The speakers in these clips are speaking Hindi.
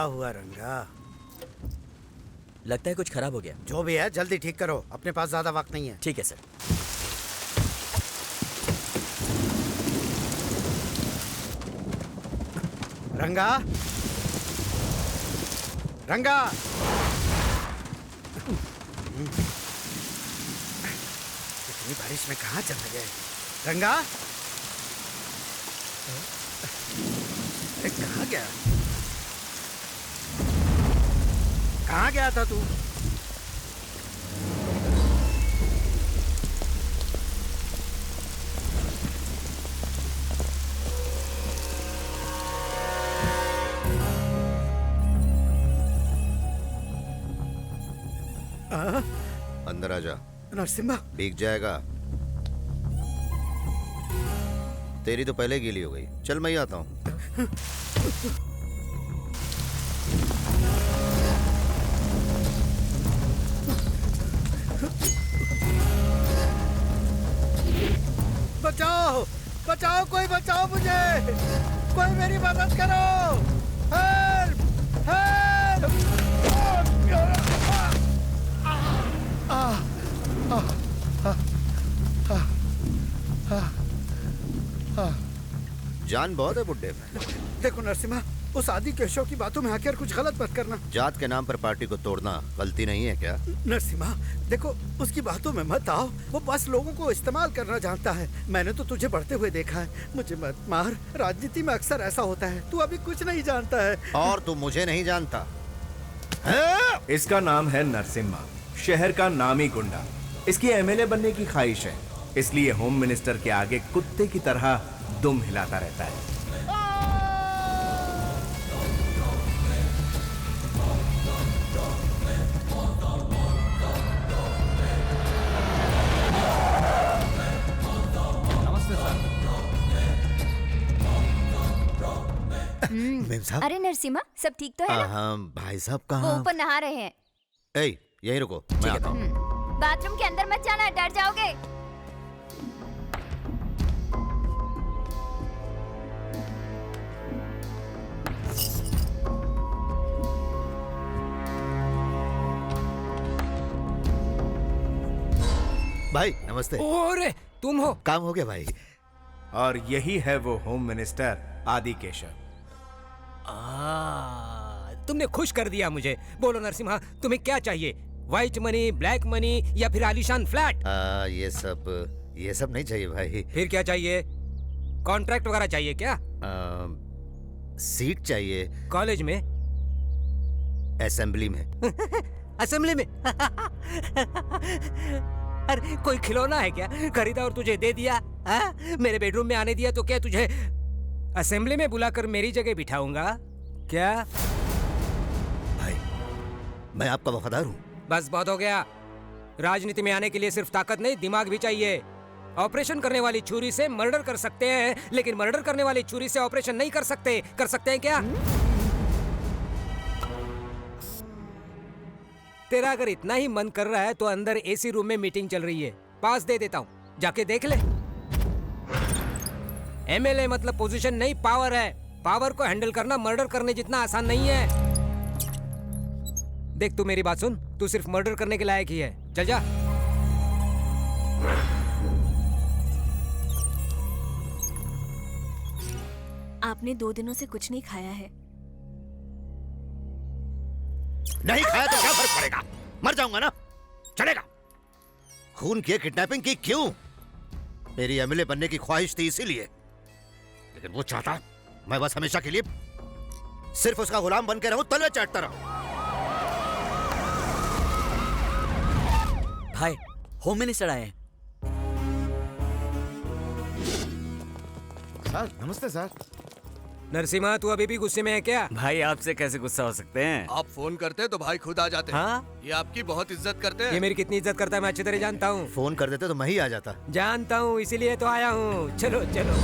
हुआ रंगा? लगता है कुछ खराब हो गया। जो भी है जल्दी ठीक करो, अपने पास ज्यादा वक्त नहीं है। ठीक है सर। रंगा, रंगा, इतनी बारिश में कहाँ चले गए? रंगा, कहाँ गया? कहाँ गया था तू? अंदर आ जा। नरसिम्हा, भीग जाएगा। तेरी तो पहले गीली हो गई। चल मैं ही आता हूँ। बचाओ, बचाओ, कोई बचाओ मुझे, कोई मेरी मदद करो। Help, help. जान बहुत है बुड्ढे में। देखो नरसिम्हा, उस आदि केशव की बातों में आकर कुछ गलत मत करना। जात के नाम पर पार्टी को तोड़ना गलती नहीं है क्या? नरसिम्हा देखो, उसकी बातों में मत आओ। वो बस लोगों को इस्तेमाल करना जानता है। मैंने तो तुझे बढ़ते हुए देखा है। मुझे मत मार, राजनीति में अक्सर ऐसा होता है। तू अभी कुछ नहीं जानता है। और तू मुझे नहीं जानता। इसका नाम है नरसिम्हा, शहर का नामी गुंडा। इसकी एमएलए बनने की ख्वाहिश है, इसलिए होम मिनिस्टर के आगे कुत्ते की तरह दुम हिलाता रहता है। मेम साहब। अरे नरसिम्हा, सब ठीक तो है ना? हाँ, भाई साहब वो कहाँ? ऊपर नहा रहे हैं। ए, यहीं रुको, मैं आता हूँ। बाथरूम के अंदर मत जाना, डर जाओगे। भाई नमस्ते। ओरे तुम हो? काम हो गया भाई। और यही है वो होम मिनिस्टर आदि केशव। तुमने खुश कर दिया मुझे। बोलो नरसिम्हा, तुम्हें क्या चाहिए? व्हाइट मनी, ब्लैक मनी या फिर आलीशान फ्लैट? ये सब नहीं चाहिए भाई। फिर क्या चाहिए? कॉन्ट्रैक्ट वगैरह चाहिए क्या? सीट चाहिए। कॉलेज में? असेंबली में। असेंबली में? अरे कोई खिलौना है क्या? खरीदा और तुझे दे दिया? मेरे बेडरूम में आने दिया तो क्या तुझे असेंबली में बुलाकर मेरी जगह बिठाऊंगा क्या? भाई मैं आपका वफादार हूँ। बस बहुत हो गया। राजनीति में आने के लिए सिर्फ ताकत नहीं, दिमाग भी चाहिए। ऑपरेशन करने वाली छुरी से मर्डर कर सकते हैं, लेकिन मर्डर करने वाली छुरी से ऑपरेशन नहीं कर सकते। कर सकते हैं क्या? तेरा अगर इतना ही मन कर रहा है तो अंदर एसी रूम में मीटिंग चल रही है, पास दे देता हूँ, जाके देख ले। एमएलए मतलब पोजीशन नहीं, पावर है। पावर को हैंडल करना मर्डर करने जितना आसान नहीं है। देख, तू मेरी बात सुन, तू सिर्फ मर्डर करने के लायक ही है। चल जा। आपने 2 दिनों से कुछ नहीं खाया है। नहीं खाया तो क्या फर्क पड़ेगा? मर जाऊंगा ना, चलेगा। खून किए, किडनैपिंग की, क्यों? मेरी एमएलए बनने की ख्वाहिश थी इसीलिए, लेकिन वो चाहता मैं बस हमेशा के लिए सिर्फ उसका गुलाम बन के रहूं, तले चाटता रहूं। भाई, होम मिनिस्टर आए हैं। सर नमस्ते सर। नरसिम्हा, तू अभी भी गुस्से में है क्या? भाई, आपसे कैसे गुस्सा हो सकते हैं? आप फोन करते तो भाई खुद आ जाते। हाँ? ये आपकी बहुत इज्जत करते हैं। ये मेरी कितनी इज्जत करता है मैं अच्छी तरह जानता हूँ। फोन कर देते तो मैं ही आ जाता। जानता हूँ, इसीलिए तो आया हूँ। चलो चलो।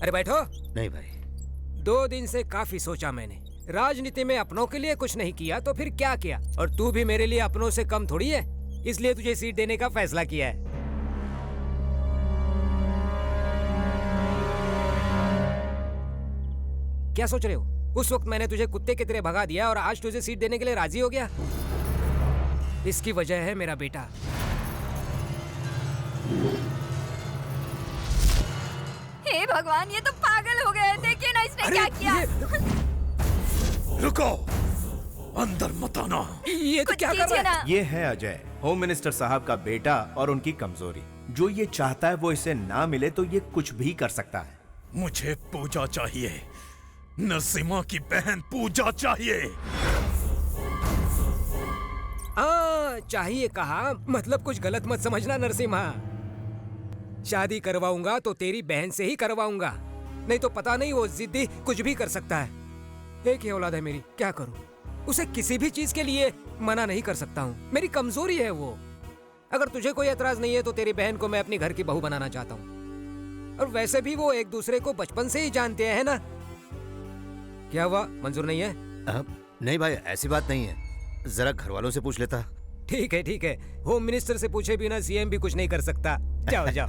अरे बैठो। नहीं भाई। 2 दिन से काफी सोचा मैंने। राजनीति में अपनों के लिए कुछ नहीं किया तो फिर क्या किया? और तू भी मेरे लिए अपनों से कम थोड़ी है, इसलिए तुझे सीट देने का फैसला किया है। क्या सोच रहे हो? उस वक्त मैंने तुझे कुत्ते की तरह भगा दिया और आज तुझे सीट देने के लिए राजी हो गया। इसकी वजह है मेरा बेटा। हे भगवान, ये तो पागल हो गए। देखिए ना इसने क्या किया। रुको, अंदर मत आना। ये तो कुछ क्या कर कीजिए रहा है? ना। ये है अजय, होम मिनिस्टर साहब का बेटा और उनकी कमजोरी। जो ये चाहता है वो इसे ना मिले तो ये कुछ भी कर सकता है। मुझे पूजा चाहिए, नरसिम्हा की बहन पूजा चाहिए। चाहिए कहा, मतलब कुछ गलत मत समझना नरसिम्हा। शादी करवाऊंगा तो तेरी बहन से ही करवाऊंगा, नहीं तो पता नहीं वो जिद्दी कुछ भी कर सकता है। एक ही औलाद है मेरी, क्या करूं? उसे किसी भी चीज के लिए मना नहीं कर सकता हूँ, मेरी कमजोरी है वो। अगर तुझे कोई एतराज नहीं है तो तेरी बहन को मैं अपनी घर की बहू बनाना चाहता हूँ। और वैसे भी वो एक दूसरे को बचपन से ही जानते हैं ना। क्या हुआ, मंजूर नहीं है? नहीं भाई, ऐसी बात नहीं है, जरा घर वालों से पूछ लेता। ठीक है ठीक है, होम मिनिस्टर से पूछे बिना सीएम भी कुछ नहीं कर सकता। जाओ जाओ।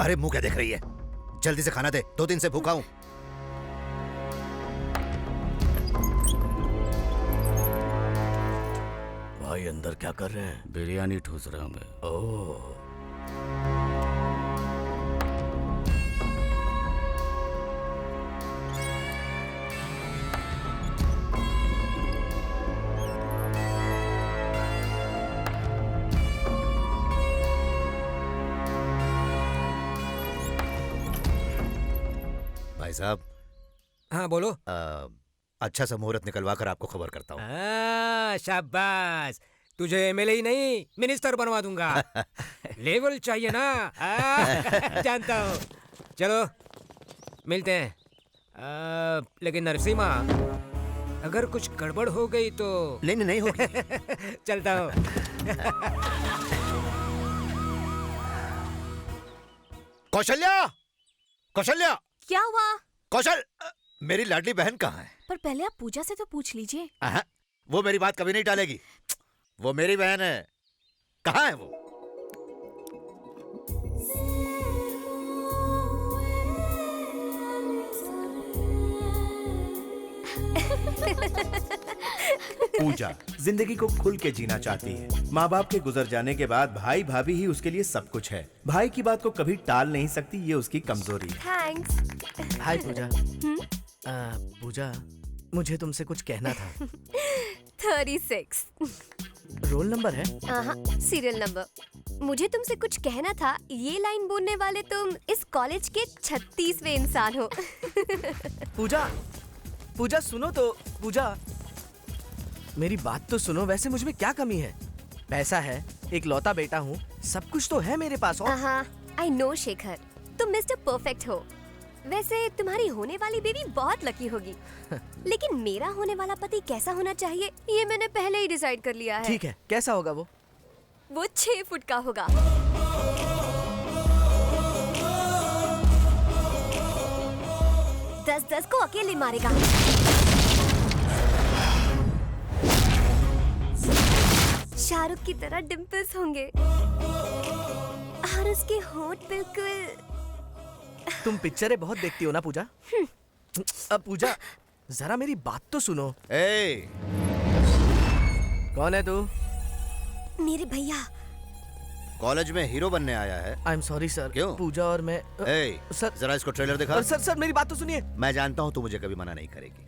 अरे मुंह क्या देख रही है, जल्दी से खाना दे, 2 दिन से भूखा हूँ। भाई अंदर क्या कर रहे हैं? बिरयानी ठूस रहा हूँ मैं। ओह, भाई साहब, हाँ बोलो। अच्छा सा मुहूर्त निकलवा कर आपको खबर करता हूँ। शाबाश, तुझे एमएलए ही नहीं मिनिस्टर बनवा दूंगा। लेवल चाहिए ना। जानता हूँ। चलो मिलते हैं। लेकिन नरसिम्हा, अगर कुछ गड़बड़ हो गई तो। नहीं नहीं, नहीं होगी। चलता हूँ। कौशल्या, कौशल्या, क्या हुआ? कौशल, मेरी लाडली बहन कहाँ है? पर पहले आप पूजा से तो पूछ लीजिए। वो मेरी बात कभी नहीं टालेगी। वो मेरी बहन है, कहाँ है वो? पूजा जिंदगी को खुल के जीना चाहती है। माँ बाप के गुजर जाने के बाद भाई भाभी ही उसके लिए सब कुछ है। भाई की बात को कभी टाल नहीं सकती, ये उसकी कमजोरी है। थैंक्स। हाय पूजा। पूजा, मुझे तुमसे कुछ कहना था। 36 रोल नंबर है? Serial number. मुझे तुमसे कुछ कहना था। ये लाइन बोलने वाले तुम इस कॉलेज के 36वें इंसान हो। पूजा, पूजा सुनो तो। पूजा, मेरी बात तो सुनो। वैसे मुझ में क्या कमी है? पैसा है, एक लौता बेटा हूँ, सब कुछ तो है मेरे पास। और आई नो शेखर, तुम मिस्टर परफेक्ट हो। वैसे तुम्हारी होने वाली बेबी बहुत लकी होगी। लेकिन मेरा होने वाला पति कैसा होना चाहिए, ये मैंने पहले ही डिसाइड कर लिया है। ठीक है, कैसा होगा वो? वो 6 फुट का होगा। 10-10 को अकेले मारेगा। शाहरुख की तरह डिम्पल्स होंगे और उसके होंठ बिल्कुल। तुम पिक्चरें बहुत देखती हो ना पूजा? अब पूजा, जरा मेरी बात तो सुनो। ए! कौन है तू? मेरे भैया। कॉलेज में हीरो बनने आया है? I am sorry sir. क्यों? पूजा और मैं। सर, जरा इसको ट्रेलर दिखा। सर सर मेरी बात तो सुनिए। मैं जानता हूँ तू मुझे कभी मना नहीं करेगी,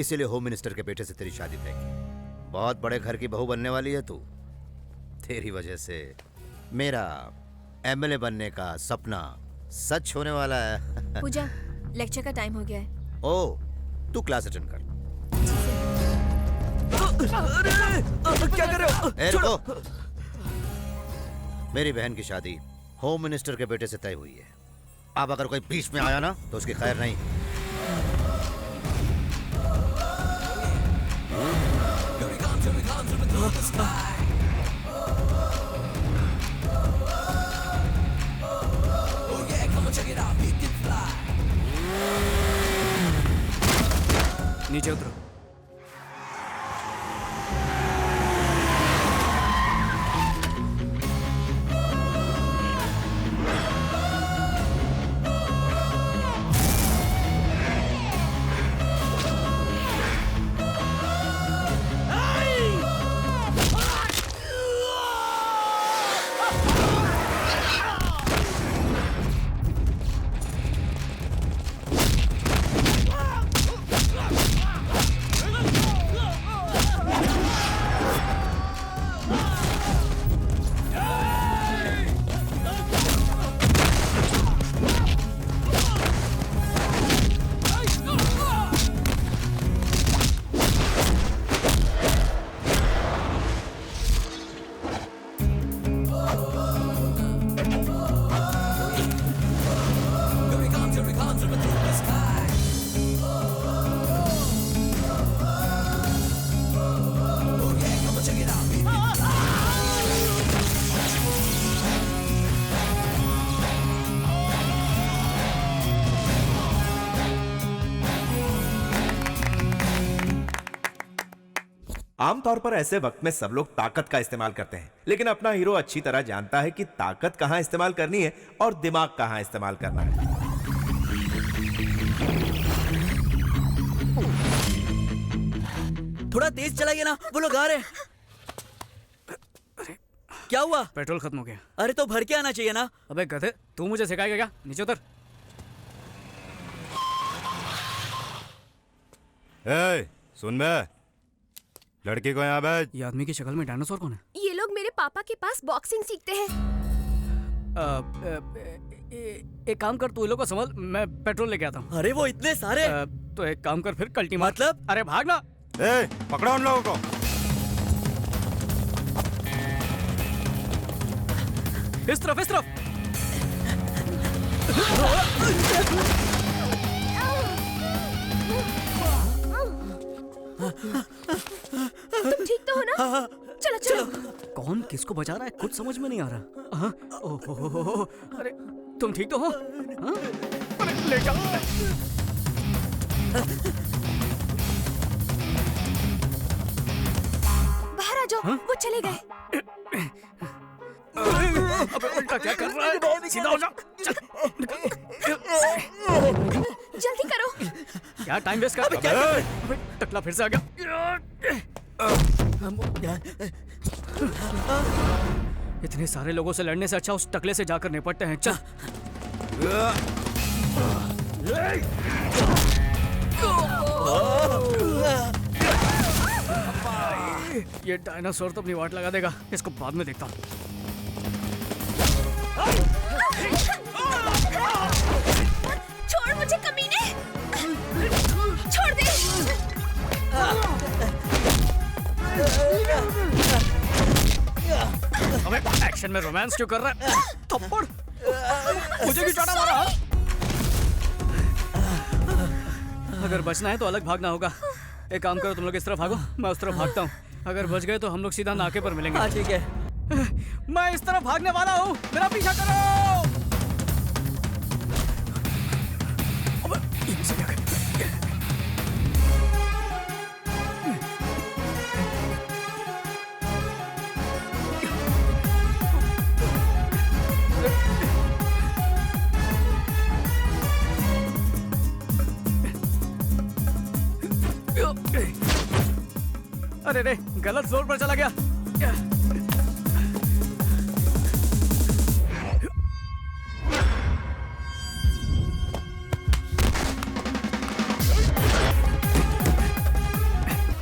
इसीलिए होम मिनिस्टर के बेटे से तेरी शादी तय की। बहुत बड़े घर की बहू बनने वाली है तू। तेरी वजह से मेरा एमएलए बनने का सपना सच होने वाला है। पूजा, लेक्चर का टाइम हो गया है। ओ, तू क्लास अटेंड कर। क्या कर रहे हो? ए, रुको। मेरी बहन की शादी होम मिनिस्टर के बेटे से तय हुई है। अब अगर कोई बीच में आया ना तो उसकी खैर नहीं। नीचे उतरो। आमतौर पर ऐसे वक्त में सब लोग ताकत का इस्तेमाल करते हैं, लेकिन अपना हीरो अच्छी तरह जानता है कि ताकत कहां इस्तेमाल करनी है और दिमाग कहां इस्तेमाल करना है। थोड़ा तेज चलाइए ना, वो लोग आ रहे हैं। क्या हुआ? पेट्रोल खत्म हो गया। अरे तो भर के आना चाहिए ना। अबे गधे, तू मुझे सिखाएगा क्या? नीचे उतर। सुन बे, लड़की को यहाँ भेज। ये आदमी की शक्ल में डायनासोर कौन है? ये लोग मेरे पापा के पास बॉक्सिंग सीखते हैं। एक काम कर, तू इन लोगों को संभाल, मैं पेट्रोल लेके आता हूँ। अरे वो इतने सारे। तो एक काम कर फिर, कल्टी मार। मतलब? अरे भागना। पकड़ो उन लोगों को। इस तरफ, इस तरफ। तुम ठीक तो हो ना? चलो चलो। कौन किसको बचा रहा है कुछ समझ में नहीं आ रहा। हाँ? ओहो, अरे तुम ठीक तो हो? हाँ? अरे ले जाओ। बाहर आ जाओ। हाँ? वो चले गए। अबे उल्टा क्या कर रहा है? सीधा हो जा। चल। जल्दी करो। क्या टाइम वेस्ट कर रहा है? अबे टकला फिर से आ गया। इतने सारे लोगों से लड़ने से अच्छा उस टकले से जाकर निपटते हैं। चल। ये डायनासोर तो अपनी वाट लगा देगा, इसको बाद में देखता हूँ। छोड़ मुझे कमीने। छोड़ दे। अबे एक्शन में रोमांस क्यों कर रहा है? थप्पड़ मुझे भी चाटा मारा। अगर बचना है तो अलग भागना होगा। एक काम करो, तुम लोग इस तरफ भागो, मैं उस तरफ भागता हूँ। अगर बच गए तो हम लोग सीधा नाके पर मिलेंगे। हाँ ठीक है। मैं इस तरफ भागने वाला हूँ, मेरा पीछा करो। अबे ये से क्या कर? अरे रे, गलत जोर पर चला गया।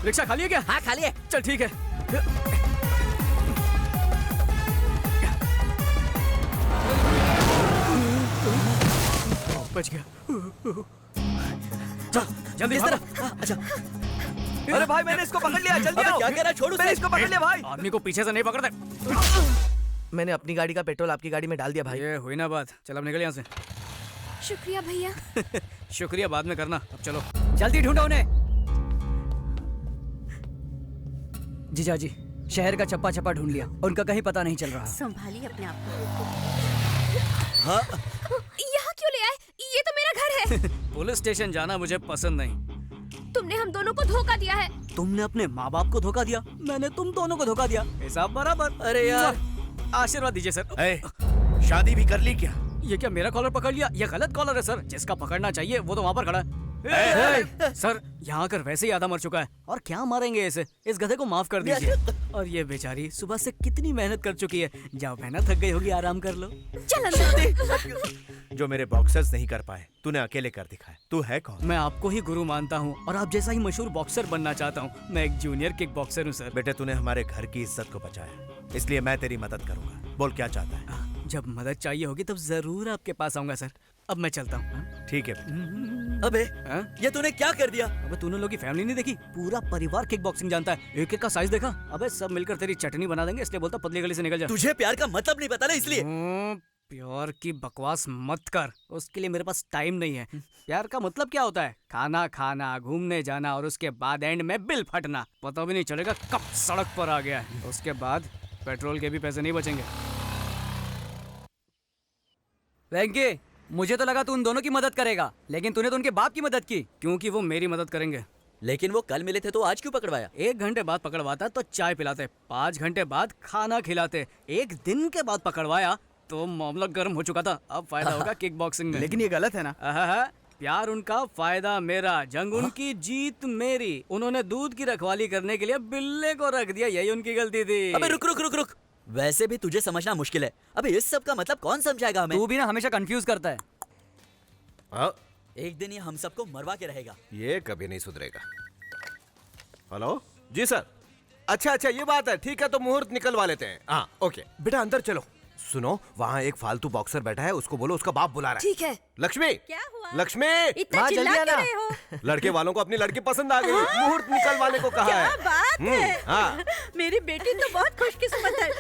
रिक्शा खाली है क्या? हाँ खाली है। चल ठीक है। बच गया। चल जल्दी इस भागो। तरफ। अच्छा। अरे भाई मैंने इसको पकड़ लिया, जल्दी आओ। क्या कह रहा है? छोड़ो, मैंने इसको पकड़ लिया भाई। आदमी को पीछे से नहीं पकड़ते। मैंने अपनी गाड़ी का पेट्रोल आपकी गाड़ी में डाल दिया भाई। ये हुई ना बात। चल अब निकल यहाँ से। शुक्रिया भैया। शुक्रिया बाद में करना, अब चलो। जल्दी ढूंढो उन्हें। जीजा जी, शहर का चप्पा चप्पा ढूंढ लिया, उनका कहीं पता नहीं चल रहा। संभालिए अपने आप को। हाँ? यहाँ क्यों ले आए? ये तो मेरा घर है। पुलिस स्टेशन जाना मुझे पसंद नहीं। तुमने हम दोनों को धोखा दिया है। तुमने अपने माँ बाप को धोखा दिया, मैंने तुम दोनों को धोखा दिया, हिसाब बराबर। अरे यार, आशीर्वाद दीजिए सर। शादी भी कर ली क्या? ये क्या मेरा कॉलर पकड़ लिया? ये गलत कॉलर है सर, जिसका पकड़ना चाहिए वो तो वहाँ पर खड़ा है। सर यहाँ आकर वैसे ही आधा मर चुका है, और क्या मारेंगे इसे? इस गधे को माफ कर दीजिए। और ये बेचारी सुबह से कितनी मेहनत कर चुकी है। जाओ बहना, थक गई होगी, आराम कर लो। चल अंदर। जो मेरे बॉक्सर्स नहीं कर पाए तूने अकेले कर दिखाया। तू है कौन? मैं आपको ही गुरु मानता हूँ और आप जैसा ही मशहूर बॉक्सर बनना चाहता हूँ। मैं एक जूनियर किक बॉक्सर हूँ सर। बेटे तूने हमारे घर की इज्जत को बचाया, इसलिए मैं तेरी मदद करूंगा। बोल क्या चाहता है? जब मदद चाहिए होगी तब जरूर आपके पास आऊंगा सर। अब मैं चलता हूँ। ठीक है। अबे ये तूने क्या कर दिया? अबे तूने लोग की फैमिली नहीं देखी? पूरा परिवार किक बॉक्सिंग जानता है। एक एक का साइज देखा? अबे सब मिलकर तेरी चटनी बना देंगे, इसलिए बोलता पतली गली से निकल जा। तुझे प्यार का मतलब नहीं पता ना, इसलिए। प्यार की बकवास मत कर, उसके लिए मेरे पास टाइम नहीं है। प्यार का मतलब क्या होता है? खाना खाना, घूमने जाना, और उसके बाद एंड में बिल फटना। पता भी नहीं चलेगा कब सड़क पर आ गया है। उसके बाद पेट्रोल के भी पैसे नहीं बचेंगे। वेंकी, मुझे तो लगा तू उन दोनों की मदद करेगा, लेकिन तूने तो उनके बाप की मदद की। क्योंकि वो मेरी मदद करेंगे। लेकिन वो कल मिले थे तो आज क्यों पकड़वाया? 1 घंटे बाद पकड़वाता तो चाय पिलाते, 5 घंटे बाद खाना खिलाते, 1 दिन के बाद पकड़वाया तो मामला गर्म हो चुका था। अब फायदा होगा किक बॉक्सिंग में। लेकिन ये गलत है ना? प्यार उनका, फायदा मेरा, जंग उनकी, जीत मेरी। उन्होंने दूध की रखवाली करने के लिए बिल्ले को रख दिया, यही उनकी गलती थी। अबे रुक रुक रुक रुक, वैसे भी तुझे समझना मुश्किल है। अबे इस सब का मतलब कौन समझाएगा हमें? तू भी ना हमेशा कंफ्यूज करता है। एक दिन ये हम सबको मरवा के रहेगा। ये कभी नहीं सुधरेगा। हेलो जी सर। अच्छा अच्छा ये बात है, ठीक है तो मुहूर्त निकलवा लेते हैं। हाँ ओके बेटा अंदर चलो। सुनो वहाँ एक फालतू बॉक्सर बैठा है, उसको बोलो उसका बाप बुला रहा है। ठीक है। लक्ष्मी, क्या हुआ? लक्ष्मी, इतना चिल्ला क्यों रहे हो? लड़के वालों को अपनी लड़की पसंद आ गई, मुहूर्त निकलवाने को कहा है। क्या बात है? हाँ। मेरी बेटी तो बहुत खुशकिस्मत है।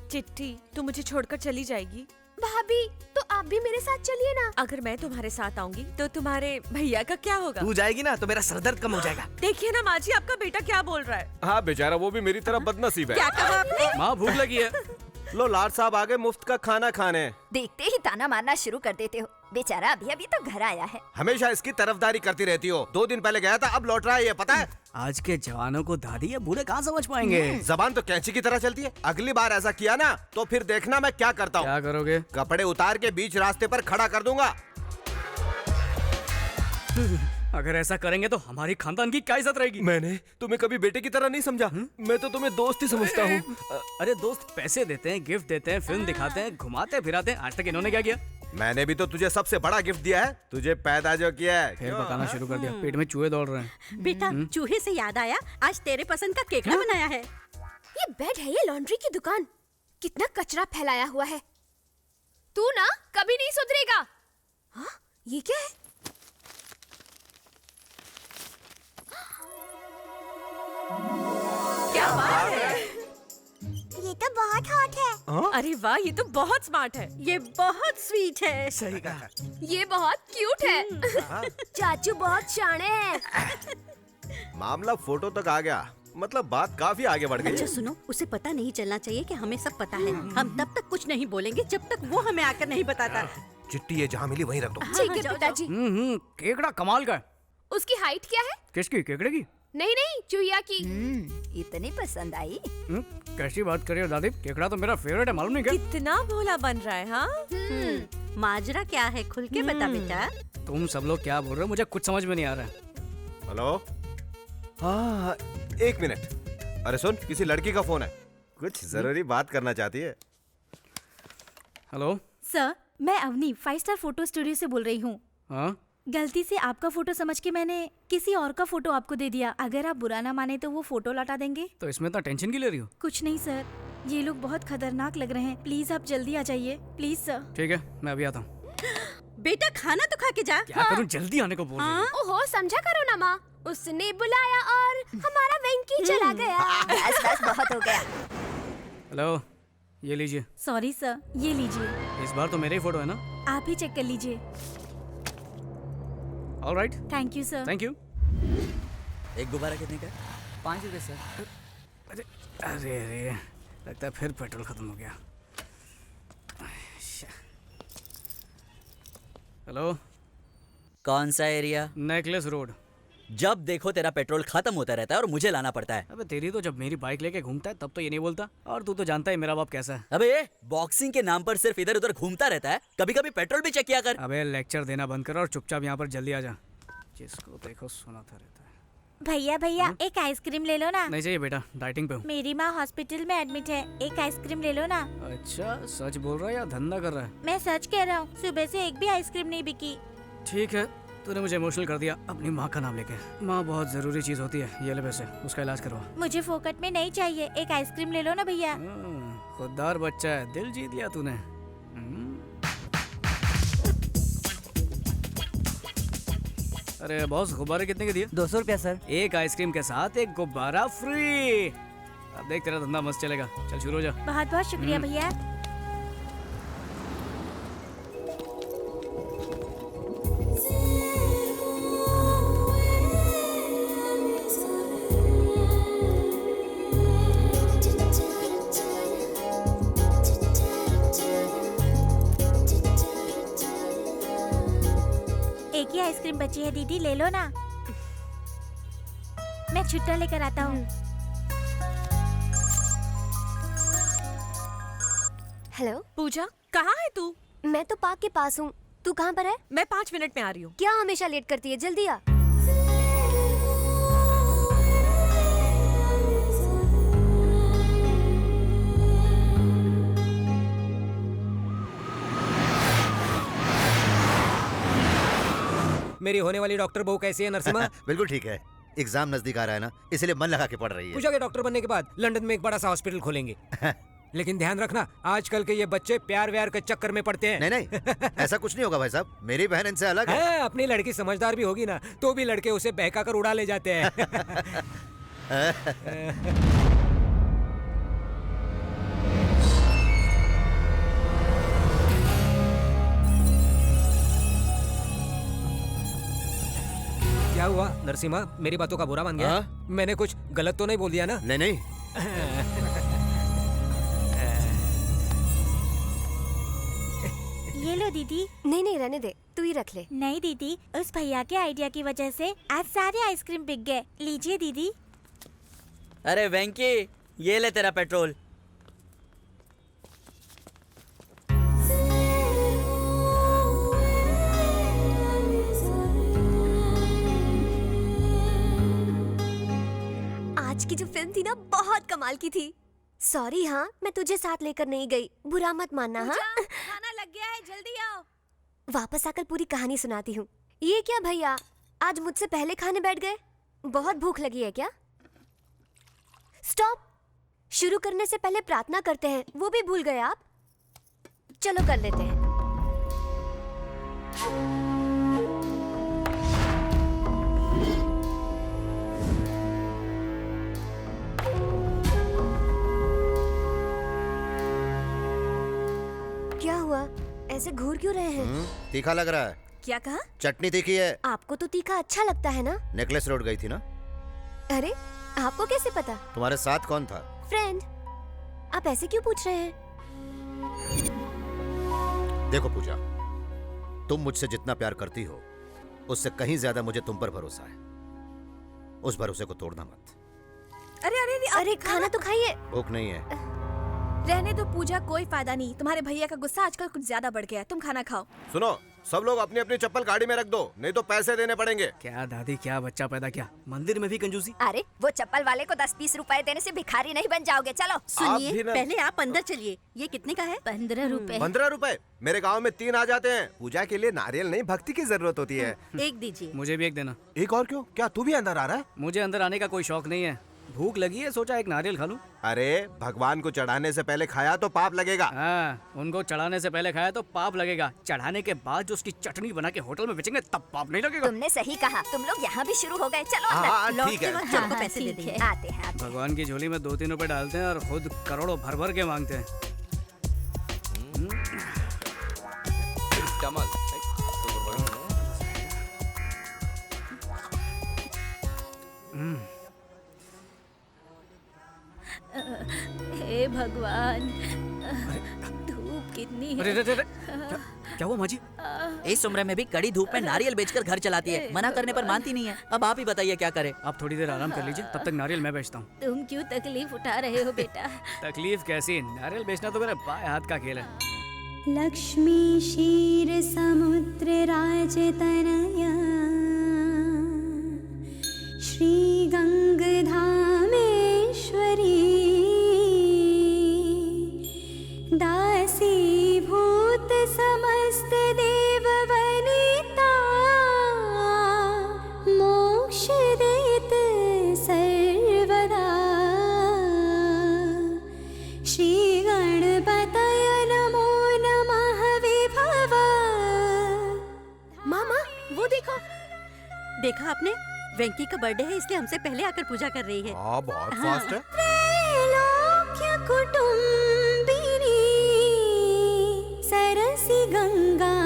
चिट्ठी, तू मुझे छोड़कर चली जाएगी? भाभी तो आप भी मेरे साथ चलिए ना। अगर मैं तुम्हारे साथ आऊंगी तो तुम्हारे भैया का क्या होगा? तू जाएगी ना तो मेरा सरदर्द कम हो जाएगा। देखिए ना माँ जी, आपका बेटा क्या बोल रहा है। हाँ बेचारा वो भी मेरी तरह बदनसीब है। क्या कहा आपने? माँ भूख लगी है। लो लाड साहब आ गए मुफ्त का खाना खाने। देखते ही ताना मारना शुरू कर देते हो। बेचारा अभी अभी तो घर आया है। हमेशा इसकी तरफदारी करती रहती हो। 2 दिन पहले गया था, अब लौट रहा है, ये पता है? आज के जवानों को दादी या बूढ़े कहाँ समझ पाएंगे। जबान तो कैंची की तरह चलती है। अगली बार ऐसा किया ना तो फिर देखना मैं क्या करता हूँ। क्या करोगे? कपड़े उतार के बीच रास्ते पर खड़ा कर दूंगा। अगर ऐसा करेंगे तो हमारी खानदान की क्या इज्जत रहेगी? मैंने तुम्हें कभी बेटे की तरह नहीं समझा। मैं तो तुम्हें दोस्त ही समझता हूँ। अरे दोस्त पैसे देते हैं, गिफ्ट देते हैं, फिल्म दिखाते हैं, घुमाते फिराते हैं। आज तक इन्होंने क्या किया? मैंने भी तो तुझे सबसे बड़ा गिफ्ट दिया है, तुझे पैदा जो किया है। फिर बताना शुरू कर दिया, पेट में चूहे दौड़ रहे हैं। बेटा चूहे से याद आया, आज तेरे पसंद का केकड़ा बनाया है। ये बेड है, ये लॉन्ड्री की दुकान। कितना कचरा फैलाया हुआ है। तू ना कभी नहीं सुधरेगा। हाँ, ये क्या है? क्या बात है? ये तो बहुत हॉट है। अरे वाह, ये तो बहुत स्मार्ट है। ये बहुत स्वीट है। सही कहा। ये बहुत क्यूट है। चाचू बहुत शाणे हैं। मामला फोटो तक आ गया, मतलब बात काफी आगे बढ़ गई। अच्छा सुनो, उसे पता नहीं चलना चाहिए कि हमें सब पता है। हम तब तक कुछ नहीं बोलेंगे जब तक वो हमें आकर नहीं बताता। चिट्ठी ये जहाँ मिली वहीं रख दो। ठीक है पिताजी। केकड़ा कमाल का है। उसकी हाइट क्या है? किसकी? केकड़े की? नहीं नहीं, चूहिया की। इतनी पसंद आई। कैसी बात कर रही हो दादी? केकड़ा तो मेरा फेवरेट है, मालूम नहीं क्या? कितना भोला बन रहा है। हाँ माजरा क्या है, खुल के बता बेटा। तुम सब लोग क्या बोल रहे हो? मुझे कुछ समझ में नहीं आ रहा है। हेलो, हाँ 1 मिनट। अरे सुन, किसी लड़की का फोन है, कुछ जरूरी बात करना चाहती है। हेलो सर, मैं अवनी 5 स्टार फोटो स्टूडियो से बोल रही हूँ। हाँ, गलती से आपका फोटो समझ के मैंने किसी और का फोटो आपको दे दिया। अगर आप बुरा ना माने तो वो फोटो लौटा देंगे? तो इसमें इतना टेंशन क्यों ले रही हो? कुछ नहीं सर, ये लोग बहुत खतरनाक लग रहे हैं। प्लीज आप जल्दी आ जाइए, प्लीज सर। ठीक है, मैं अभी आता हूँ। बेटा खाना तो खा के जा। क्या करूँ, जल्दी आने को बोल रही है। ओहो, समझा करो ना माँ। उसने बुलाया और हमारा वेंकी चला गया। बस बस बहुत हो गया। हेलो, ये लीजिए। सॉरी सर, ये लीजिए। इस बार तो मेरे ही फोटो है ना? आप ही चेक कर लीजिए। Alright, thank you sir. Thank you. एक गुब्बारा कितने का? 5 रुपए सर। अरे अरे अरे, लगता है फिर पेट्रोल खत्म हो गया। हेलो, कौन सा एरिया? Necklace road. जब देखो तेरा पेट्रोल खत्म होता रहता है और मुझे लाना पड़ता है। अबे तेरी तो जब मेरी बाइक लेके घूमता है तब तो ये नहीं बोलता, और तू तो जानता है मेरा बाप कैसा है। अबे बॉक्सिंग के नाम पर सिर्फ इधर उधर घूमता रहता है, कभी कभी पेट्रोल भी चेक किया कर। अबे लेक्चर देना बंद कर और चुपचाप यहाँ पर जल्दी आ जा। जिसको देखो सुनाता रहता है। भैया भैया एक आइसक्रीम ले लो ना। नहीं चाहिए बेटा, डाइटिंग पे हूँ। मेरी माँ हॉस्पिटल में एडमिट है, एक आइसक्रीम ले लो ना। अच्छा, सच बोल रहा है या धंधा कर रहा है? मैं सच कह रहा हूँ, सुबह से एक भी आइसक्रीम नहीं बिकी। ठीक है, तूने मुझे इमोशनल कर दिया अपनी माँ का नाम लेके। माँ बहुत जरूरी चीज होती है। ये ले पैसे, उसका इलाज करवा। मुझे फोकट में नहीं चाहिए, एक आइसक्रीम ले लो ना भैया। खुददार बच्चा है, दिल जीत लिया तूने। अरे बॉस, गुब्बारे कितने के दिए? 200 रुपया सर। एक आइसक्रीम के साथ एक गुब्बारा फ्री। अब देख तेरा धंधा मस्त चलेगा। चल शुरू हो जा। बहुत बहुत शुक्रिया भैया। एक ही आइसक्रीम बची है दीदी, ले लो ना। छुट्टा लेकर आता हूँ। हेलो पूजा, कहाँ है तू? मैं तो पार्क के पास हूँ। तू कहाँ पर है? मैं 5 मिनट में आ रही हूँ। क्या हमेशा लेट करती है? जल्दी आ। मेरी होने वाली डॉक्टर बहू कैसी है नरसिम्हा? बिल्कुल ठीक है। एग्जाम नजदीक आ रहा है ना, इसलिए मन लगा के पढ़ रही है। पूजा के डॉक्टर बनने के बाद लंदन में एक बड़ा सा हॉस्पिटल खोलेंगे। लेकिन ध्यान रखना, आजकल के ये बच्चे प्यार व्यार के चक्कर में पड़ते हैं। नहीं ऐसा कुछ नहीं होगा भाई साहब, मेरी बहन इनसे अलग है। अपनी लड़की समझदार भी होगी ना, तो भी लड़के उसे बहका कर उड़ा ले जाते हैं। क्या हुआ नरसिम्हा, मेरी बातों का बुरा मान गया? मैंने कुछ गलत तो नहीं बोल दिया ना? नहीं। ये लो दीदी। नहीं रहने दे, तू ही रख ले। नहीं दीदी, उस भैया के आइडिया की वजह से आज सारे आइसक्रीम बिक गए। लीजिए दीदी। अरे वेंकी, ये ले तेरा पेट्रोल। आज की जो फिल्म थी ना, बहुत कमाल की थी। सॉरी हाँ, मैं तुझे साथ लेकर नहीं गई, बुरा मत मानना। हाँ, खाना लग गया है, जल्दी आओ। वापस आकर पूरी कहानी सुनाती हूँ। ये क्या भैया, आज मुझसे पहले खाने बैठ गए? बहुत भूख लगी है क्या? स्टॉप। शुरू करने से पहले प्रार्थना करते हैं, वो भी भूल गए आप? चलो कर लेते हैं। क्या हुआ, ऐसे घूर क्यों रहे हैं? तीखा लग रहा है। क्या कहा? चटनी तीखी है। आपको तो तीखा अच्छा लगता है ना? नेकलेस रोड गई थी ना? अरे आपको कैसे पता? तुम्हारे साथ कौन था? फ्रेंड। आप ऐसे क्यों पूछ रहे हैं? देखो पूजा, तुम मुझसे जितना प्यार करती हो, उससे कहीं ज्यादा मुझे तुम पर भरोसा है। उस भरोसे को तोड़ना मत। अरे खाना तो खाइए। भूख नहीं है। रहने दो पूजा, कोई फायदा नहीं। तुम्हारे भैया का गुस्सा आजकल कुछ ज्यादा बढ़ गया है। तुम खाना खाओ। सुनो, सब लोग अपनी अपनी चप्पल गाड़ी में रख दो, नहीं तो पैसे देने पड़ेंगे। क्या दादी, क्या बच्चा पैदा किया, मंदिर में भी कंजूसी। अरे वो चप्पल वाले को 10-20 रुपए देने से भिखारी नहीं बन जाओगे। चलो सुनिए, पहले आप अंदर चलिए। ये कितने का है? 15 रुपए। 15 रुपए? मेरे गांव में 3 आ जाते हैं। पूजा के लिए नारियल नहीं, भक्ति की जरूरत होती है। एक दीजिए। मुझे भी एक देना। एक और क्यों? क्या तू भी अंदर आ रहा है? मुझे अंदर आने का कोई शौक नहीं है, भूख लगी है, सोचा एक नारियल खा लूं। अरे भगवान को चढ़ाने से पहले खाया तो पाप लगेगा। हाँ, उनको चढ़ाने से पहले खाया तो पाप लगेगा, चढ़ाने के बाद जो उसकी चटनी बना के होटल में बेचेंगे तब पाप नहीं लगेगा। तुमने सही कहा, तुम लोग यहाँ भी शुरू हो गए। चलो हाँ, ठीक है। चलो पैसे दे देंगे। आते हैं। भगवान की झोली में 2-3 रुपए डालते हैं और खुद करोड़ों भर भर के मांगते हैं। हे भगवान, धूप कितनी है। अरे, क्या हुआ माँ जी? इस उम्र में भी कड़ी धूप में नारियल बेचकर घर चलाती है। मना करने पर मानती नहीं है। अब आप ही बताइए क्या करे। आप थोड़ी देर आराम कर लीजिए, तब तक नारियल मैं बेचता हूँ। तुम क्यों तकलीफ उठा रहे हो बेटा? तकलीफ कैसी, नारियल बेचना तो मेरे बाएं हाथ का खेल है। लक्ष्मी क्षीर समुद्र राजतनया श्री गंगधामेश्वरी दासी भूत समस्त देव वनिता मोक्ष देत सर्वदा श्री गणपतय नमो नमः विभव। मामा वो देखो, देखा आपने? वेंकी का बर्थडे है, इसलिए हमसे पहले आकर पूजा कर रही है। बहुत फास्ट है। त्रैलोक्य कुटुंबिनी सरसी गंगा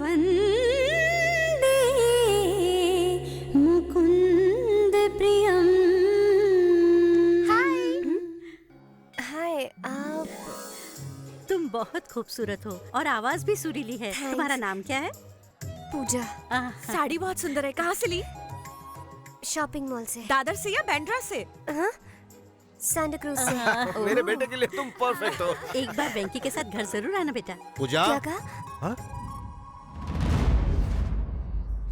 वंदे मुकुंद प्रियम। हाय, आप? तुम बहुत खूबसूरत हो और आवाज भी सुरीली है। तुम्हारा नाम क्या है? पूजा। साड़ी बहुत सुंदर है, कहाँ से ली? शॉपिंग मॉल से। दादर से या बैंड्रा से? हाँ, सांता क्रूज से। मेरे बेटे के लिए तुम परफेक्ट हो। एक बार वेंकी के साथ घर जरूर आना बेटा। पूजा, क्या कहा?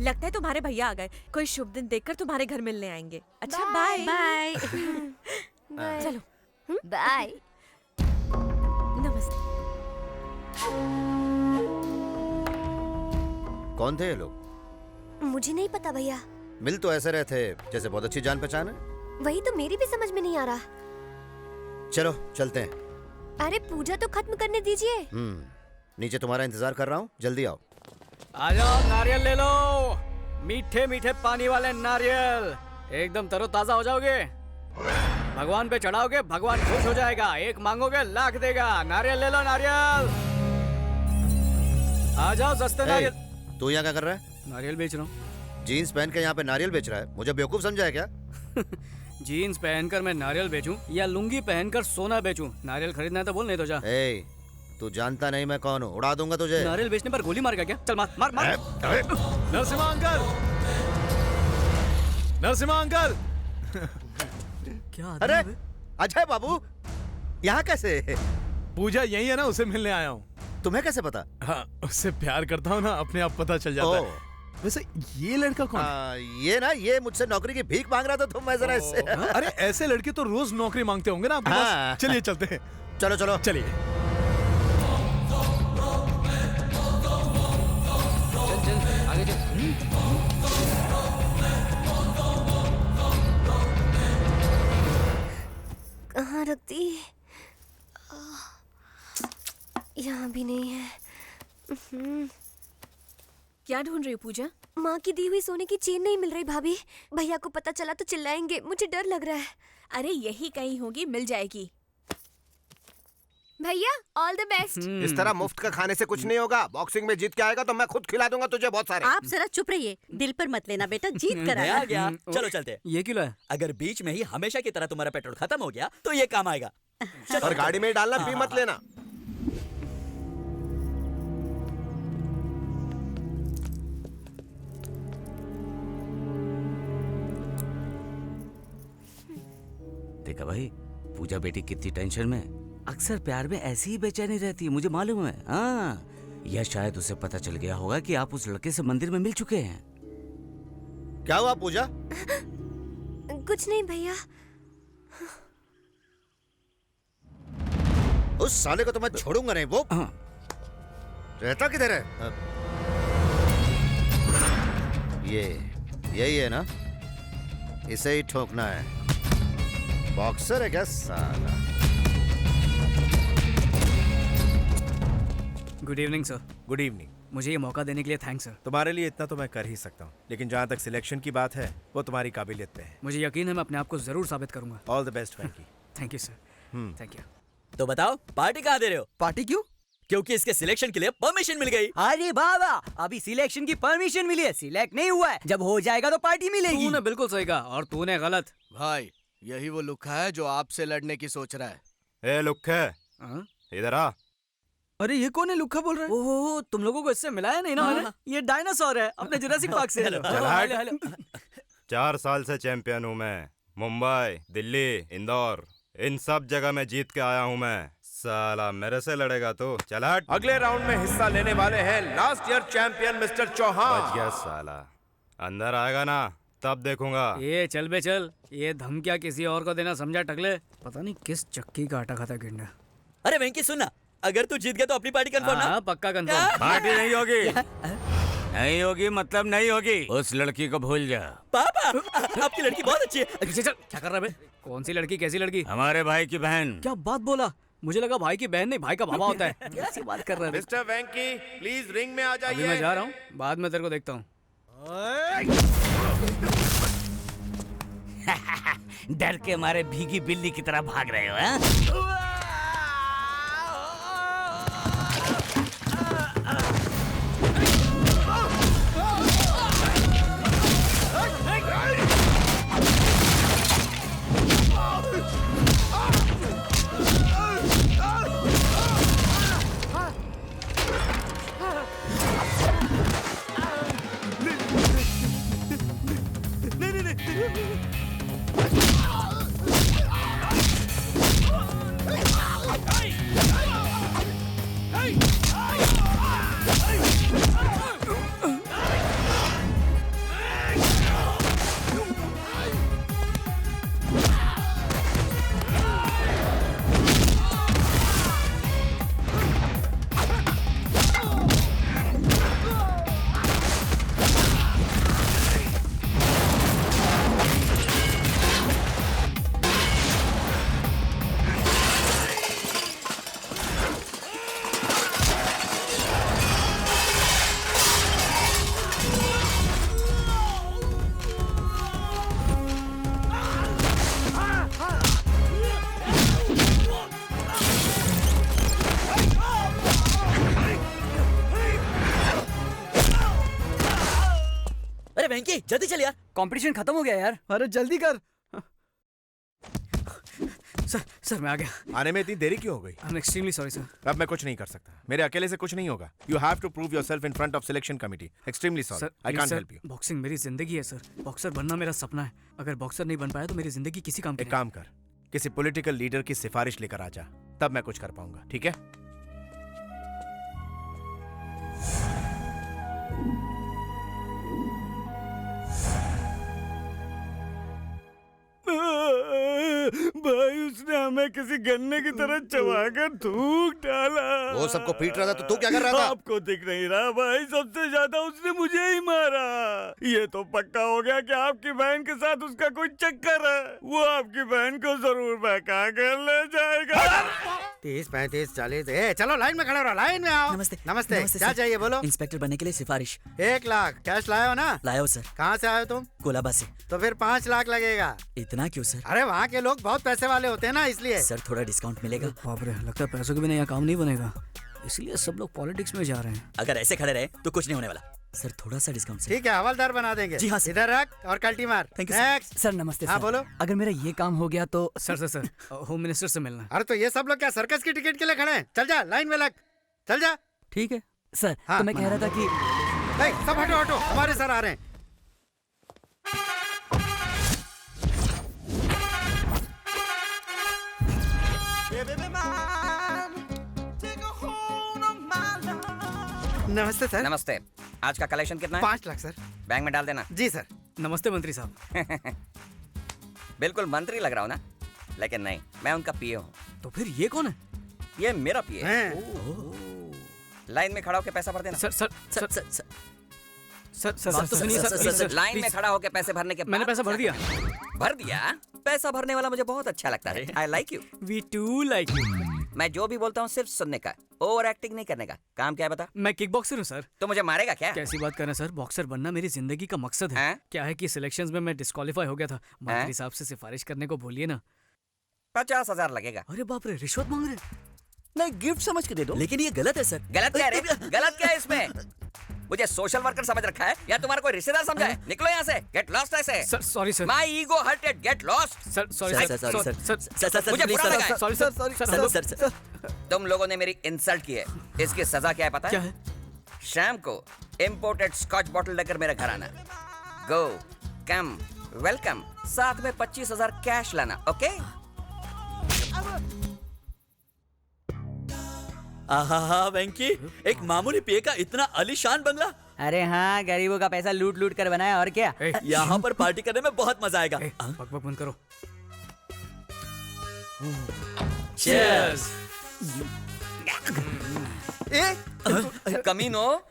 लगता है तुम्हारे भैया आ गए। कोई शुभ दिन देखकर तुम्हारे घर मिलने आएंगे। अच्छा बाय बाय। चलो बाय। नमस्ते। कौन थे ये लोग? मुझे नहीं पता भैया। मिल तो ऐसे रहे थे जैसे बहुत अच्छी जान पहचान है। वही तो मेरी भी समझ में नहीं आ रहा। चलो चलते हैं। अरे पूजा तो खत्म करने दीजिए। नीचे तुम्हारा इंतजार कर रहा हूँ, जल्दी आओ। आ जाओ, नारियल ले लो। मीठे मीठे पानी वाले नारियल, एकदम तरोताजा हो जाओगे। भगवान पे चढ़ाओगे, भगवान खुश हो जाएगा। एक मांगोगे लाख देगा। नारियल ले लो, नारियल। आ जाओ, सस्ते नारियल। तू यहाँ क्या कर रहा है? नारियल बेच रहा हूँ। जीन्स पहन के यहाँ पे नारियल बेच रहा है? मुझे बेवकूफ समझा है क्या? जीन्स पहनकर मैं नारियल बेचूं या लुंगी पहनकर सोना बेचूं? नारियल खरीदना है तो बोल, नहीं तो जा। तू जानता नहीं मैं कौन हूँ, उड़ा दूंगा तुझे। नारियल बेचने पर गोली मारेगा क्या? चल मार मार मार। Narasimha uncle, Narasimha uncle. क्या? अरे अजय बाबू, यहाँ कैसे? पूजा यही है ना, उसे मिलने आया हूँ। तुम्हें कैसे पता? हाँ, उससे प्यार करता हूँ ना, अपने आप पता चल जाता है। वैसे ये लड़का कौन है? ये ना, ये मुझसे नौकरी की भीख मांग रहा था, तो मैं जरा इससे। अरे ऐसे लड़के तो रोज नौकरी मांगते होंगे ना आपके पास। चलिए चलते हैं। चलो चलो चलिए। चल आगे चल। कहाँ रख दी? यहाँ भी नहीं है। क्या ढूंढ रही हो पूजा? माँ की दी हुई सोने की चेन नहीं मिल रही भाभी। भैया को पता चला तो चिल्लाएंगे, मुझे डर लग रहा है। अरे यही कहीं होगी, मिल जाएगी। भैया ऑल द बेस्ट। इस तरह मुफ्त का खाने से कुछ नहीं होगा। बॉक्सिंग में जीत के आएगा तो मैं खुद खिला दूंगा तुझे बहुत सारे। आप जरा चुप रहिए, दिल पर मत लेना बेटा, जीत कर आ गया। चलो चलते हैं। ये क्यों लाया? अगर बीच में ही हमेशा की तरह तुम्हारा पेट्रोल खत्म हो गया तो ये काम आएगा। और गाड़ी में डालना, पी मत लेना। देखा भाई, पूजा बेटी कितनी टेंशन में। अक्सर प्यार में ऐसी ही बेचैनी रहती है, मुझे मालूम है। हाँ, या शायद उसे पता चल गया होगा कि आप उस लड़के से मंदिर में मिल चुके हैं। क्या हुआ पूजा? कुछ नहीं भैया। उस साले को तो मैं छोड़ूंगा नहीं। वो रहता किधर है? यही है ना, इसे ही ठोकना है। बॉक्सर है क्या साला? Good evening sir. Good evening. मुझे ये मौका देने के लिए थैंक्स सर। तुम्हारे लिए इतना तो मैं कर ही सकता हूँ, लेकिन जहाँ तक सिलेक्शन की बात है वो तुम्हारी काबिलियत पे है। मुझे यकीन है मैं अपने आप को जरूर साबित करूंगा। All the best Venky. Thank you sir. Thank you. तो बताओ पार्टी कहाँ दे रहे हो? पार्टी क्यों? क्योंकि इसके सिलेक्शन के लिए परमिशन मिल गई। अरे बाबा, अभी सिलेक्शन की परमिशन मिली है, सिलेक्ट नहीं हुआ है। जब हो जाएगा तो पार्टी मिलेगी। तूने बिल्कुल सही कहा और तूने गलत। भाई यही वो लुक्खा है जो आपसे लड़ने की सोच रहा है। ए लुक्खे, इधर आ। अरे ये कौन है लुक्खा बोल रहा है? ओहो, तुम लोगों को इससे मिलाया नहीं ना मैंने? ये डायनासोर है अपने जुरासिक पार्क से। चल हट। 4 साल से चैंपियन हूँ मैं। मुंबई, दिल्ली, इंदौर, इन सब जगह में जीत के आया हूँ मैं। साला मेरे से लड़ेगा तो चल हट। अगले राउंड में हिस्सा लेने वाले हैं last year champion mister Chauhan. बच गया साला। अंदर आएगा ना तब देखूंगा। ये चल बे चल, ये धमकिया किसी और को देना समझा टकले। पता नहीं किस चक्की का आटा खाता गिरना। अरे वेंकी सुनना, अगर तू जीत गया तो अपनी पार्टी कंफर्म ना? पक्का कंफर्म। पार्टी नहीं होगी। नहीं होगी मतलब नहीं होगी। उस लड़की को भूल जा। पापा, आपकी लड़की बहुत अच्छी है। चल, क्या कर रहा है? कौन सी लड़की? कैसी लड़की? हमारे भाई की बहन। क्या बात बोला? मुझे लगा भाई की बहन नहीं, भाई का बाबा होता है। कैसी बात कर रहा है? मिस्टर वेंकी प्लीज रिंग में आ जाइए। अभी मैं जा रहा हूँ, बाद में तेरे को देखता हूँ। डर के मारे भीगी बिल्ली की तरह भाग रहे हो हैं? वेंकी जल्दी चल यार, कंपटीशन खत्म हो गया यार। अरे जल्दी कर। सर मैं आ गया। आने में इतनी देरी क्यों हो गई? I am extremely sorry sir. अब मैं कुछ नहीं कर सकता, मेरे अकेले से कुछ नहीं होगा। You have to prove yourself in front of selection committee. Extremely sorry, I can't help you. Boxing मेरी जिंदगी है सर, बॉक्सर बनना मेरा सपना है। अगर बॉक्सर नहीं बन पाया तो मेरी जिंदगी किसी काम की एक काम कर, किसी पॉलिटिकल लीडर की सिफारिश लेकर आ जा, तब मैं कुछ कर पाऊंगा, ठीक है? भाई उसने हमें किसी गन्ने की तरह चबाकर थूक डाला। वो सबको पीट रहा था तो तू क्या कर रहा था? आपको दिख नहीं रहा भाई, सबसे ज्यादा उसने मुझे ही मारा। ये तो पक्का हो गया कि आपकी बहन के साथ उसका कोई चक्कर है। वो आपकी बहन को जरूर बहका कर ले जाएगा। 30, 35, 40। चलो लाइन में खड़े रहो, लाइन में आओ। नमस्ते। नमस्ते। क्या सर। चाहिए बोलो? इंस्पेक्टर बनने के लिए सिफारिश। 1 लाख कैश लाए हो ना? लाया हो सर। कहाँ से आए हो तुम? कोलाबा से। तो फिर 5 लाख लगेगा। इतना क्यों सर? अरे वहाँ के लोग बहुत पैसे वाले होते हैं ना, इसलिए। सर थोड़ा डिस्काउंट मिलेगा? बाप रे, लगता है पैसों के बिना यहाँ काम नहीं बनेगा, इसलिए सब लोग पॉलिटिक्स में जा रहे हैं। अगर ऐसे खड़े रहे तो कुछ नहीं होने वाला। सर थोड़ा सा डिस्काउंट सर। ठीक है, हवलदार बना देंगे। जी हाँ सर। इधर रख और कल्टी मार। Thank you next. सर नमस्ते हाँ सर। बोलो। अगर मेरा ये काम हो गया तो सर होम मिनिस्टर से मिलना। अरे तो ये सब लोग क्या सर्कस की टिकट के लिए खड़े हैं? चल जा, लाइन में लग, चल जा। ठीक है सर। हाँ। तो मैं कह रहा था कि सब हटो हटो, हमारे सर आ रहे हैं। नमस्ते सर। नमस्ते। आज का कलेक्शन कितना है? 5 लाख सर। बैंक में डाल देना। जी सर। नमस्ते मंत्री साहब। बिल्कुल मंत्री लग रहा हूँ ना, लेकिन नहीं, मैं उनका पीए हूँ। तो फिर ये कौन है? ये मेरा पीए है। लाइन में खड़ा होकर पैसा भर देना। Sir sir sir sir sir sir बात तो सुनिए सर। लाइन में प्लीज। खड़ा होकर पैसे भरने के बाद मैंने पैसा भर दिया। भर दिया? पैसा भरने वाला मुझे बहुत अच्छा लगता है। I like you. We too like you. मैं जो भी बोलता हूँ सिर्फ सुनने का, ओवर एक्टिंग नहीं करने का। काम क्या है बता? मैं किक बॉक्सर हूँ सर। तो मुझे मारेगा क्या? कैसी बात कर रहे हैं सर, बॉक्सर बनना मेरी जिंदगी का मकसद है। क्या है कि सिलेक्शंस में मैं डिस्क्वालीफाई हो गया था, मंत्री साहब से सिफारिश करने को भूलिए ना। 50,000 लगेगा। अरे बाप रे, रिश्वत मांग रहे? नहीं, गिफ्ट समझ के दे दो। लेकिन ये गलत है सर। गलत क्या है रे? गलत क्या है इसमें? मुझे सोशल वर्कर समझ रखा है या तुम्हारा कोई रिश्तेदार समझा है? निकलो यहाँ से, गेट लॉस्ट ऐसे। Sir sorry sir. My ego hurted, get lost. Sir sorry sir. मुझे बुरा लगा है। Sorry sir. तुम लोगों ने मेरी इंसल्ट की है, इसकी सजा क्या है पता है? क्या है? शाम को इंपोर्टेड स्कॉच बॉटल लेकर मेरे घर आना। गो कम वेलकम, साथ में 25,000 कैश लाना। ओके? आहा वेंकी, एक मामूली पीए का इतना आलीशान बंगला। अरे हाँ, गरीबों का पैसा लूट लूट कर बनाया, और क्या। यहाँ पर पार्टी करने में बहुत मजा आएगा। बक बक बंद करो। चीयर्स। कमीनो,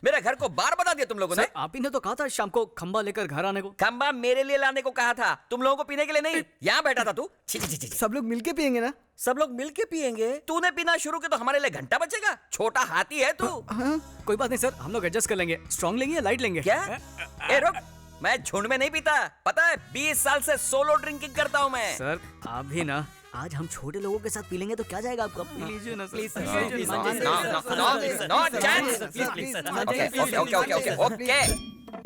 मेरे घर को बार बता दिया तुम लोगों ने। आप ही ने तो कहा था शाम को खंबा लेकर घर आने को। खंबा मेरे लिए लाने को कहा था, तुम लोगों को पीने के लिए नहीं। यहाँ बैठा था तू। सब लोग मिलके पियेंगे ना? सब लोग मिलके पियेंगे? तूने पीना शुरू किया तो हमारे लिए घंटा बचेगा। छोटा हाथी है तू। कोई बात नहीं सर, हम लोग एडजस्ट कर लेंगे। स्ट्रॉन्ग लेंगे या लाइट लेंगे? क्या? ए रुक, मैं झुंड में नहीं पीता, पता है? 20 साल से सोलो ड्रिंकिंग करता हूँ मैं। सर आप भी ना, आज हम छोटे लोगों के साथ पी लेंगे तो क्या जाएगा आपका? पी लीजिए ना प्लीज। ओके,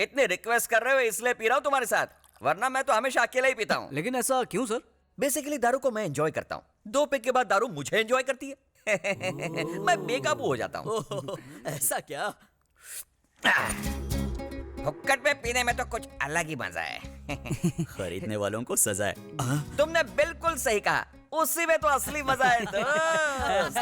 इतने रिक्वेस्ट कर रहे हो इसलिए पी रहा हूँ तुम्हारे साथ, वरना मैं तो हमेशा अकेला ही पीता हूँ। लेकिन ऐसा क्यों सर? बेसिकली दारू को मैं एंजॉय करता हूँ, 2 पैक के बाद दारू मुझे एंजॉय करती है। मैं बेकाबू हो जाता हूँ। ऐसा क्या? हुक्कड़ में पीने में तो कुछ अलग ही मजा है। खरीदने वालों को सजा है। तुमने बिल्कुल सही कहा, उसी में तो असली मजा है दोस्त।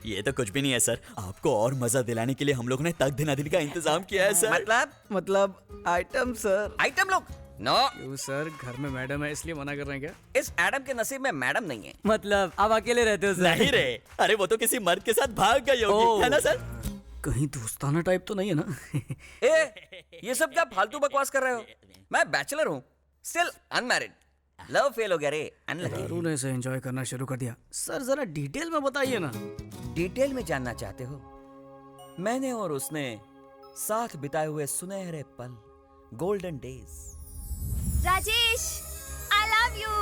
ये तो कुछ भी नहीं है सर, आपको और मजा दिलाने के लिए हम लोग ने तक दिना दिल का इंतजाम किया है सर। मतलब आइटम सर। आइटम लोग? नो क्यों सर, घर में मैडम है इसलिए मना कर रहे हैं क्या? इस एडम के नसीब में मैडम नहीं है। मतलब आप अकेले रहते हो सर? नहीं रे, अरे वो तो किसी मर्द के साथ भाग गई होगी, है ना सर? कहीं दोस्ताना टाइप तो नहीं है ना? ये सब क्या फालतू बकवास कर रहे हो? मैं बैचलर हूँ, स्टिल अनमैरिड। लव फेल हो गया रे, अनलकी। दारू ने इसे एंजॉय करना शुरू कर दिया। सर जरा डिटेल में बताइए ना। डिटेल में जानना चाहते हो? मैंने और उसने साथ बिताए हुए सुनहरे पल, golden days. Rajesh, I love you.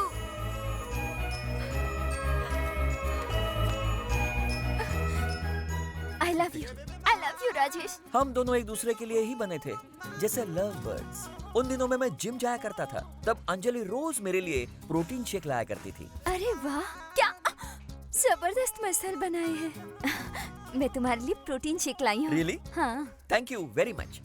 I love you. I Rajesh? हम दोनों एक दूसरे के लिए ही बने थे, जैसे लव बर्ड्स। उन दिनों में मैं जिम जाया करता था, तब अंजलि रोज मेरे लिए प्रोटीन शेक लाया करती थी। अरे वाह, क्या जबरदस्त मसल बनाए हैं। मैं तुम्हारे लिए प्रोटीन शेक लाई हूँ। Really? हाँ। Thank you very much.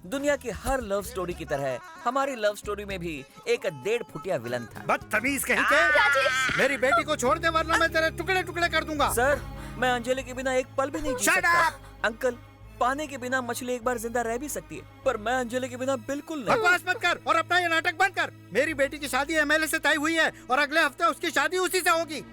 दुनिया की हर लव स्टोरी की तरह हमारी लव स्टोरी में भी एक 1.5 फुटिया विलन था। बदतमीज कहीं के। मेरी बेटी को छोड़ दे वरना मैं तेरे टुकड़े टुकड़े कर दूंगा। सर, मैं अंजलि के बिना एक पल भी नहीं जी Shut सकता। up! अंकल, पानी के बिना मछली एक बार जिंदा रह भी सकती है, पर मैं अंजलि के बिना बिल्कुल नहीं। बकवास मत कर और अपना ये नाटक बंद कर। मेरी बेटी की शादी एमएलए से तय हुई है और अगले हफ्ते उसकी शादी उसी से होगी।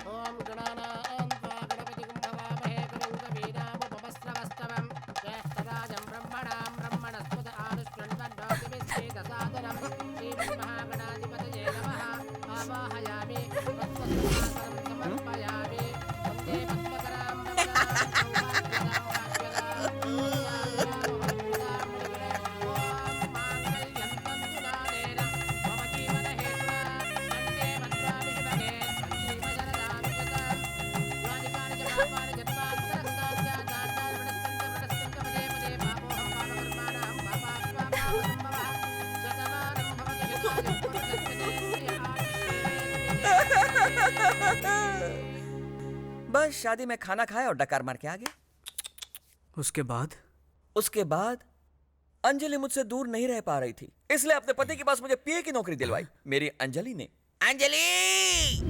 बस शादी में खाना खाया और डकार मार के आ गया। उसके बाद अंजलि मुझसे दूर नहीं रह पा रही थी, इसलिए अपने पति के पास मुझे पीए की नौकरी दिलवाई। मेरी अंजलि ने। अंजलि!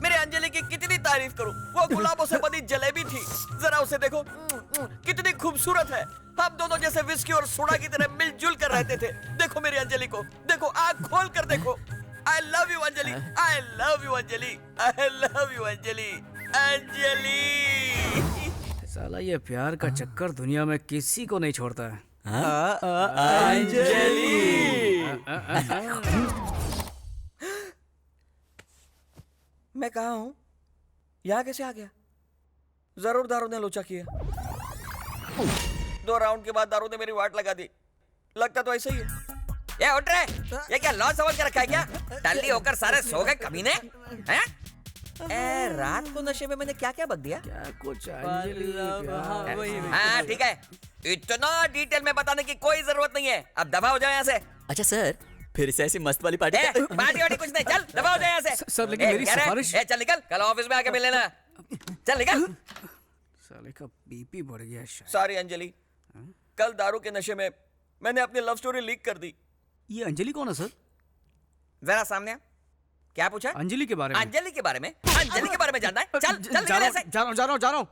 मेरे अंजलि की कितनी तारीफ करूं, वो गुलाबों से बनी जलेबी थी। जरा उसे देखो, कितनी खूबसूरत है। हम दोनों जैसे विस्की और सोडा की तरह मिलजुल कर रहते थे। देखो मेरी अंजलि को, देखो, आंख खोल कर देखो। I love you Anjali, I love you Anjali, I love you Anjali, Anjali. साला ये प्यार का चक्कर दुनिया में किसी को नहीं छोड़ता है। अंजलि! मैं कहाँ हूँ? यहाँ कैसे आ गया? जरूर दारू ने लोचा किया। 2 राउंड के बाद दारू ने मेरी वाट लगा दी। लगता तो ऐसे ही है। ये उठ रहे, ये क्या लॉस समझ के रखा है क्या? टल्ली होकर सारे सो गए कमीने? हैं? रात को नशे में मैंने क्या क्या बक दिया? क्या कुछ हाँ ठीक है, इतना डिटेल में बताने की कोई जरूरत नहीं है। अब दबा हो जाओ यहाँ से। अच्छा सर, फिर से ऐसी मस्त वाली पार्टी पार्टी वार्टी कुछ नहीं, चल दबा हो जाओ यहाँ से। सर लेकिन मेरी सिफारिश। चल निकल, कल ऑफिस में आके मिल लेना। चल निकल। साले का बीपी बढ़ गया शायद। सॉरी अंजलि, कल दारू के नशे में मैंने अपनी लव स्टोरी लीक कर दी। ये अंजलि कौन है सर? जरा सामने। क्या पूछा? अंजलि के बारे में। अंजलि के बारे में? अंजलि के बारे में जानना है? चल चल निकल ऐसे। जा रहा हूँ।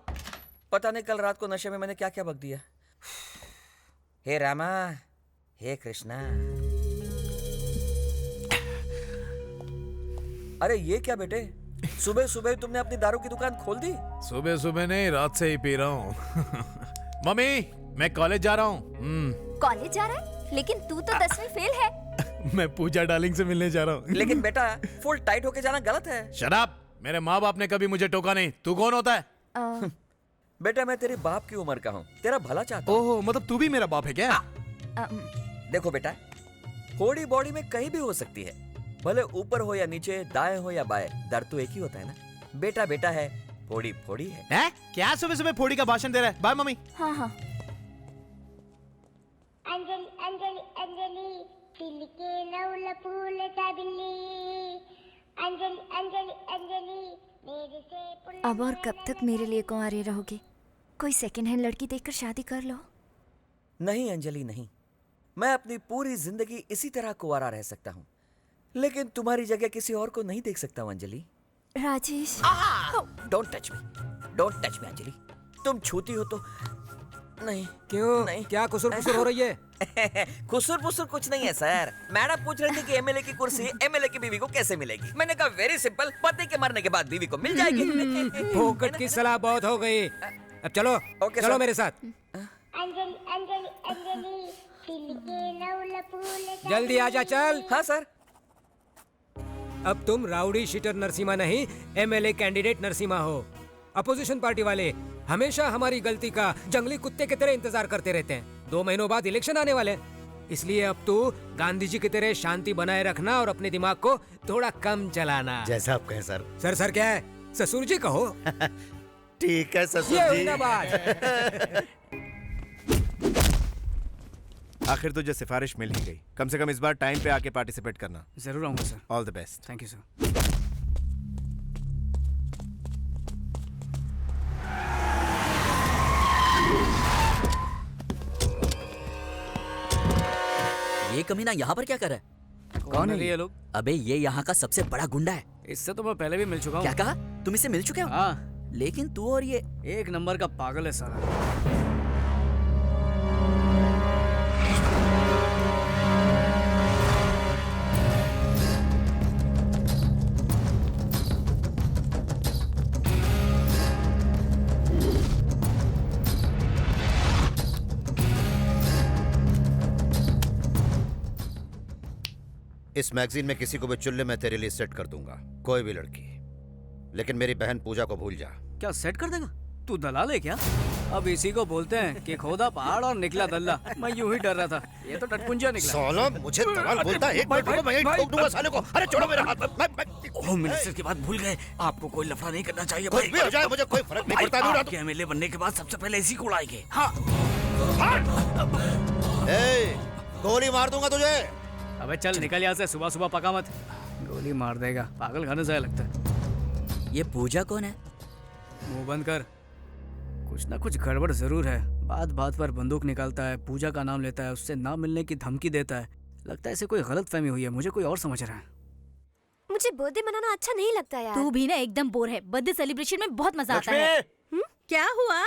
पता नहीं कल रात को नशे में मैंने क्या क्या बक दिया। हे रामा, हे कृष्णा। अरे ये क्या बेटे, सुबह सुबह तुमने अपनी दारू की दुकान खोल दी? सुबह सुबह नहीं, रात से ही पी रहा हूँ। मम्मी, मैं कॉलेज जा रहा हूँ। कॉलेज जा रहा है? लेकिन तू तो 10वीं फेल है। मैं पूजा डार्लिंग से मिलने जा रहा हूँ। लेकिन बेटा, फुल टाइट होके जाना गलत है। Shut up! मेरे माँ बाप ने कभी मुझे टोका नहीं। तू कौन होता है? बेटा मैं तेरे बाप की उम्र का हूँ, तेरा भला चाहता हूँ। ओह, मतलब तू भी मेरा बाप है क्या? देखो बेटा, फोड़ी बॉडी में कहीं भी हो सकती है, भले ऊपर हो या नीचे, दाएं हो या बाएं, दर्द तो एक ही होता है ना। बेटा बेटा है, फोड़ी फोड़ी है। क्या सुबह सुबह फोड़ी का भाषण दे रहा है? Bye mummy. हाँ हाँ। अंजलि अंजलि अंजलि दिल के नौल फूल सा बिल्ली। अंजलि अंजलि अंजलि मेरे से। अब और कब तक मेरे लिए कुंवारे रहोगे? कोई सेकंड हैंड लड़की देखकर शादी कर लो। नहीं अंजलि नहीं, मैं अपनी पूरी जिंदगी इसी तरह कुंवारा रह सकता हूँ, लेकिन तुम्हारी जगह किसी और को नहीं देख सकता हूँ Anjali. Rajesh, don't touch me Anjali. तुम छूती हो तो नहीं। क्यों? नहीं। क्या कुसुर पुसुर हो रही है? कुसुर पुसुर कुछ नहीं है सर। मैडम पूछ रही थी कि एमएलए की कुर्सी एमएलए की बीवी को कैसे मिलेगी। मैंने कहा वेरी सिंपल, पति के मरने के बाद बीवी को मिल जाएगी। फोकट की सलाह बहुत हो गई, अब चलो चलो मेरे साथ। अंजलि अंजलि अंजलि दिल के नौल फूल। जल्दी आजा चल। हाँ सर। अब तुम राउडी शीटर नरसिम्हा नहीं, एमएलए कैंडिडेट नरसिम्हा हो। अपोजिशन पार्टी वाले हमेशा हमारी गलती का जंगली कुत्ते की तरह इंतजार करते रहते हैं। 2 महीनों बाद इलेक्शन आने वाले हैं, इसलिए अब तू गांधी जी की तरह शांति बनाए रखना और अपने दिमाग को थोड़ा कम चलाना। जैसा आप कहें सर। सर क्या है? ससुर जी कहो। ठीक है ससुर ये जी। हुई ना बात। आखिर तुझे सिफारिश मिल ही गई। कम से कम इस बार टाइम पे आके पार्टिसिपेट करना। जरूर आऊंगा sir. All the best. Thank you sir. ये कमीना यहाँ पर क्या कर रहा है? कौन है ये लोग? अबे ये यहाँ का सबसे बड़ा गुंडा है। इससे तो मैं पहले भी मिल चुका हूँ। क्या कहा? तुम इससे मिल चुके हो? हाँ। लेकिन तू और ये एक नंबर का पागल है साला। इस मैगजीन में किसी को भी चुल्ले में तेरे लिए सेट कर दूंगा, कोई भी लड़की। लेकिन मेरी बहन पूजा को भूल जा। क्या सेट कर देगा? तू दलाल है क्या? अब इसी को बोलते हैं कि खोदा पहाड़ और निकला दल्ला। मैं यूं ही डर रहा था, ये तो टटपुंजा निकला। साला मुझे दलाल बोलता है। एक मिनट रुको, मैं यहीं ठोक दूंगा साले को। अरे छोड़ो मेरा हाथ। होम मिनिस्टर की बात भूल गए। आपको कोई लफड़ा नहीं करना चाहिए कुछ भी हो जाए मुझे कोई फर्क नहीं पड़ता। आपके एमएलए बनने के बाद सबसे पहले इसी को उड़ाएंगे। हाँ। गोली मार दूंगा तुझे। अबे चल निकल यहाँ से, सुबह सुबह पका मत। गोली मार देगा, पागल खाने से लगता है। ये पूजा कौन है? मुंह बंद कर। कुछ ना कुछ गड़बड़ जरूर है। बात बात पर बंदूक निकालता है, पूजा का नाम लेता है, उससे ना मिलने की धमकी देता है। लगता है इसे कोई गलत फहमी हुई है, मुझे कोई और समझ रहा है। मुझे बर्थडे मनाना अच्छा नहीं लगता यार। तू भी ना एकदम बोर है। बर्थडे सेलिब्रेशन में बहुत मजा आता है। क्या हुआ?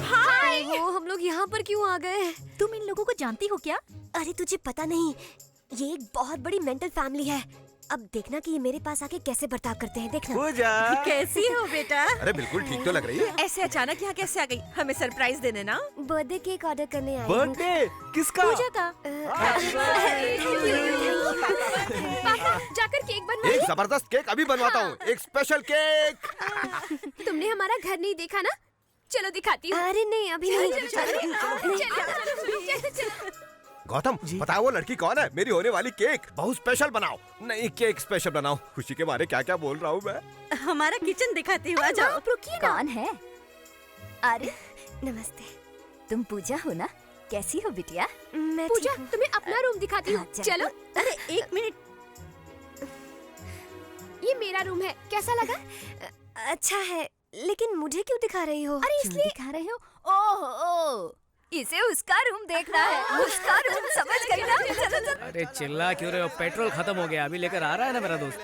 हाय। वो हम लोग यहाँ पर क्यों आ गए? तुम इन लोगों को जानती हो क्या? अरे तुझे पता नहीं, ये एक बहुत बड़ी मेंटल फैमिली है। अब देखना कि ये मेरे पास आके कैसे बर्ताव करते हैं। देखना। पूजा कैसी हो बेटा? अरे बिल्कुल ठीक तो लग रही है। ऐसे अचानक यहाँ कैसे आ गई? हमें सरप्राइज देने ना। बर्थडे केक ऑर्डर करने आई हूँ। बर्थडे किसका? पूजा का। पापा जाकर केक बनवा। एक जबरदस्त केक अभी बनवाता हूँ। एक स्पेशल केक। तुमने हमारा घर नहीं देखा ना? चलो दिखाती हूँ। अरे नहीं अभी नहीं। गौतम बताओ वो लड़की कौन है? मेरी होने वाली केक बहुत स्पेशल बनाओ। नहीं केक स्पेशल बनाओ। खुशी के बारे क्या क्या बोल रहा हूँ मैं। हमारा किचन दिखाती हूँ, आ जाओ। रुकिए ना। कौन है? अरे नमस्ते। तुम पूजा हो ना? कैसी हो बिटिया? मैं पूजा तुम्हें अपना रूम दिखाती हूँ। चलो। अरे एक मिनट। ये मेरा रूम है, कैसा लगा? अच्छा है, लेकिन मुझे क्यों दिखा रही हो? अरे इसलिए दिखा रहे हो। ओह इसे उसका रूम देखना है। उसका रूम समझ गई ना? चलो चलो। अरे चिल्ला क्यों रहे हो? पेट्रोल खत्म हो गया, अभी लेकर आ रहा है ना मेरा दोस्त।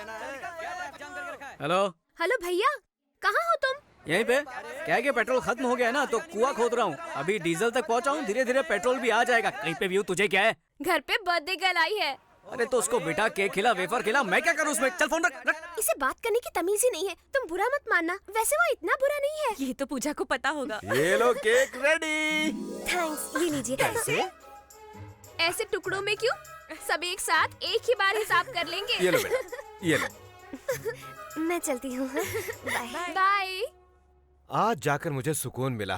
हेलो हेलो भैया, कहाँ हो तुम? यहीं पे। क्या है कि पेट्रोल खत्म हो गया है ना, तो कुआं खोद रहा हूँ। अभी डीजल तक पहुँचा हूँ, धीरे धीरे पेट्रोल भी आ जाएगा। कहीं पे व्यू तुझे क्या है? घर पे बर्थडे गर्ल आई है। अरे तो उसको बेटा केक खिला, वेफर खिला, मैं क्या करूँ उसमें? चल फोन रख। इसे बात करने की तमीज ही नहीं है। तुम बुरा मत मानना, वैसे वो इतना बुरा नहीं है। ये तो पूजा को पता होगा। ये लो केक रेडी। थैंक्स, ये लीजिए। कैसे? ऐसे टुकड़ों में क्यों? सब एक साथ एक ही बार हिसाब कर लेंगे। ये लो बेटा, ये लो। मैं चलती हूँ। Bye bye. आज जाकर मुझे सुकून मिला।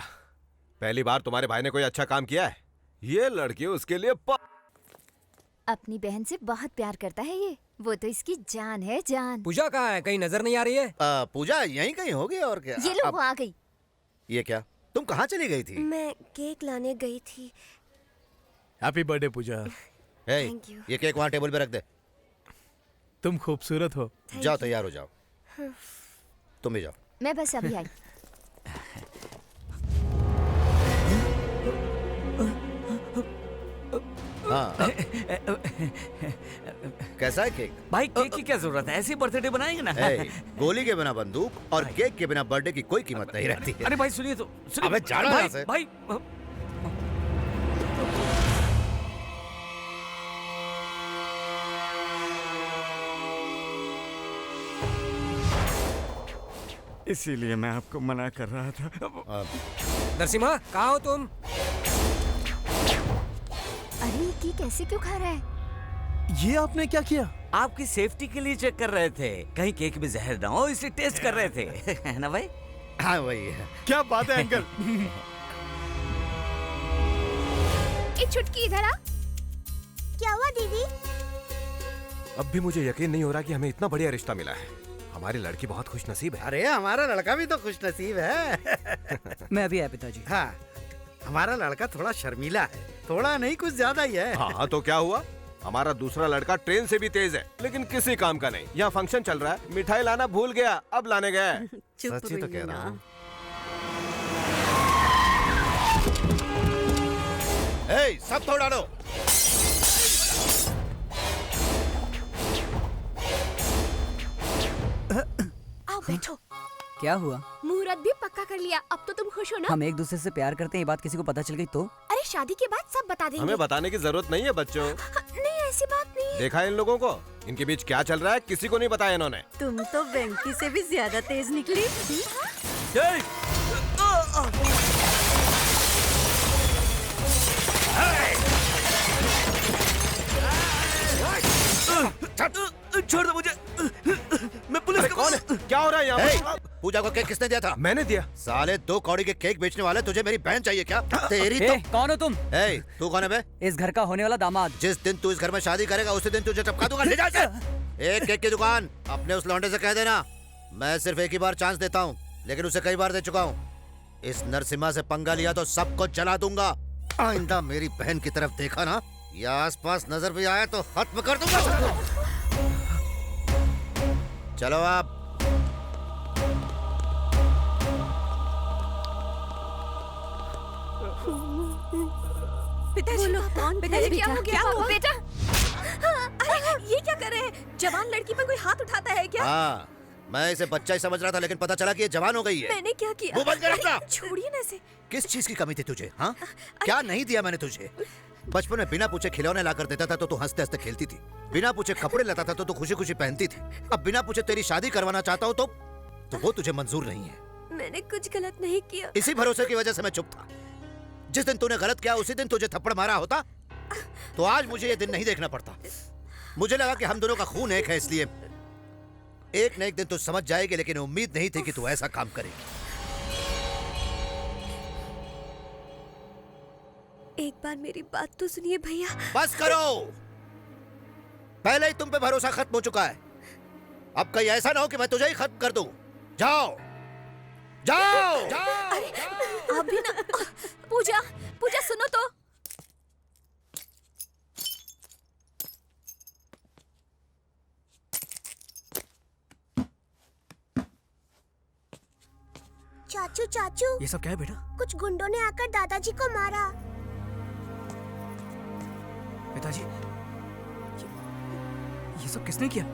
पहली बार तुम्हारे भाई ने कोई अच्छा काम किया है। ये लड़की उसके लिए अपनी बहन से बहुत प्यार करता है ये। वो तो इसकी जान है, जान। पूजा कहाँ है? कहीं नजर नहीं आ रही है? पूजा यहीं कहीं होगी और क्या। ये लो वो आ गई। ये क्या? तुम कहाँ चली गई थी? मैं केक लाने गई थी। Happy birthday Pooja. Thank you. ये केक वहाँ टेबल पे रख दे। तुम खूबसूरत हो। जाओ तैयार हो जाओ। तुम भी जाओ। मैं बस अभी आई। हाँ। कैसा है केक? भाई केक की क्या जरूरत है? ऐसी बर्थडे बनाएंगे ना। गोली के बिना बंदूक और केक के बिना बर्थडे की कोई कीमत नहीं रहती है। अरे भाई सुनिए तो। अबे जाना यहाँ से। भाई इसीलिए मैं आपको मना कर रहा था। नरसिम्हा कहाँ हो तुम? अरे केक ऐसे क्यों खा रहा है? ये आपने क्या किया? आपकी सेफ्टी के लिए चेक कर रहे थे, कहीं केक में जहर ना हो, इसलिए टेस्ट कर रहे थे। है ना भाई? हाँ वही है। क्या बात है अंकल? एक छुटकी इधर आ। क्या हुआ दीदी? अब भी मुझे यकीन नहीं हो रहा कि हमें इतना बढ़िया रिश्ता मिला है। हमारी लड़की बहुत खुशनसीब है। अरे हमारा लड़का भी तो खुशनसीब है। मैं अभी आया पिताजी। हाँ हमारा लड़का थोड़ा शर्मीला है, थोड़ा नहीं कुछ ज्यादा ही है। हाँ तो क्या हुआ, हमारा दूसरा लड़का ट्रेन से भी तेज है, लेकिन किसी काम का नहीं। यहाँ फंक्शन चल रहा है, मिठाई लाना भूल गया, अब लाने गया। सच्ची तो कह रहा हूँ। ए, सब तोड़ डालो। आओ बैठो। क्या हुआ? मुहूर्त भी पक्का कर लिया, अब तो तुम खुश हो ना? हम एक दूसरे से प्यार करते हैं, ये बात किसी को पता चल गई तो? अरे शादी के बाद सब बता देंगे। हमें बताने की जरूरत नहीं है बच्चों। नहीं ऐसी बात नहीं। देखा इन लोगों को, इनके बीच क्या चल रहा है किसी को नहीं बताया इन्होंने। तुम तो वेंकी से भी ज्यादा तेज निकली। छोड़ दो मुझे, मैं पुलिस कौन है? क्या हो रहा है यहाँ? पूजा को केक किसने दिया था? मैंने दिया। साले 2 कौड़ी के केक बेचने वाले, तुझे मेरी बहन चाहिए क्या? तेरी तो कौन हो तुम? तू कौन है बे? इस घर का होने वाला दामाद। जिस दिन तू इस घर में शादी करेगा उसी दिन तुझे टपका दूंगा। ले जा इसे। एक केक की दुकान अपने उस लौंडे से कह देना, मैं सिर्फ एक ही बार चांस देता हूँ, लेकिन उसे कई बार दे चुका हूँ। इस नरसिम्हा से पंगा लिया तो सबको जला दूंगा। आइंदा मेरी बहन की तरफ देखा ना या आसपास नजर भी आया तो खत्म कर दूंगा। चलो आप। पिताजी, पिताजी क्या हो गया? बेटा, अरे ये क्या कर रहे हैं? जवान लड़की पर कोई हाथ उठाता है क्या? हाँ, मैं इसे बच्चा ही समझ रहा था, लेकिन पता चला कि ये जवान हो गई है। मैंने क्या किया? मुंह बंद कर अपना। छोड़िए ना इसे। किस चीज की कमी थी तुझे? हाँ, क्या नहीं दिया मैंने तुझे? बचपन में बिना पूछे खिलौने ला कर देता था तो तू हंसते हंसते खेलती थी, बिना पूछे कपड़े लाता था तो तू खुशी खुशी पहनती थी। अब बिना पूछे तेरी शादी करवाना चाहता हूँ तो वो तुझे मंजूर नहीं है। मैंने कुछ गलत नहीं किया। इसी भरोसे की वजह से मैं चुप था। जिस दिन तूने गलत किया उसी दिन तुझे थप्पड़ मारा होता तो आज मुझे ये दिन नहीं देखना पड़ता। मुझे लगा कि हम दोनों का खून एक है, इसलिए एक न एक दिन तू समझ जाएगी, लेकिन उम्मीद नहीं थी कि तू ऐसा काम करेगी। एक बार मेरी बात तो सुनिए भैया। बस करो, पहले ही तुम पे भरोसा खत्म हो चुका है। अब कहीं ऐसा ना हो कि मैं तुझे ही खत्म कर दूं। जाओ जाओ, जाओ। अरे अभी ना। पूजा, पूजा सुनो तो। चाचू चाचू, ये सब क्या है बेटा? कुछ गुंडों ने आकर दादाजी को मारा। पिताजी, ये सब किसने किया?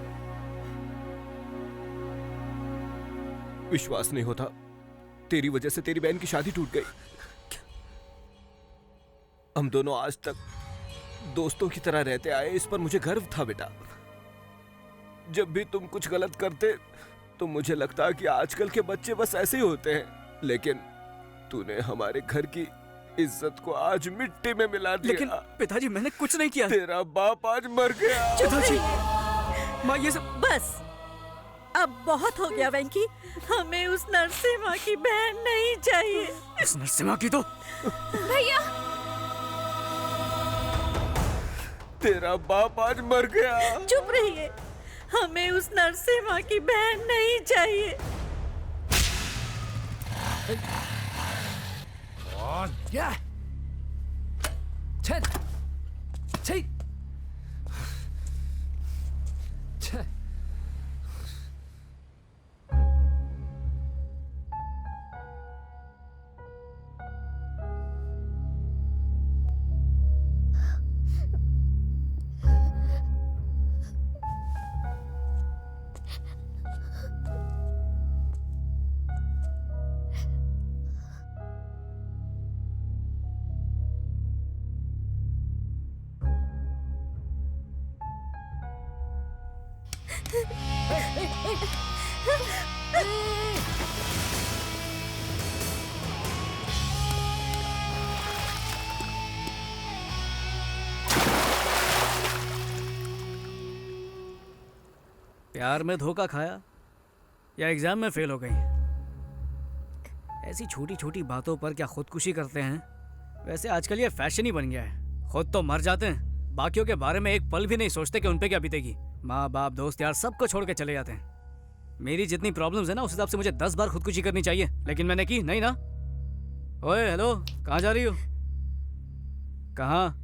विश्वास नहीं होता, तेरी वजह से तेरी बहन की शादी टूट गई। हम दोनों आज तक दोस्तों की तरह रहते आए, इस पर मुझे गर्व था बेटा। जब भी तुम कुछ गलत करते तो मुझे लगता कि आजकल के बच्चे बस ऐसे ही होते हैं, लेकिन तूने हमारे घर की इज्जत को आज मिट्टी में मिला दिया। लेकिन पिताजी, मैंने कुछ नहीं किया। तेरा बाप आज मर गया। पिताजी, माँ ये सब बस अब बहुत हो गया वेंकी, हमें उस नरसिम्हा की बहन नहीं चाहिए। उस नरसिम्हा की तो भैया, तेरा बाप आज मर गया। चुप रहिए, हमें उस नरसिम्हा की बहन नहीं चाहिए। क्या? छे, छे, छे। प्यार में धोखा खाया या एग्जाम में फेल हो गई? ऐसी छोटी छोटी बातों पर क्या खुदकुशी करते हैं? वैसे आजकल ये फैशन ही बन गया है। खुद तो मर जाते हैं, बाकियों के बारे में एक पल भी नहीं सोचते कि उन पे क्या बीतेगी। माँ बाप दोस्त यार सबको छोड़ के चले जाते हैं। मेरी जितनी प्रॉब्लम्स है ना, उस हिसाब से मुझे 10 बार खुदकुशी करनी चाहिए, लेकिन मैंने की नहीं ना। ओए हेलो, कहाँ जा रही हो? कहाँ?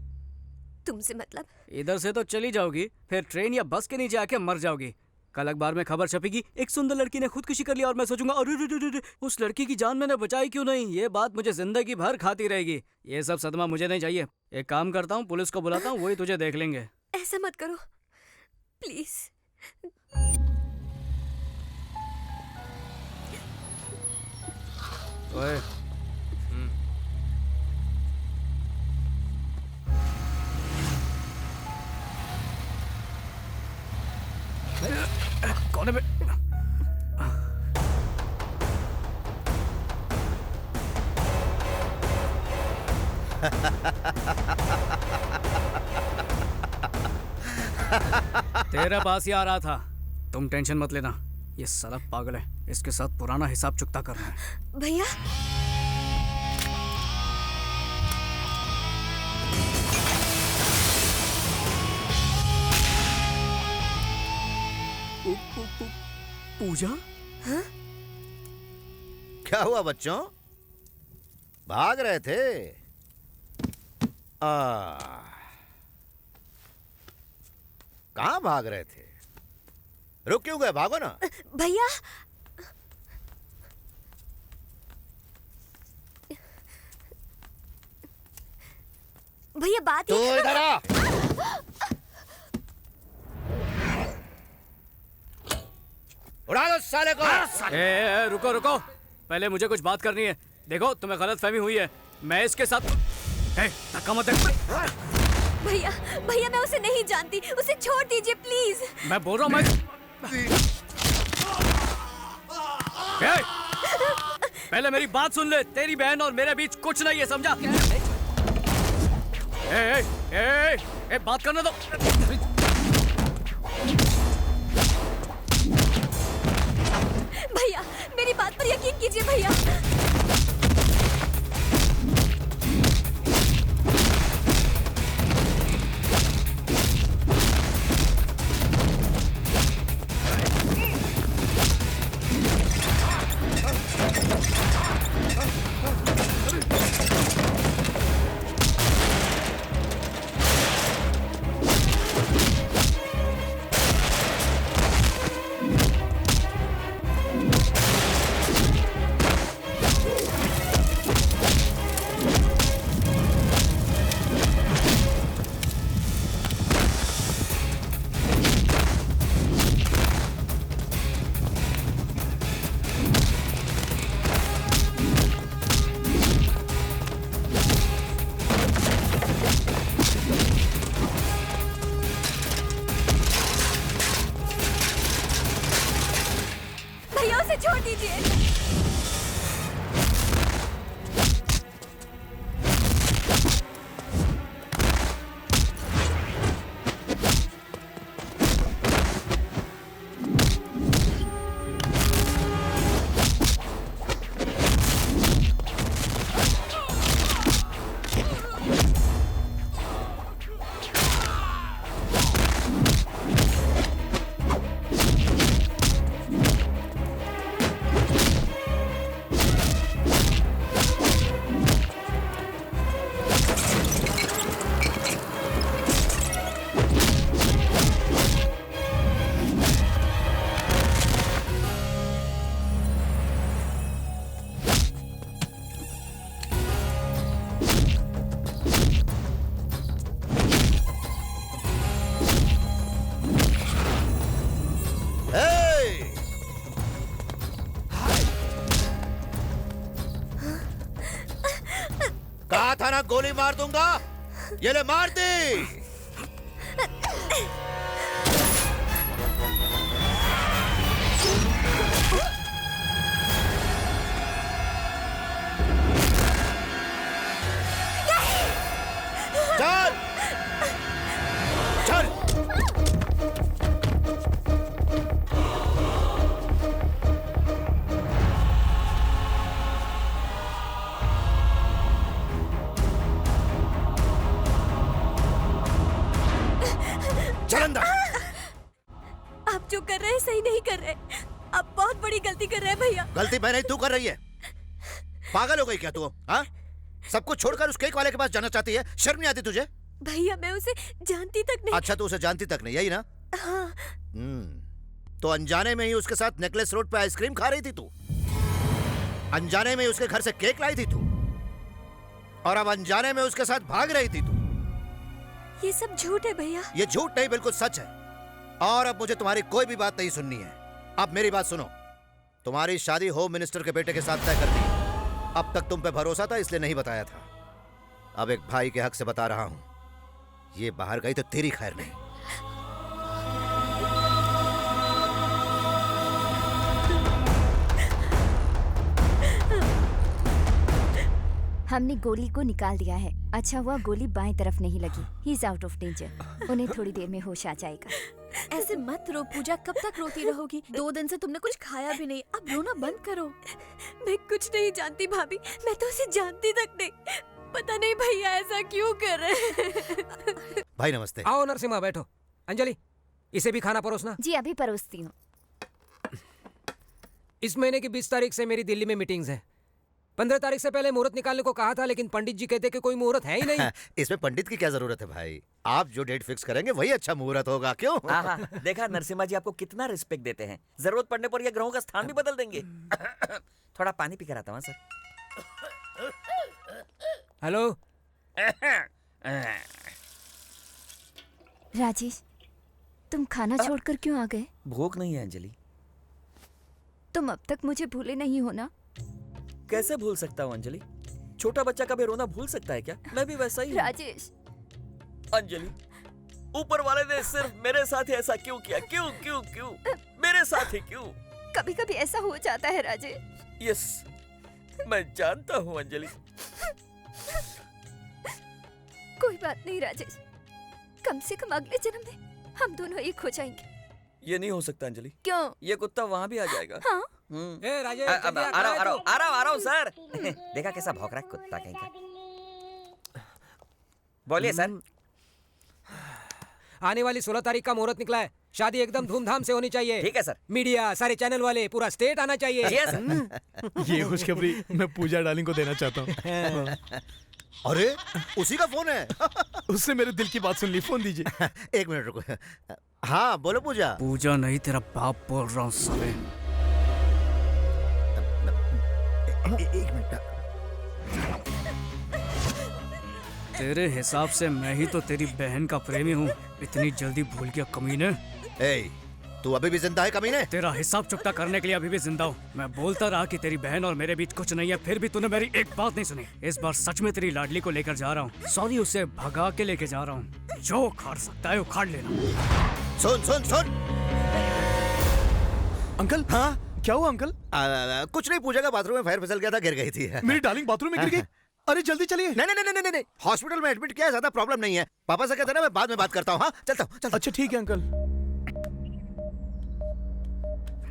तुमसे मतलब? इधर से तो चली जाओगी, फिर ट्रेन या बस के नीचे आके मर जाओगी। कल अखबार में खबर छपेगी, एक सुंदर लड़की ने खुदकुशी कर लिया, और मैं सोचूंगा अरे उस लड़की की जान मैंने बचाई क्यों नहीं। ये बात मुझे जिंदगी भर खाती रहेगी। ये सब सदमा मुझे नहीं चाहिए। एक काम करता हूँ, पुलिस को बुलाता हूँ, वही तुझे देख लेंगे। ऐसा मत करो प्लीज। ओए कौन है बे? तेरे पास ही आ रहा था। तुम टेंशन मत लेना, ये साला पागल है, इसके साथ पुराना हिसाब चुकता करना है। भैया पूजा? हाँ? क्या हुआ बच्चों, भाग रहे थे? कहाँ भाग रहे थे? रुक क्यों गए? भागो ना। भैया भैया बात तू इधर आ। उड़ा दो साले को। रुको रुको, पहले मुझे कुछ बात करनी है। देखो तुम्हें गलत फहमी हुई है, मैं इसके साथ धक्का मत दे। भैया भैया मैं उसे नहीं जानती, उसे छोड़ दीजिए प्लीज। मैं बोल रहा हूँ पहले मेरी बात सुन ले। तेरी बहन और मेरे बीच कुछ नहीं है, समझा? बात करने दो। भैया मेरी बात पर यकीन कीजिए भैया। छोड़ दीजिए। कहा था ना गोली मार दूंगा, ये ले मार दी। चल चल। आप जो कर रहे हैं सही नहीं कर रहे। आप बहुत बड़ी गलती कर रहे हैं भैया। गलती मैं नहीं, तू कर रही है। पागल हो गई क्या तू? हाँ, सब कुछ छोड़कर उस केक वाले के पास जाना चाहती है? शर्म नहीं आती तुझे? भैया मैं उसे जानती तक नहीं। अच्छा, तो उसे जानती तक नहीं, यही ना? हाँ। तो अनजाने में ही उसके साथ नेकलेस रोड पे आइसक्रीम खा रही थी तू? अनजाने में ही उसके घर से केक लाई थी तू? और अब अनजाने में उसके साथ भाग रही थी तू? ये सब झूठ है भैया। ये झूठ नहीं, बिल्कुल सच है। और अब मुझे तुम्हारी कोई भी बात नहीं सुननी है। अब मेरी बात सुनो, तुम्हारी शादी होम मिनिस्टर के बेटे के साथ तय कर दी। अब तक तुम पे भरोसा था इसलिए नहीं बताया था। अब एक भाई के हक से बता रहा हूं, ये बाहर गई तो तेरी खैर नहीं। हमने गोली को निकाल दिया है। अच्छा हुआ गोली बाएं तरफ नहीं लगी। He is out of danger. उन्हें थोड़ी देर में होश आ जाएगा। ऐसे मत रो पूजा, कब तक रोती रहोगी? 2 दिन से तुमने कुछ खाया भी नहीं, अब रोना बंद करो। मैं कुछ नहीं जानती भाभी, मैं तो उसे जानती तक नहीं। पता नहीं भैया ऐसा क्यों कर रहे हैं। भाई नमस्ते। आओ नरसिम्हा बैठो। अंजलि, इसे भी खाना परोसना। जी अभी परोसती हूँ। इस महीने की 20 तारीख से मेरी दिल्ली में मीटिंग्स है। 15 तारीख से पहले मुहूर्त निकालने को कहा था, लेकिन पंडित जी कहते कि कोई मुहूर्त है ही नहीं। इसमें पंडित की क्या जरूरत है भाई? आप जो डेट फिक्स करेंगे वही अच्छा मुहूर्त होगा, क्यों? देखा नरसिम्हा जी आपको कितना रिस्पेक्ट देते हैं। जरूरत पड़ने पर ये ग्रहों का स्थान भी बदल देंगे। थोड़ा पानी पी कर आता हूँ सर। हेलो राजेश, तुम खाना छोड़कर क्यों आ गए? भूख नहीं है अंजलि। तुम अब तक मुझे भूले नहीं हो ना? कैसे भूल सकता हूँ अंजलि? छोटा बच्चा कभी रोना भूल सकता है क्या? मैं भी वैसा ही हूँ। राजेश। अंजलि, ऊपर वाले ने सिर्फ मेरे साथ ही ऐसा क्यों किया? क्यों क्यों क्यों मेरे साथ ही क्यों? कभी कभी ऐसा हो जाता है राजेश। यस, मैं जानता हूँ अंजलि। कोई बात नहीं राजेश, कम से कम अगले जन्म में हम दोनों एक हो जाएंगे। ये नहीं हो सकता अंजलि। क्यों? ये कुत्ता वहाँ भी आ जाएगा। हाँ? ए राजेश, आ रहा हूँ सर। देखा कैसा भौंक रहा है कुत्ता कहीं का। बोलिए सर। आने वाली 16 तारीख का मुहूर्त निकला है। शादी एकदम धूमधाम से होनी चाहिए। ठीक है सर। मीडिया, सारे चैनल वाले, पूरा स्टेट आना चाहिए। ये खुशखबरी मैं पूजा डार्लिंग को देना चाहता हूँ। अरे उसी का फोन है। उससे मेरे दिल की बात सुन ली। फोन दीजिए। 1 मिनट रुको। हाँ बोलो पूजा। पूजा नहीं, तेरा बाप बोल रहा हूँ साले। 1 मिनट। तेरे हिसाब से मैं ही तो तेरी बहन का प्रेमी हूँ। इतनी जल्दी भूल गया कमीने। तू अभी भी जिंदा है कमीने? तेरा हिसाब चुकता करने के लिए अभी भी जिंदा हूँ। मैं बोलता रहा कि तेरी बहन और मेरे बीच कुछ नहीं है, फिर भी तूने मेरी एक बात नहीं सुनी। इस बार सच में तेरी लाडली को लेकर जा रहा हूँ। सॉरी, उसे भगा के लेके जा रहा हूँ। जो उखाड़ सकता है उखाड़ लेना। सुन सुन सुन। अंकल। हाँ क्या हुआ अंकल? कुछ नहीं, पूजा का बाथरूम में फायर फिसल गया था, गिर गई थी। मेरी डार्लिंग बाथरूम में गिर गई? अरे जल्दी चलिए। नहीं, हॉस्पिटल में एडमिट किया है, ज्यादा प्रॉब्लम नहीं है। पापा से कहते ना मैं बाद में बात करता हूँ। हाँ चलता हूँ। अच्छा ठीक है अंकल।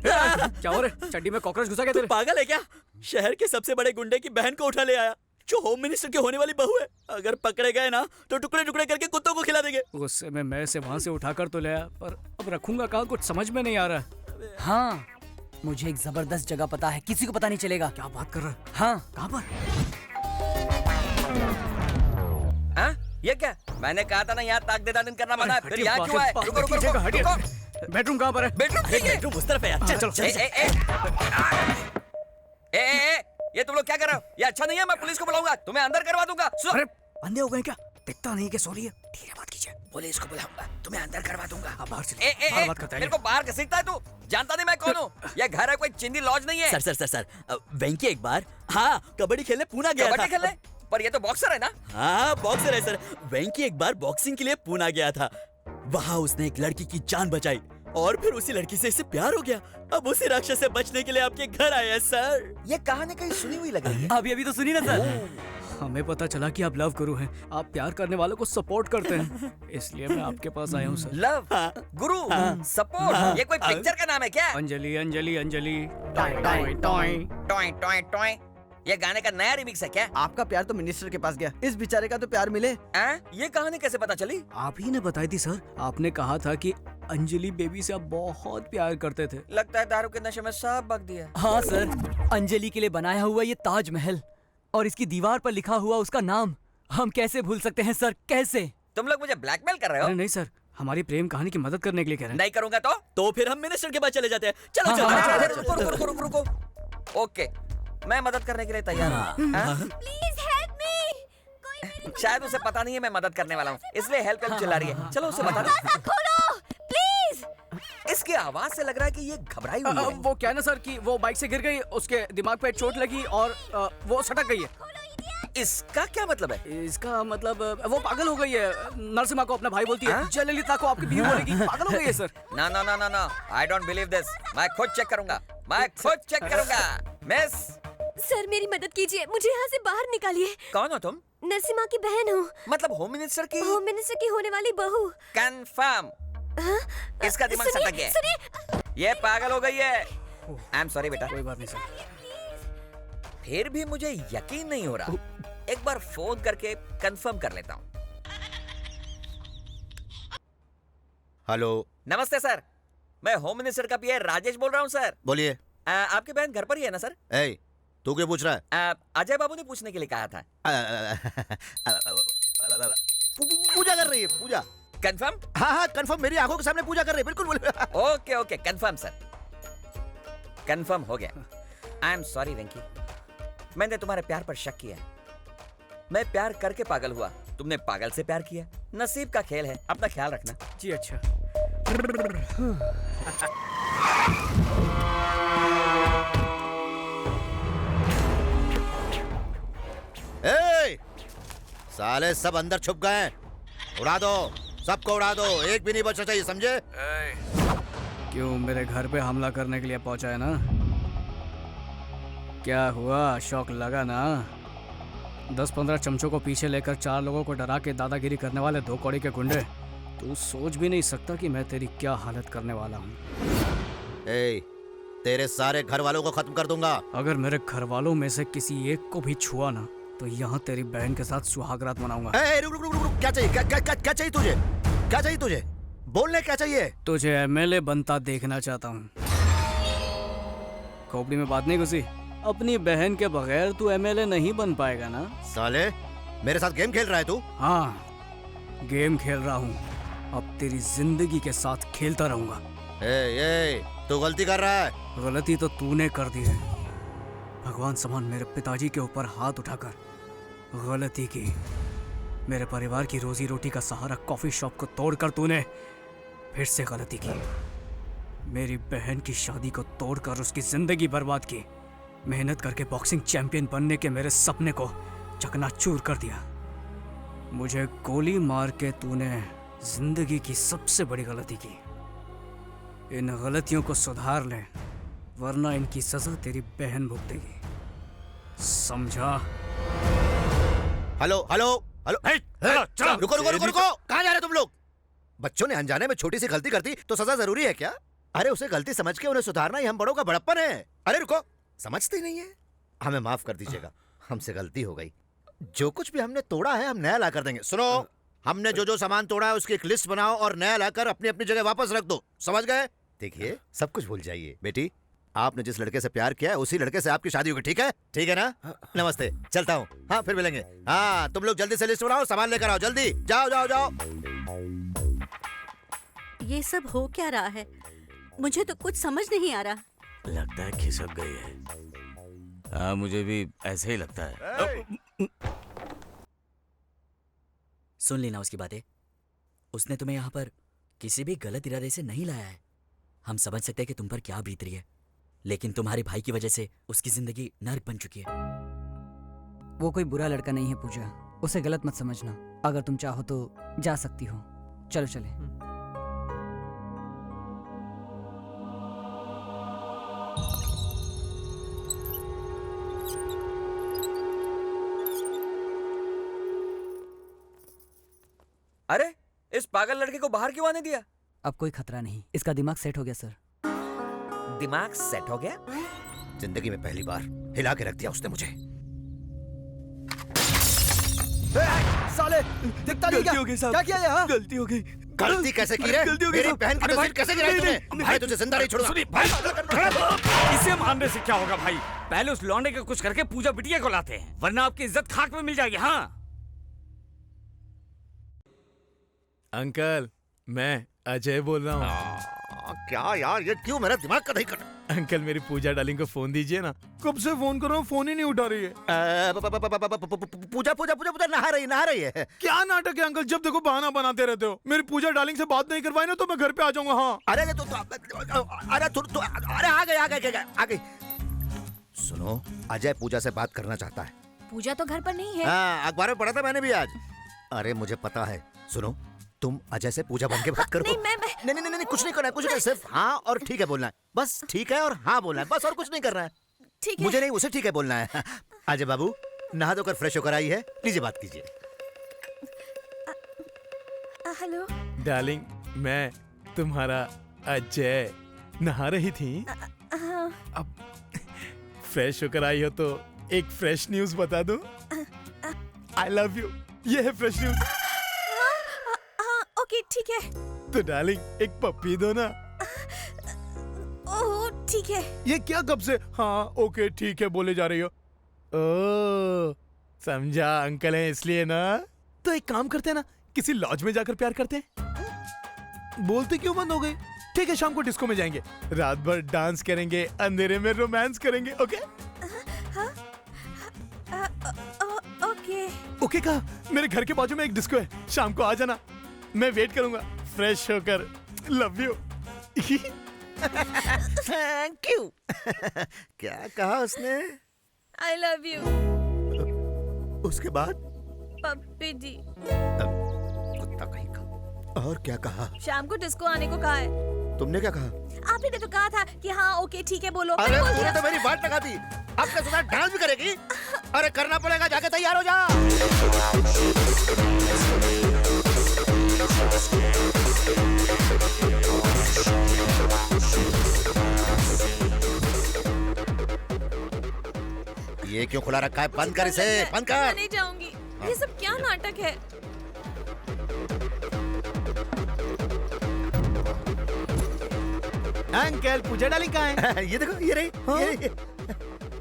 क्या हो रहा है? चड्डी में कॉकरोच घुसा गया तेरे? पागल है क्या? शहर के सबसे बड़े गुंडे की बहन को उठा ले आया, जो होम मिनिस्टर की होने वाली बहू है। अगर पकड़े गए ना तो टुकड़े टुकड़े करके कुत्तों को खिला देंगे। गुस्से में मैं से वहाँ से उठाकर तो ले आया, पर अब रखूंगा कहाँ, कुछ समझ में नहीं आ रहा। हाँ, मुझे एक जबरदस्त जगह पता है, किसी को पता नहीं चलेगा। क्या बात कर रहा है? हाँ। कहाँ पर? हाँ? ये क्या? मैंने कहा था ना यहाँ ताक दे दादन करना मना है। फिर यहाँ क्यों आए? रुको रुको रुको। बेडरूम कहाँ पर है? बेडरूम उस तरफ है यार। चल चलो। ये तुम लोग क्या कर रहे हो? ये अच्छा नहीं है, मैं पुलिस को बुलाऊंगा, तुम्हें अंदर करवा दूंगा। अरे अंधे हो गए क्या? दिखता नहीं कि सो रही है। ठीक है, बात कीजिए। पुलिस को बुलाऊंगा, तुम्हें अंदर करवा दूंगा। बाहर से बात करता है। मेरे को बाहर घसीटता है तू? जानता नहीं मैं कौन हूँ? ये घर है, कोई चिंदी लॉज नहीं है। सर वेंकी एक बार कबड्डी खेलने पूना गया था। कबड्डी खेलने? पर ये तो बॉक्सर है ना? हाँ बॉक्सर है सर। वेंकी एक बार बॉक्सिंग के लिए पूना गया था। वहाँ उसने एक लड़की की जान बचाई और फिर उसी लड़की से इससे प्यार हो गया। अब उसी राक्षस से बचने के लिए आपके घर आया सर। ये कहानी कहीं सुनी हुई लग रही है। अभी तो सुनी ना सर। हमें पता चला कि आप लव गुरु हैं, आप प्यार करने वालों को सपोर्ट करते हैं, इसलिए मैं आपके पास आया हूँ सर। लव गुरु सपोर्ट, ये कोई पिक्चर का नाम है क्या? Anjali Anjali Anjali toy toy toy. ये गाने का नया रिमिक्स है क्या? आपका प्यार तो मिनिस्टर के पास गया, इस बेचारे का तो प्यार मिले। ये कहानी कैसे पता चली? आप ही ने बताई थी सर। आपने कहा था कि अंजलि बेबी से आप बहुत प्यार करते थे। लगता है दारू के नशे में सब बक दिया। हाँ सर, अंजलि के लिए बनाया हुआ ये ताजमहल और इसकी दीवार पर लिखा हुआ उसका नाम हम कैसे भूल सकते हैं सर, कैसे? तुम लोग मुझे ब्लैकमेल कर रहे हो? अरे नहीं सर, हमारी प्रेम कहानी की मदद करने के लिए कह रहे हैं। नहीं करूंगा तो फिर हम मिनिस्टर के पास चले जाते हैं। चलो हाँ, चलो, हाँ, चलो, हाँ, चलो, रुको, चलो, रुको, रुको, रुको, रुको। ओके, मैं मदद करने के लिए तैयार हूँ। हाँ? Please help me. शायद उसे पता नहीं है मैं मदद करने वाला हूँ, इसलिए हेल्प चिल्ला रही है। चलो उसे बता दो। दरवाजा खोलो प्लीज। इसकी आवाज से लग रहा है कि ये घबराई हुई है। वो क्या है ना सर कि वो बाइक से गिर गई, उसके दिमाग पे चोट लगी और वो सटक गई है। इसका क्या मतलब है? इसका मतलब वो पागल हो गई है। नरसिम्हा को अपना भाई बोलती है, जयललिता को आपकी बीवी बोलेगी। पागल हो गई है सर। ना ना ना ना ना, आई डोंट बिलीव दिस। मैं खुद चेक करूंगा, मैं खुद चेक करूंगा। मिस सर मेरी मदद कीजिए, मुझे यहाँ से बाहर निकालिए। कौन हो तुम? नरसिम्हा की बहन हूँ। मतलब होम मिनिस्टर की? होम मिनिस्टर की होने वाली बहू। कंफर्म। इसका दिमाग सटक गया है। ये पागल हो गई है। आई एम सॉरी बेटा। कोई बात नहीं सर। फिर भी मुझे यकीन नहीं हो रहा, एक बार फोन करके कंफर्म कर लेता हूँ। हेलो। नमस्ते सर, मैं होम मिनिस्टर का पीए राजेश बोल रहा हूँ सर। बोलिए। आपकी बहन घर पर ही है ना सर? ए, तू क्यों पूछ रहा है? अजय बाबू ने पूछने के लिए कहा था। पूजा कर रही है, पूजा। कंफर्म? हाँ हाँ कंफर्म, मेरी आंखों के सामने पूजा कर रही है, बिल्कुल बोल। Okay okay confirm sir, confirm हो गया। आई एम सॉरी वेंकी, मैंने तुम्हारे प्यार पर शक किया। मैं प्यार करके पागल हुआ, तुमने पागल से प्यार किया। नसीब का खेल है, अपना ख्याल रखना। जी अच्छा। ए, साले सब अंदर छुप गए हैं, उड़ा दो, सबको उड़ा दो, एक भी नहीं बचना चाहिए, समझे? क्यों मेरे घर पे हमला करने के लिए पहुंचा है ना? क्या हुआ, शौक लगा ना? 10-15 चमचों को पीछे लेकर 4 लोगों को डरा के दादागिरी करने वाले 2 कौड़ी के गुंडे। तू सोच भी नहीं सकता कि मैं तेरी क्या हालत करने वाला हूँ। ए, तेरे सारे घर वालों को खत्म कर दूंगा। अगर मेरे घर वालों में से किसी एक को भी छुआ ना तो यहाँ तेरी बहन के साथ सुहागरात मनाऊंगा। रुक रुक रुक रुक, क्या चाहिए? क्या चाहिए तुझे? क्या चाहिए तुझे? बोलने क्या चाहिए? तुझे एमएलए बनता देखना चाहता हूँ। खोपड़ी में बात नहीं घुसी? अपनी बहन के बगैर तू एमएलए नहीं बन पाएगा ना? साले मेरे साथ गेम खेल रहा है तू? हाँ गेम खेल रहा हूँ, अब तेरी जिंदगी के साथ खेलता रहूंगा। तू गलती कर रहा है। गलती तो तूने कर दी है। भगवान समान मेरे पिताजी के ऊपर हाथ उठाकर गलती की। मेरे परिवार की रोजी रोटी का सहारा कॉफी शॉप को तोड़कर तूने फिर से गलती की। मेरी बहन की शादी को तोड़कर उसकी जिंदगी बर्बाद की। मेहनत करके बॉक्सिंग चैंपियन बनने के मेरे सपने को चकनाचूर कर दिया। मुझे गोली मार के तूने जिंदगी की सबसे बड़ी गलती की। इन गलतियों को सुधार ले, वरना इनकी सजा तेरी बहन भुगतेगी, समझा? हेलो हेलो हेलो, रुको रुको रुको रुको, कहाँ जा रहे तुम लोग? बच्चों ने अनजाने में छोटी सी गलती कर दी तो सजा जरूरी है क्या? अरे उसे गलती समझ के उन्हें सुधारना ही हम बड़ों का बड़प्पन है। अरे रुको, समझते नहीं है? हमें माफ कर दीजिएगा, हमसे गलती हो गई। जो कुछ भी हमने तोड़ा है हम नया ला कर देंगे। सुनो, हमने जो जो सामान तोड़ा है उसकी एक लिस्ट बनाओ और नया लाकर अपनी अपनी जगह वापस रख दो, समझ गए? देखिए सब कुछ भूल जाइए। बेटी, आपने जिस लड़के से प्यार किया है उसी लड़के से आपकी शादी होगी, ठीक है? ठीक है ना? नमस्ते, चलता हूँ। हाँ फिर मिलेंगे। हाँ तुम लोग जल्दी से लिस्ट बनाओ, सामान लेकर आओ, जल्दी जाओ जाओ जाओ। ये सब हो क्या रहा है? मुझे तो कुछ समझ नहीं आ रहा। लगता है खिसक गई है। हाँ मुझे भी ऐसे ही लगता है। सुन लेना उसकी बातें। उसने तुम्हें यहाँ पर किसी भी गलत इरादे से नहीं लाया है। हम समझ सकते हैं कि तुम पर क्या बीत रही है, लेकिन तुम्हारे भाई की वजह से उसकी जिंदगी नर्क बन चुकी है। वो कोई बुरा लड़का नहीं है पूजा, उसे गलत मत समझना। अगर तुम चाहो तो जा सकती हो। चलो चले। अरे इस पागल लड़के को बाहर क्यों आने दिया? अब कोई खतरा नहीं, इसका दिमाग सेट हो गया सर। दिमाग सेट हो गया? जिंदगी में पहली बार हिला के रख दिया उसने मुझे। साले दिखता नहीं क्या? क्या किया यहाँ? गलती हो गई, गलती कैसे की रे? मेरी बहन की तस्वीर कैसे गिराई तूने? भाई तुझे जिंदा नहीं छोड़ूंगा। इसे मारने से क्या होगा भाई? पहले उस लौंडे का कुछ करके पूजा बिटिया को लाते हैं, वरना आपकी इज्जत खाक में मिल जाएगी। हाँ अंकल, मैं अजय बोल रहा हूँ। क्या यार, ये क्यों मेरा दिमाग का दही कर? अंकल मेरी पूजा डार्लिंग को फोन दीजिए ना। कब से फोन कर रहा हूँ, फोन ही नहीं उठा रही है। पूजा पूजा पूजा पूजा नहा रही है। क्या नाटक है अंकल, जब देखो बहाना बनाते रहते हो। मेरी पूजा डार्लिंग से बात नहीं करवाई ना तो मैं घर पे आ जाऊंगा। हाँ अरे आ गई। सुनो, अजय पूजा से बात करना चाहता है। पूजा तो घर पर नहीं है। हाँ, अखबार में पढ़ा था मैंने भी आज। अरे मुझे पता है। सुनो, तुम अजय से पूजा बन के बात करो। नहीं, कुछ नहीं करना है, कुछ नहीं, सिर्फ हाँ और ठीक है बोलना है। बस ठीक है और हाँ बोलना है, बस, और कुछ नहीं करना है। ठीक है। मुझे नहीं, उसे ठीक है बोलना है। अजय बाबू नहा धोकर फ्रेश होकर आई है, लीजिए बात कीजिए। हेलो डार्लिंग, मैं तुम्हारा अजय। नहा रही थी? अब फ्रेश होकर आई हो तो एक फ्रेश न्यूज बता दूं? आई लव यू, ये है फ्रेश न्यूज। ओके ठीक है। तो डार्लिंग एक पप्पी दो ना। ओह ठीक है। ये क्या कब से हाँ ओके ठीक है बोले जा रही हो? ओ समझा, अंकल है इसलिए ना। तो एक काम करते हैं ना, किसी लॉज में जाकर प्यार करते हैं। बोलते क्यों बंद हो गई? ठीक है, शाम को डिस्को में जाएंगे, रात भर डांस करेंगे, अंधेरे में रोमांस करेंगे। ओके ओके ओके कहा। मेरे घर के बाजू में एक डिस्को है, शाम को आ जाना, मैं वेट करूंगा फ्रेश होकर। Love you. Thank you. क्या कहा उसने? I love you. उसके बाद? पप्पी जी। कुत्ता कहीं का। और क्या कहा? शाम को डिस्को आने को कहा है। तुमने क्या कहा? आप ही ने तो कहा था कि हाँ ओके ठीक है बोलो। अरे तूने तो मेरी बात लगा दी। अब क्या सुना, डांस भी करेगी? अरे करना पड़ेगा, जाके तैयार हो जा। ये क्यों खुला रखा है? बंद कर इसे, बंद कर। मैं नहीं जाऊंगी। ये सब क्या नाटक है? अंकल पूजा डार्लिंग कहाँ है? ये देखो, ये रही। ये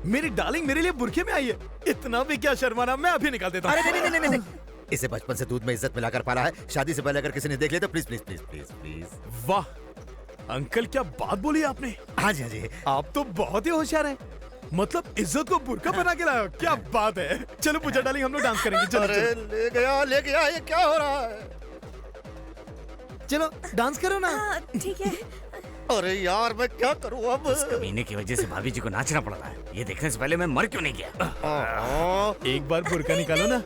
मेरी डार्लिंग मेरे लिए बुरखे में आई है। इतना भी क्या शर्माना, मैं अभी निकाल देता हूँ। अरे नहीं। इसे बचपन से दूध में इज्जत मिलाकर पाला है। शादी से पहले अगर किसी ने देख लिया तो please please please please please. वाह अंकल, क्या बात बोली आपने। हाँ जी हाँ जी, आप तो बहुत ही होशियार हैं। मतलब इज्जत को बुरका बना के लाए हो, क्या बात है। चलो पूजा डार्लिंग, हम लोग डांस करेंगे। चलो अरे ले गया, ये क्या हो रहा है? चलो डांस करो ना। ठीक है। अरे यार मैं क्या करूं अब? इस कमीने की वजह से भाभी जी को नाचना पड़ रहा है। ये देखने से पहले मैं मर क्यों नहीं गया? एक बार बुरका निकालो ना।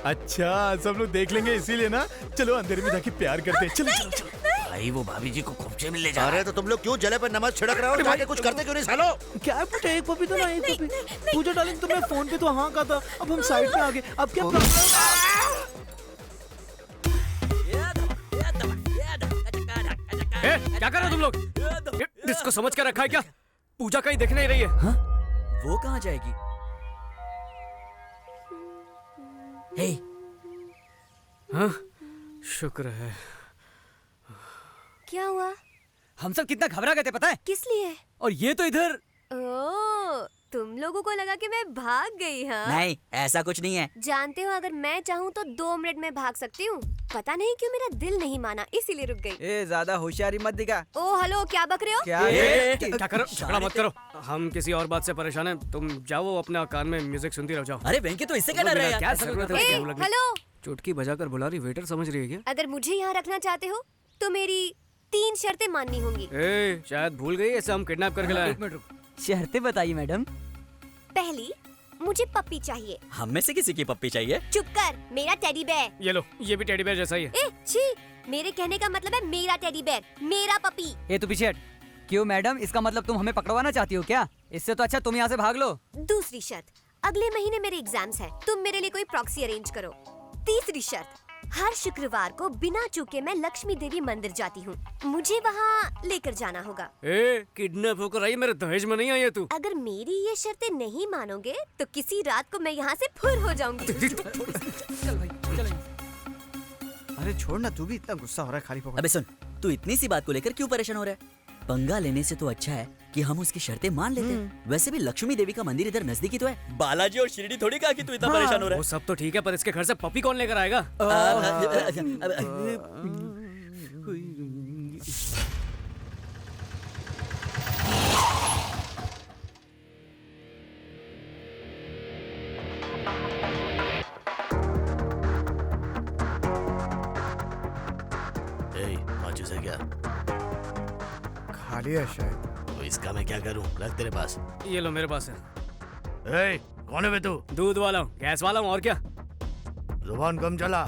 अच्छा सब लोग देख लेंगे इसीलिए ना। चलो अंधेरे में जाके प्यार करते हैं। चलो भाई वो भाभी जी को खूब मिलने जा रहा है। है। तो तुम लोग क्यों जले पे नमक छिड़क रहे हो? जाके कुछ करते क्यों नहीं सालो? क्या है पूजा, एक पपी तो ना, एक पपी। पूजा डार्लिंग तुमने फोन पे तो हाँ कहा था, अब हम साइड में आ गए। अब क्या क्या कर रहे हो तुम लोग? डिस्को समझ कर रखा है क्या? पूजा कहीं दिख नहीं रही है। हाँ? वो कहाँ जाएगी? हे हाँ? शुक्र है। क्या हुआ? हम सब कितना घबरा गए थे पता है? किस लिए? और ये तो इधर। ओह, तुम लोगों को लगा कि मैं भाग गई। हाँ नहीं, ऐसा कुछ नहीं है। जानते हो अगर मैं चाहूँ तो 2 मिनट में भाग सकती हूँ। पता नहीं क्यों मेरा दिल नहीं माना, इसीलिए रुक गई। ए ज्यादा होशियारी मत दिखा। ओ हेलो, क्या बक रहे हो? क्या करो, झगड़ा मत करो। हम किसी और बात से परेशान हैं। तुम जाओ अपने कान में म्यूजिक सुनती रहो, जाओ। अरे वेंकी तो इससे क्या डर रहा है यार? क्या जरूरत है? हेलो, चुटकी बजाकर बुला रही, वेटर समझ रही है क्या? अगर मुझे यहाँ रखना चाहते हो तो मेरी 3 शर्तें माननी होंगी। शायद भूल गई, ऐसे हम किडनैप करके लाए। एक मिनट रुक, शर्तें बताइए मैडम। पहली, मुझे पप्पी चाहिए। हम में से किसी की पप्पी चाहिए? चुप कर, मेरा टेडी बेयर। ये लो, ये भी टेडी बेयर जैसा ही है। छी, मेरे कहने का मतलब है मेरा टेडी बेयर, मेरा पपी। ये तू पीछे हट। क्यों मैडम, इसका मतलब तुम हमें पकड़वाना चाहती हो क्या? इससे तो अच्छा तुम यहाँ से भाग लो। दूसरी शर्त, अगले महीने मेरे एग्जाम्स हैं, तुम मेरे लिए कोई प्रॉक्सी अरेंज करो। तीसरी शर्त, हर शुक्रवार को बिना चूके मैं लक्ष्मी देवी मंदिर जाती हूँ, मुझे वहाँ लेकर जाना होगा। किडनैप होकर आई, मेरे दहेज में नहीं आई है तू। अगर मेरी ये शर्तें नहीं मानोगे तो किसी रात को मैं यहाँ से फुर हो जाऊंगी। अरे छोड़ ना, तू भी इतना गुस्सा हो रहा है खाली पकड़। अबे सुन, तू इतनी सी बात को लेकर क्यों परेशान हो रहा है? पंगा लेने से तो अच्छा है कि हम उसकी शर्तें मान लेते हैं। वैसे भी लक्ष्मी देवी का मंदिर इधर नजदीकी तो है। बालाजी और शिरडी थोड़ी कहा कि तू इतना परेशान हो रहा वो सब तो ठीक है, पर इसके घर से पपी कौन लेकर आएगा? माचिस है क्या? खाली है शायद। तो इसका मैं क्या करूं? रख तेरे पास। ये लो, मेरे पास है। ए, कौन है बे तू? दूध वाला हूँ, गैस वाला हूँ, और क्या? जुबान कम चला।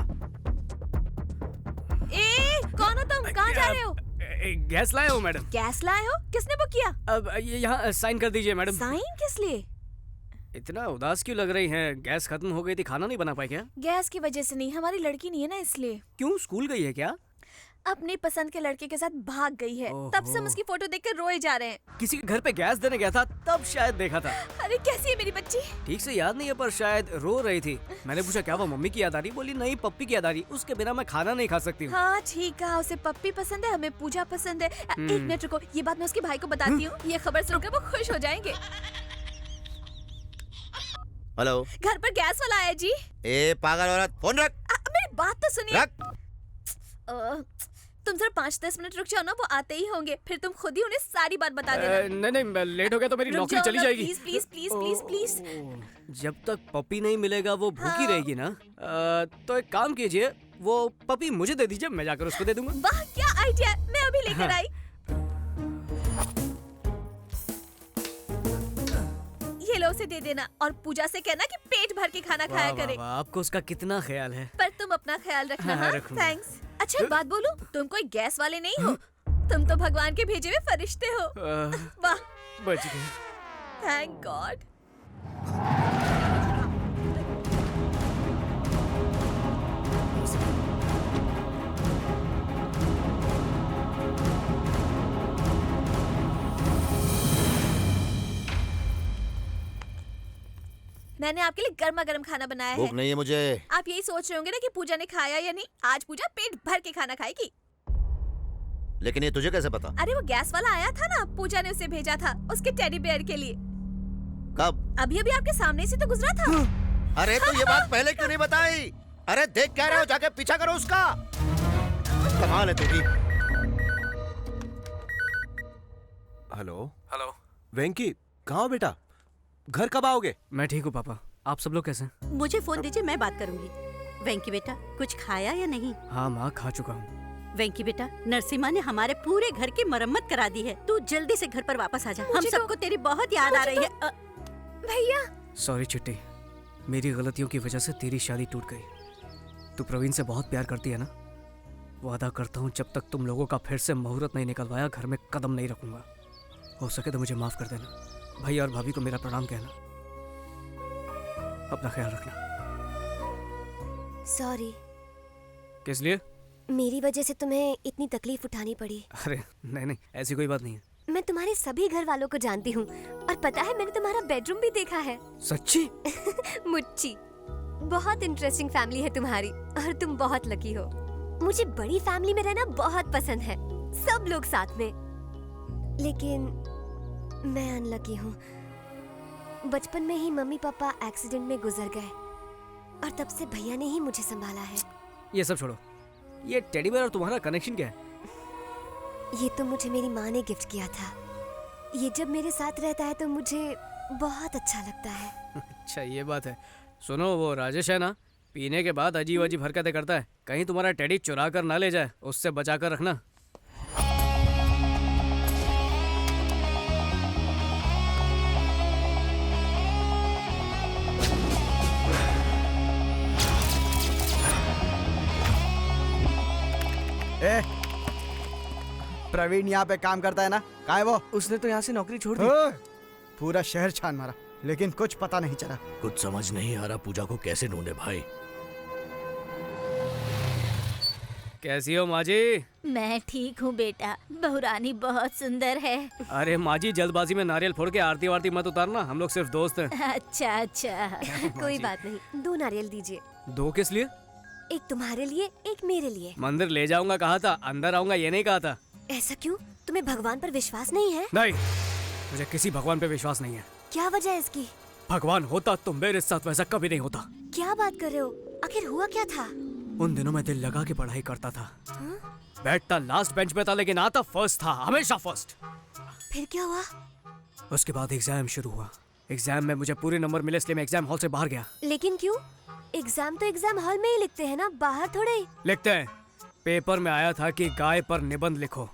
ए, कौन हो तुम? कहाँ जा रहे हो? गैस लाया हूँ मैडम। गैस लाए हो? किसने बुक किया? अब ये यहाँ साइन कर दीजिए मैडम। साइन किस लिए? इतना उदास क्यों लग रही हैं? गैस खत्म हो गई थी, खाना नहीं बना पाए क्या? गैस की वजह से नहीं, हमारी लड़की नहीं है ना इसलिए। क्यों, स्कूल गई है क्या? अपनी पसंद के लड़के के साथ भाग गई है, तब से हम उसकी फोटो देखकर रोए जा रहे हैं। किसी के घर पे गैस देने गया था, तब शायद देखा था। अरे कैसी है मेरी बच्ची? ठीक से याद नहीं है, पर शायद रो रही थी। मैंने पूछा क्या वो मम्मी की याद आ रही? बोली नहीं, पप्पी की याद आ रही, उसके बिना मैं खाना नहीं खा सकती हूँ। हाँ ठीक है, उसे पप्पी पसंद है, हमें पूजा पसंद है। एक मिनट रुको, ये बात मैं उसके भाई को बताती हूँ, ये खबर सुनकर वो खुश हो जाएंगे। हेलो, घर पर गैस वाला आया जी। ए पागल औरत, फोन रख। मेरी बात तो सुनिए। रख। तुम जरा 5-10 मिनट रुक जाओ ना, वो आते ही होंगे, फिर तुम खुद ही उन्हें सारी बात बता देना। नहीं, लेट हो गया तो मेरी नौकरी चली जाएगी। Please please please please please. जब तक पपी नहीं मिलेगा वो भूखी रहेगी ना। तो एक काम कीजिए, वो पपी मुझे दे दीजिए, मैं जाकर उसको दे दूंगा। वाह क्या आइडिया है, मैं अभी लेकर आई। ये लो, उसे दे देना और पूजा से कहना कि पेट भर के खाना खाया करे। आपको उसका कितना ख्याल है। पर तुम अपना ख्याल रखना। हाँ, थैंक्स। अच्छा एक बात बोलूं, तुम कोई गैस वाले नहीं हो, तुम तो भगवान के भेजे हुए फरिश्ते हो। वाह, बच गए। Thank God. मैंने आपके लिए गर्मा गर्म खाना बनाया भूख है। नहीं है मुझे। आप यही सोच रहे होंगे ना कि पूजा ने खाया या नहीं। आज पूजा पेट भर के खाना खाएगी। लेकिन ये तुझे कैसे पता? अरे वो गैस वाला आया था ना, पूजा ने उसे भेजा था उसके टेडी बेयर के लिए। कब? अभी अभी आपके सामने से तो गुजरा था। अरे तो ये बात पहले क्यों नहीं बताई? अरे देख क्या रहे हो, जाके पीछा करो उसका। कमाल है तेरी। हेलो हेलो, वेंकी कहाँ हो बेटा? घर कब आओगे? मैं ठीक हूँ पापा, आप सब लोग कैसे? मुझे फोन दीजिए, मैं बात करूंगी। वेंकी बेटा, कुछ खाया या नहीं? हाँ माँ, खा चुका हूँ। वेंकी बेटा, नरसिम्हा ने हमारे पूरे घर की मरम्मत करा दी है। तू जल्दी से घर पर वापस आ जा, हम सबको तेरी बहुत याद आ रही है। भैया सॉरी चिट्टी, मेरी गलतियों की वजह से तेरी शादी टूट गई। तू प्रवीण से बहुत प्यार करती है ना? वादा करता हूँ जब तक तुम लोगों का फिर से मुहूर्त नहीं निकलवाया, घर में कदम नहीं रखूंगा। हो सके तो मुझे माफ कर देना। भैया और भाभी को मेरा प्रणाम कहना। अपना ख्याल रखना। सॉरी। किस लिए? मेरी वजह से तुम्हें इतनी तकलीफ उठानी पड़ी। अरे नहीं, ऐसी कोई बात नहीं है। मैं तुम्हारे सभी घर वालों को जानती हूँ, और पता है मैंने तुम्हारा बेडरूम भी देखा है। सच्ची? मुच्ची, बहुत इंटरेस्टिंग फैमिली है तुम्हारी, और तुम बहुत लकी हो। मुझे बड़ी फैमिली में रहना बहुत पसंद है, सब लोग साथ में। लेकिन मैं अनलकी हूँ। बचपन में ही मम्मी पापा एक्सीडेंट में गुजर गए, और तब से भैया ने ही मुझे संभाला है। ये सब छोड़ो, ये टेडी बेयर और तुम्हारा कनेक्शन क्या है? ये तो मुझे मेरी माँ ने गिफ्ट किया था। ये जब मेरे साथ रहता है तो मुझे बहुत अच्छा लगता है। अच्छा ये बात है। सुनो, वो राजेश है ना, पीने के बाद अजीब अजीब हरकतें करता है। कहीं तुम्हारा टेडी चुरा कर ना ले जाए, उससे बचा कर रखना। प्रवीण यहाँ पे काम करता है ना? कहाँ है वो? उसने तो यहाँ से नौकरी छोड़ दी। पूरा शहर छान मारा, लेकिन कुछ पता नहीं चला। कुछ समझ नहीं आ रहा पूजा को कैसे ढूंढे भाई। कैसी हो माँ जी? मैं ठीक हूँ बेटा, बहुरानी बहुत सुंदर है। अरे माँ जी, जल्दबाजी में नारियल फोड़ के आरती वारती मत उतारना, हम लोग सिर्फ दोस्त हैं। अच्छा अच्छा। कोई बात नहीं, 2 नारियल दीजिए। 2 किस लिए? एक तुम्हारे लिए, एक मेरे लिए। मंदिर ले जाऊंगा कहा था, अंदर आऊंगा ये नहीं कहा था। ऐसा क्यों? तुम्हें भगवान पर विश्वास नहीं है? नहीं, मुझे किसी भगवान पे विश्वास नहीं है। क्या वजह है इसकी? भगवान होता तो मेरे साथ वैसा कभी नहीं होता। क्या बात कर रहे हो? आखिर हुआ क्या था? उन दिनों मैं दिल लगा के पढ़ाई करता था। हाँ? बैठता लास्ट बेंच पे था लेकिन आता फर्स्ट था, हमेशा फर्स्ट। फिर क्या हुआ? उसके बाद एग्जाम शुरू हुआ। एग्जाम में मुझे पूरे नंबर मिले इसलिए मैं एग्जाम हॉल से बाहर गया। लेकिन क्यों? एग्जाम तो एग्जाम हॉल में ही लिखते हैं ना, बाहर थोड़े। लिखते हैं। पेपर में आया था कि गाय पर निबंध लिखो।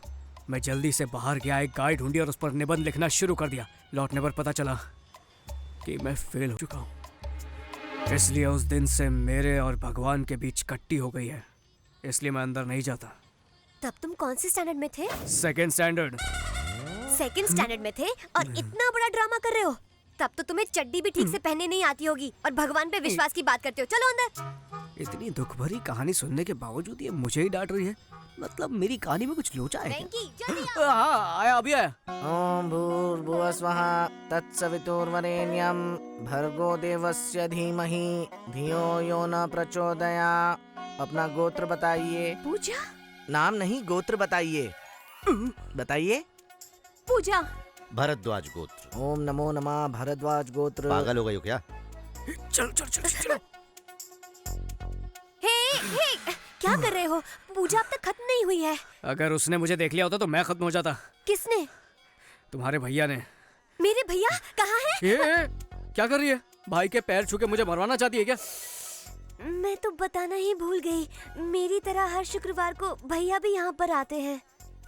मैं जल्दी से बाहर गया, एक गाय ढूंढी और उस पर निबंध लिखना शुरू कर दिया। लौटने पर पता चला कि मैं फेल हो चुका हूँ। इसलिए उस दिन से मेरे और भगवान के बीच कट्टी हो गई है, इसलिए मैं अंदर नहीं जाता। तब तुम कौन से स्टैंडर्ड में थे? Second standard. सेकंड स्टैंडर्ड में थे और इतना बड़ा ड्रामा कर रहे हो? तब तो तुम्हें चड्डी भी ठीक से पहनने नहीं आती होगी और भगवान पे विश्वास की बात करते हो। चलो अंदर। इतनी दुख भरी कहानी सुनने के बावजूद ये मुझे ही डांट रही है। मतलब मेरी कहानी में कुछ लोचा है क्या? हाँ, आया अभी आया। ओम भूर्भुवस्वः तत्सवितुर्वरेण्यं भर्गो देवस्य धीमहि धियो यो न प्रचोदयात्। अपना गोत्र बताइए। पूजा। नाम नहीं, गोत्र बताइए। बताइए। पूजा। भरद्वाज गोत्र। ओम नमो नमः भरद्वाज गोत्र। पागल हो गई हो क्या? चलो चलो चलो चलो। हे, क्या कर रहे हो? पूजा अब तक खत्म नहीं हुई है। अगर उसने मुझे देख लिया होता तो मैं खत्म हो जाता। किसने? तुम्हारे भैया ने। मेरे भैया कहाँ है? ये क्या कर रही है? भाई के पैर छू के मुझे मरवाना चाहती है क्या? मैं तो बताना ही भूल गई। मेरी तरह हर शुक्रवार को भैया भी यहाँ पर आते हैं।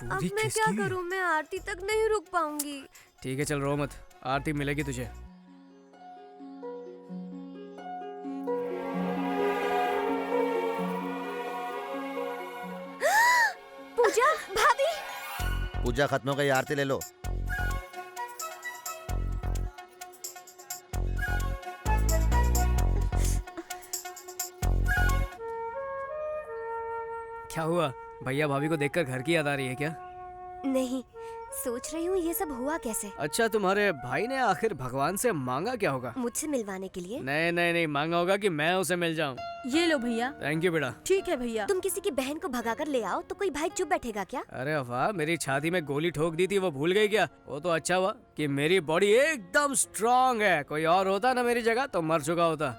अब मैं क्या करूँ? मैं आरती तक नहीं रुक पाऊंगी। ठीक है चल रो मत, आरती मिलेगी तुझे। पूजा भाभी। पूजा खत्म हो गई, आरती ले लो। क्या हुआ? भैया भाभी को देखकर घर की याद आ रही है क्या? नहीं, सोच रही हूँ ये सब हुआ कैसे। अच्छा, तुम्हारे भाई ने आखिर भगवान से मांगा क्या होगा? मुझसे मिलवाने के लिए। नहीं नहीं नहीं, मांगा होगा कि मैं उसे मिल जाऊँ। ये लो भैया। थैंक यू बेटा। ठीक है भैया। तुम किसी की बहन को भगा कर ले आओ तो कोई भाई चुप बैठेगा क्या? अरे वाह, मेरी छाती में गोली ठोक दी थी वो भूल गई क्या? वो तो अच्छा हुआ कि मेरी बॉडी एकदम स्ट्रांग है। कोई और होता ना मेरी जगह तो मर चुका होता।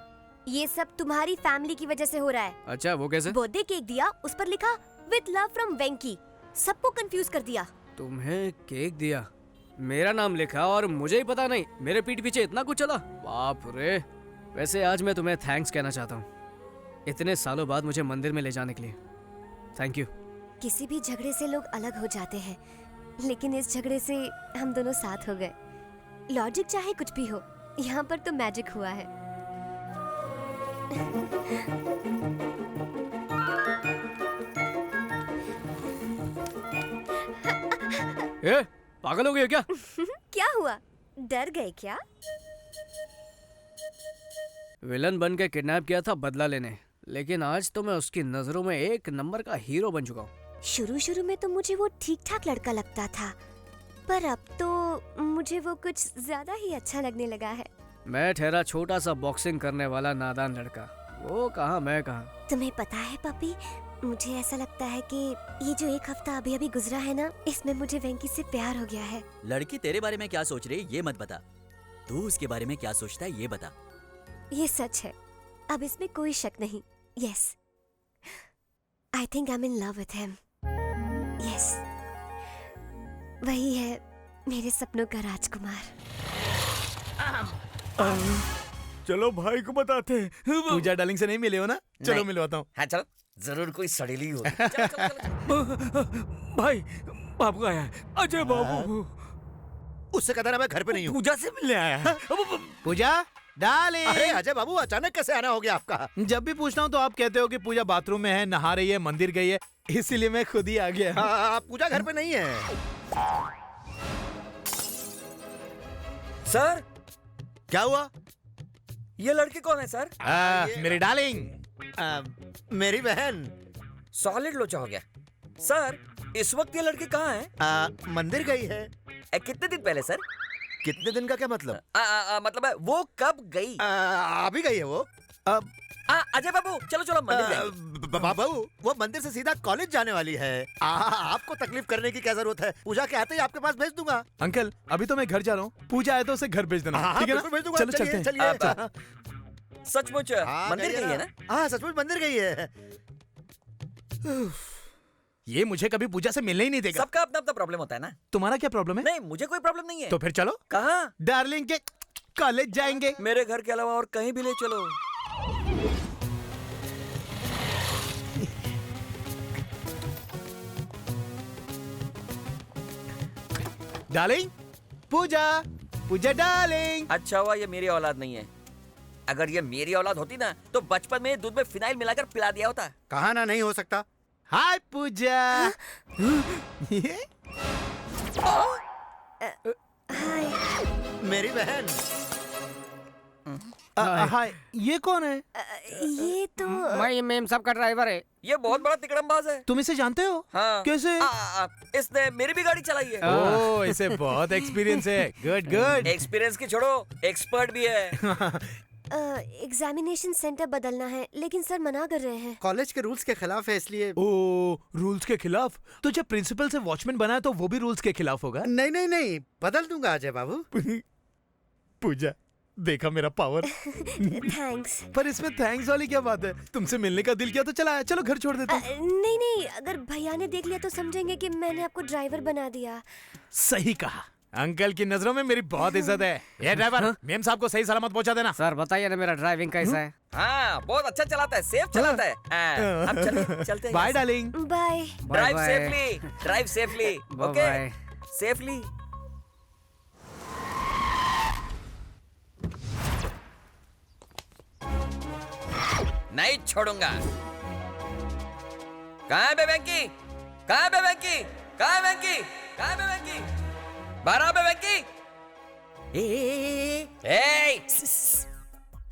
ये सब तुम्हारी फैमिली की वजह से हो रहा है। अच्छा, वो कैसे? बर्थडे केक दिया, उस पर लिखा विद लव फ्रॉम वेंकी। सबको कंफ्यूज कर दिया। तुम्हें केक दिया, मेरा नाम लिखा और मुझे ही पता नहीं। मेरे पीठ पीछे इतना कुछ चला, बाप रे। वैसे आज मैं तुम्हें थैंक्स कहना चाहता हूँ, इतने सालों बाद मुझे मंदिर में ले जाने के लिए। Thank you. किसी भी झगड़े से लोग अलग हो जाते हैं, लेकिन इस झगड़े से हम दोनों साथ हो गए। लॉजिक चाहे कुछ भी हो, यहाँ पर तो मैजिक हुआ है। ए, पागल हो गई हो क्या? क्या हुआ? डर गए क्या? विलन बन के किडनैप किया था बदला लेने, लेकिन आज तो मैं उसकी नजरों में एक नंबर का हीरो बन चुका हूँ। शुरू में तो मुझे वो ठीक ठाक लड़का लगता था, पर अब तो मुझे वो कुछ ज्यादा ही अच्छा लगने लगा है। मैं ठहरा छोटा सा बॉक्सिंग करने वाला नादान लड़का, वो कहाँ मैं कहाँ। तुम्हें पता है पपी, मुझे ऐसा लगता है कि ये जो एक हफ्ता अभी अभी गुजरा है ना, इसमें मुझे वेंकी से प्यार हो गया है। लड़की तेरे बारे में क्या सोच रही है ये मत बता, तू उसके बारे में क्या सोचता है ये बता। ये सच है, अब इसमें कोई शक नहीं। Yes, I think I am in love with him. Yes, वही है मेरे सपनों का राजकुमार। चलो भाई को बताते हैं। पूजा डार्लिंग से नहीं मिले हो ना? चलो नहीं। मिलवाता हूँ। हाँ चलो, जरूर कोई सड़ेली होगी। भाई बाबू आया है, अजय बाबू। उससे कहता ना मैं घर पे नहीं हूँ। पूजा से मिलने आया है। पूजा डार्लिंग। अरे अजय बाबू, अचानक कैसे आना हो गया आपका? जब भी पूछता हूँ तो आप कहते हो कि पूजा बाथरूम में है, नहा रही है, मंदिर गई है, इसीलिए मैं खुद ही आ गया। आप पूजा घर पे नहीं है। सर क्या हुआ? ये लड़की कौन है सर? मेरी डार्लिंग। मेरी बहन। सॉलिड लोचा हो गया। सर इस वक्त ये लड़की कहाँ है? मंदिर गई है। कितने दिन पहले सर? कितने दिन का क्या मतलब? मतलब है वो कब गई? अभी गई है वो। अजय बाबू चलो चलो मंदिर जाएंगे। बाबू वो मंदिर से सीधा कॉलेज जाने वाली है। आपको तकलीफ करने की क्या जरूरत है? पूजा के आते ही आपके पास भेज दूंगा। अंकल अभी तो मैं घर जा रहा हूँ, पूजा आए तो उसे घर भेज देना, ठीक है ना? भेज दूंगा। चलो चलते हैं। चलिए। सचमुच मंदिर गई है ना? हाँ सचमुच मंदिर गई है। ये मुझे कभी पूजा से मिलने ही नहीं देगा। सबका अपना अपना प्रॉब्लम होता है ना। तुम्हारा क्या प्रॉब्लम है? नहीं मुझे कोई प्रॉब्लम नहीं है। तो फिर चलो। कहाँ? डार्लिंग के कॉलेज जाएंगे। मेरे घर के अलावा और कहीं भी ले चलो। डार्लिंग पूजा, पूजा डार्लिंग। अच्छा हुआ ये मेरी औलाद नहीं है। अगर ये मेरी औलाद होती ना तो बचपन में दूध में फिनाइल मिलाकर पिला दिया होता। कहा ना नहीं हो सकता। हाय पूजा। मेरी बहन। हाय, ये कौन है? ये तो मैं मेम साहब का ड्राइवर है। ये बहुत बड़ा तिकड़मबाज है। तुम इसे जानते हो? हाँ। कैसे? इसने मेरी भी गाड़ी चलाई है। ओह इसे बहुत एक्सपीरियंस है। Good good. एक्सपीरियंस की छोड़ो, एक्सपर्ट भी है। एग्जामिनेशन सेंटर बदलना है लेकिन सर मना कर रहे हैं। कॉलेज के रूल्स के खिलाफ है इसलिए। ओह रूल्स के खिलाफ? तो जब प्रिंसिपल से वॉचमैन बना है तो वो भी रूल्स के खिलाफ होगा? नहीं नहीं नहीं, बदल दूंगा अजय बाबू। पूजा देखा मेरा पावर। थैंक्स। पर इसमें थैंक्स वाली क्या बात है? तुमसे मिलने का दिल किया तो चला, चलो घर छोड़ देते हैं। नहीं नहीं, अगर भैया ने देख लिया तो समझेंगे कि मैंने आपको ड्राइवर बना दिया। सही कहा। अंकल की नजरों में मेरी बहुत इज्जत है। ये ड्राइवर मेम साहब को सही सलामत पहुंचा देना। सर बताइए ना मेरा ड्राइविंग कैसा है? हाँ बहुत अच्छा चलाता है, सेफ चलाता है। अब चलते हैं। Bye darling. Bye. Drive safely, drive safely. Okay safely. नहीं छोड़ूंगा। कहाँ है बे वेंकी? कहाँ है बे वेंकी? कहाँ है वेंकी? कहाँ है बे वेंकी? बाहर आ बे वेंकी।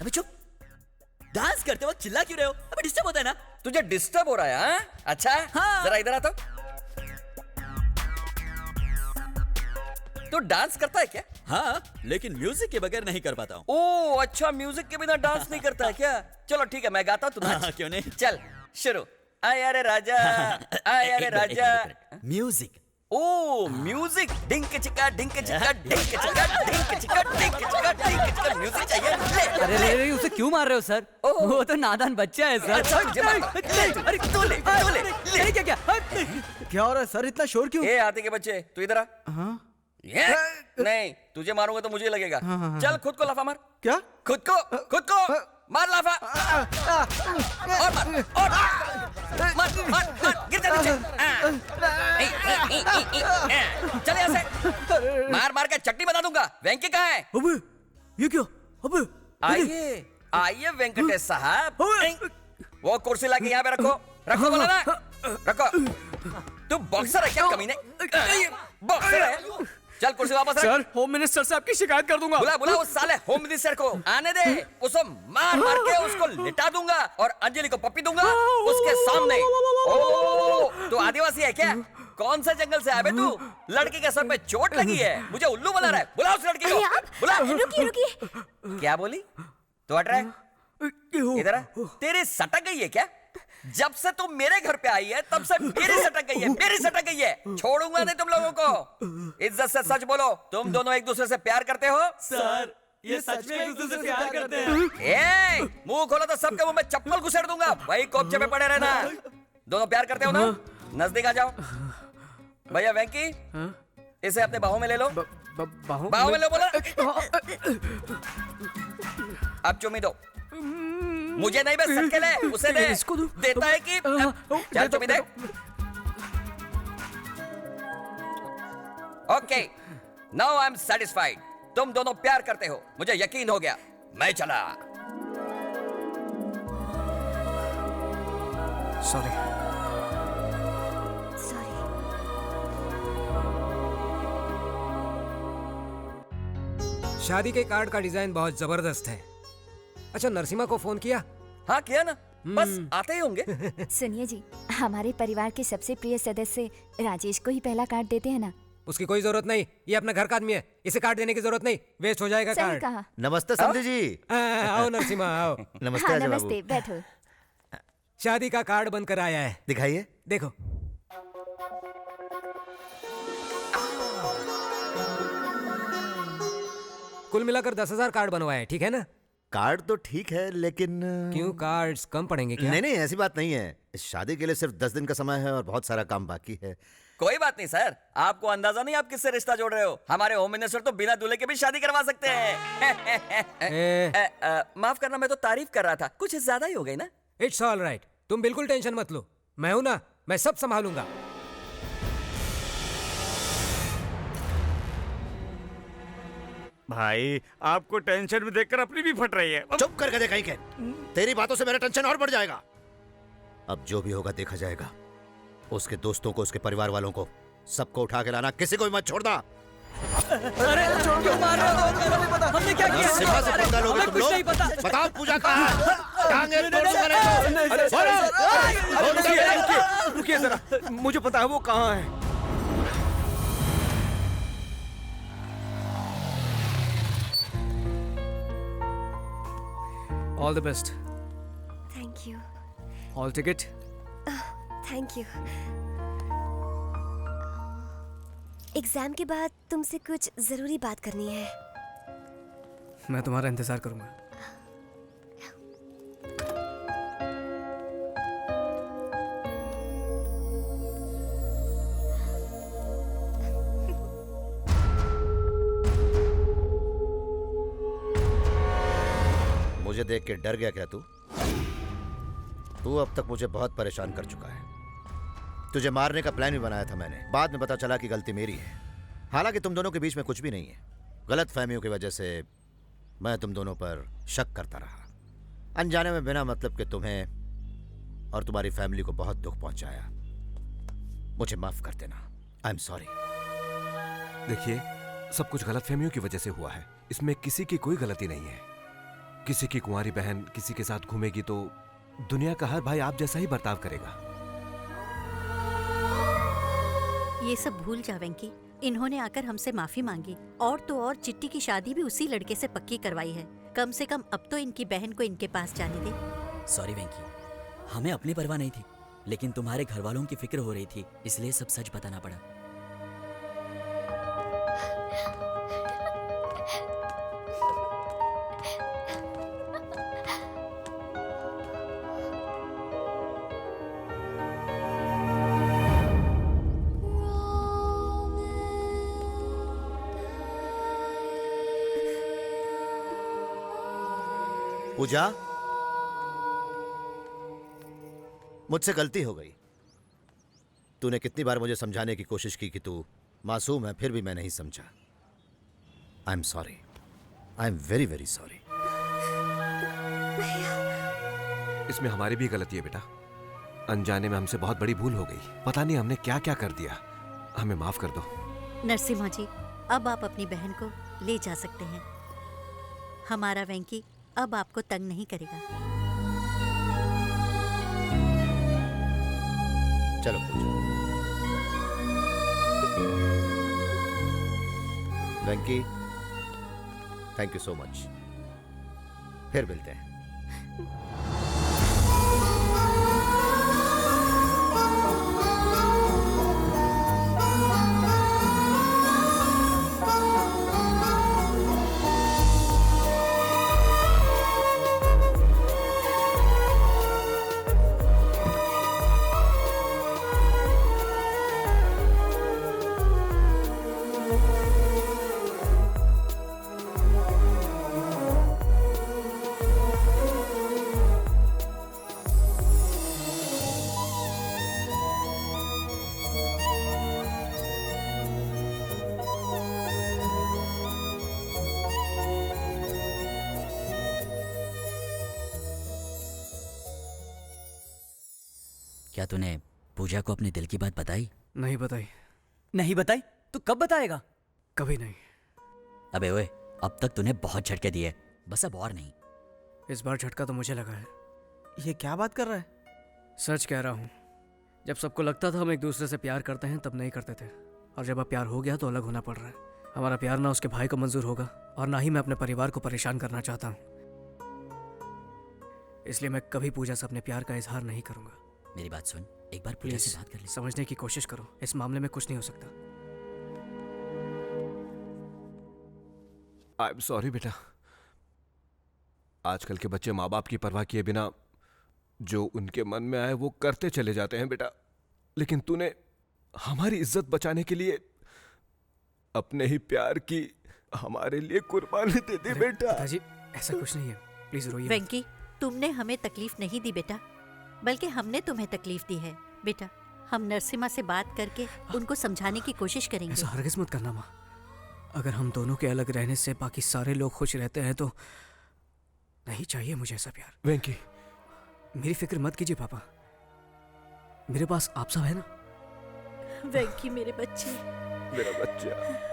अबे चुप। डांस करते वक्त चिल्ला क्यों रहे हो? अबे डिस्टर्ब होता है ना। तुझे डिस्टर्ब हो रहा है? हाँ? अच्छा हाँ। जरा इधर आ तो। तू डांस करता है क्या? हाँ लेकिन म्यूजिक के बगैर नहीं कर पाता हूँ। ओह अच्छा, म्यूजिक के बिना डांस नहीं करता है क्या? चलो ठीक है मैं गाता हूँ, तू नाच। क्यों नहीं? चल शुरू। आया रे राजा, आया रे राजा। म्यूजिक। ओ म्यूजिक। डिंक चिका डिंक चिका डिंक चिका डिंक चिका डिंक चिका डिंक चिका। म्यूजिक चाहिए। अरे उसे क्यों मार रहे हो सर? वो तो नादान बच्चा है सर। अच्छा अरे तू ले क्या क्या हो रहा है सर? इतना शोर क्यों? ए आते के बच्चे तू इधर आ। नहीं तुझे मारूंगा तो मुझे लगेगा। चल खुद को लाफा मार। क्या? खुद को मार लाफा। और मार गिर जा नीचे। चल यहाँ से मार के चट्टी बना दूंगा। वेंकी कहाँ है? अबे ये क्या? अबे आइए वेंकटेश साहब। वो कुर्सी लाके यहाँ पे रखो बोला ना। रखो। तू बॉक्सर है क्या कमीने? बॉक्सर है? चल कुर्सी वापस रख। सर होम मिनिस्टर से आपकी शिकायत कर दूंगा। बुला उस साले होम मिनिस्टर को। आने दे। उसको मार के उसको लिटा दूंगा और अंजलि को पप्पी दूंगा उसके सामने। ओ तू आदिवासी है क्या? कौन सा जंगल से आया बे तू? लड़की के सर पे चोट लगी है, मुझे उल्लू बना रहा है। बुला उस लड़की को। बुला। रुकिए। क्या बोली? तू हट रहा है? इधर आ। तेरी सटक गई है क्या? जब से तुम मेरे घर पे आई है तब से मेरी सटक गई है। छोड़ूंगा नहीं तुम लोगों को। इज्जत से सच बोलो, तुम दोनों एक दूसरे से प्यार करते हो? सर ये सच में एक दूसरे से प्यार करते हैं। मुंह खोलो तो सबके मुंह में चप्पल घुसेड़ दूंगा। वही कोपचे में पड़े रहना। दोनों प्यार करते हो ना? नजदीक आ जाओ। भैया वेंकी इसे अपने बाहों में ले लो। बाहों में लो बोला। अब चुम्मी दो। मुझे नहीं बस सबके ले, उसे दे। देता है कि चल चुम्मी दे। Okay now I am satisfied. तुम दोनों प्यार करते हो, मुझे यकीन हो गया। मैं चला। सॉरी। शादी के कार्ड का डिजाइन बहुत जबरदस्त है। अच्छा नरसिमा को फोन किया? हाँ किया ना, बस आते ही होंगे। सुनिए जी, हमारे परिवार के सबसे प्रिय सदस्य राजेश को ही पहला कार्ड देते हैं ना। उसकी कोई जरूरत नहीं, ये अपना घर का आदमी है, इसे कार्ड देने की जरूरत नहीं, वेस्ट हो जाएगा सही कार्ड। कहा। नमस्ते समधी जी। आओ नरसिम्हा आओ। नमस्ते हाँ, अजय बाबू। नमस्ते, बैठो। शादी का कार्ड बनकर आया है, दिखाइए। देखो। कुल मिलाकर 10,000 कार्ड बनवाए हैं, ठीक है ना? कार्ड तो ठीक है लेकिन क्यों, कार्ड्स कम पड़ेंगे क्या? नहीं नहीं, ऐसी बात नहीं है। इस शादी के लिए सिर्फ 10 दिन का समय है और बहुत सारा काम बाकी है। कोई बात नहीं सर, आपको अंदाजा नहीं आप किससे रिश्ता जोड़ रहे हो। हमारे होम मिनिस्टर तो बिना दूल्हे के भी शादी करवा सकते हैं। माफ करना, मैं तो तारीफ कर रहा था, कुछ ज्यादा ही हो गई ना। इट्स ऑल राइट, तुम बिल्कुल टेंशन मत लो, मैं हूं ना, मैं सब संभालूंगा। भाई आपको टेंशन में देखकर अपनी भी फट रही है। चुप कर गधे कहीं के। तेरी बातों से मेरा टेंशन और बढ़ जाएगा। अब जो भी होगा देखा जाएगा। उसके दोस्तों को, उसके परिवार वालों को, सबको उठा के लाना, किसी को भी मत छोड़ना। अरे क्यों मार रहे हो? हमने क्या किया? सिम्हा से पंगा लोगे तुम लोग? बताओ पूजा कहाँ है? टांगे तोड़ दूंगा नहीं तो। रुकिए जरा, मुझे पता है वो कहाँ है। All the best. Thank you. All ticket. Thank you. Exam के बाद तुमसे कुछ जरूरी बात करनी है। मैं तुम्हारा इंतजार करूंगा। मुझे देख के डर गया क्या तू? तू अब तक मुझे बहुत परेशान कर चुका है। तुझे मारने का प्लान भी बनाया था मैंने, बाद में पता चला कि गलती मेरी है। हालांकि तुम दोनों के बीच में कुछ भी नहीं है। गलत फहमियों की वजह से मैं तुम दोनों पर शक करता रहा, अनजाने में, बिना मतलब के तुम्हें और तुम्हारी फैमिली को बहुत दुख पहुंचाया। मुझे माफ कर देना। I am sorry. देखिए, सब कुछ गलतफहमियों की वजह से हुआ है। इसमें किसी की कोई गलती नहीं है। किसी की कुंवारी बहन किसी के साथ घूमेगी तो दुनिया का हर भाई आप जैसा ही बर्ताव करेगा। ये सब भूल जा वेंकी, इन्होंने आकर हमसे माफी मांगी और तो और चिट्टी की शादी भी उसी लड़के से पक्की करवाई है। कम से कम अब तो इनकी बहन को इनके पास जाने दे। सॉरी वेंकी, हमें अपनी परवाह नहीं थी, लेकिन तुम्हारे घर वालों की फिक्र हो रही थी, इसलिए सब सच बताना पड़ा। पूजा, मुझसे गलती हो गई। तूने कितनी बार मुझे समझाने की कोशिश की कि तू मासूम है, फिर भी मैं नहीं समझा। I am sorry. I am very very sorry. इसमें हमारी भी गलती है बेटा। अनजाने में हमसे बहुत बड़ी भूल हो गई। पता नहीं हमने क्या क्या कर दिया। हमें माफ कर दो। नरसिम्हा जी, अब आप अपनी बहन को ले जा सकते हैं। हमारा वेंकी अब आपको तंग नहीं करेगा। चलो पूजा। वेंकी, थैंक यू सो मच। फिर मिलते हैं। क्या तूने पूजा को अपने दिल की बात बताई? नहीं बताई। नहीं बताई? तू कब बताएगा? कभी नहीं। अबे ओए, अब तक तूने बहुत झटके दिए, बस अब और नहीं। इस बार झटका तो मुझे लगा है। ये क्या बात कर रहा है? सच कह रहा हूँ। जब सबको लगता था हम एक दूसरे से प्यार करते हैं तब नहीं करते थे। और जब अब प्यार हो गया तो अलग होना पड़ रहा है। हमारा प्यार ना उसके भाई को मंजूर होगा और ना ही मैं अपने परिवार को परेशान करना चाहता हूँ। इसलिए मैं कभी पूजा से अपने प्यार का इजहार नहीं करूंगा। मेरी बात सुन, एक बार पूजा से बात कर ले। समझने की कोशिश करो, इस मामले में कुछ नहीं हो सकता। आई एम सॉरी बेटा। आजकल के बच्चे माँ बाप की परवाह किए बिना जो उनके मन में आए वो करते चले जाते हैं बेटा। लेकिन तूने हमारी इज्जत बचाने के लिए अपने ही प्यार की हमारे लिए कुर्बानी दे दी बेटा। पिताजी ऐसा कुछ नहीं है, प्लीज रोइए मत। वेंकी, तुमने हमें तकलीफ नहीं दी बेटा, बल्कि हमने तुम्हें तकलीफ दी है। बेटा, हम नरसिम्हा से बात करके उनको समझाने की कोशिश करेंगे। ऐसा हरगिज़ मत करना माँ। अगर हम दोनों के अलग रहने से बाकी सारे लोग खुश रहते हैं तो नहीं चाहिए मुझे ऐसा प्यार। वेंकी, मेरी फिक्र मत कीजिए पापा, मेरे पास आप सब है ना। वेंकी मेरे बच्चे, मेरा बच्चा।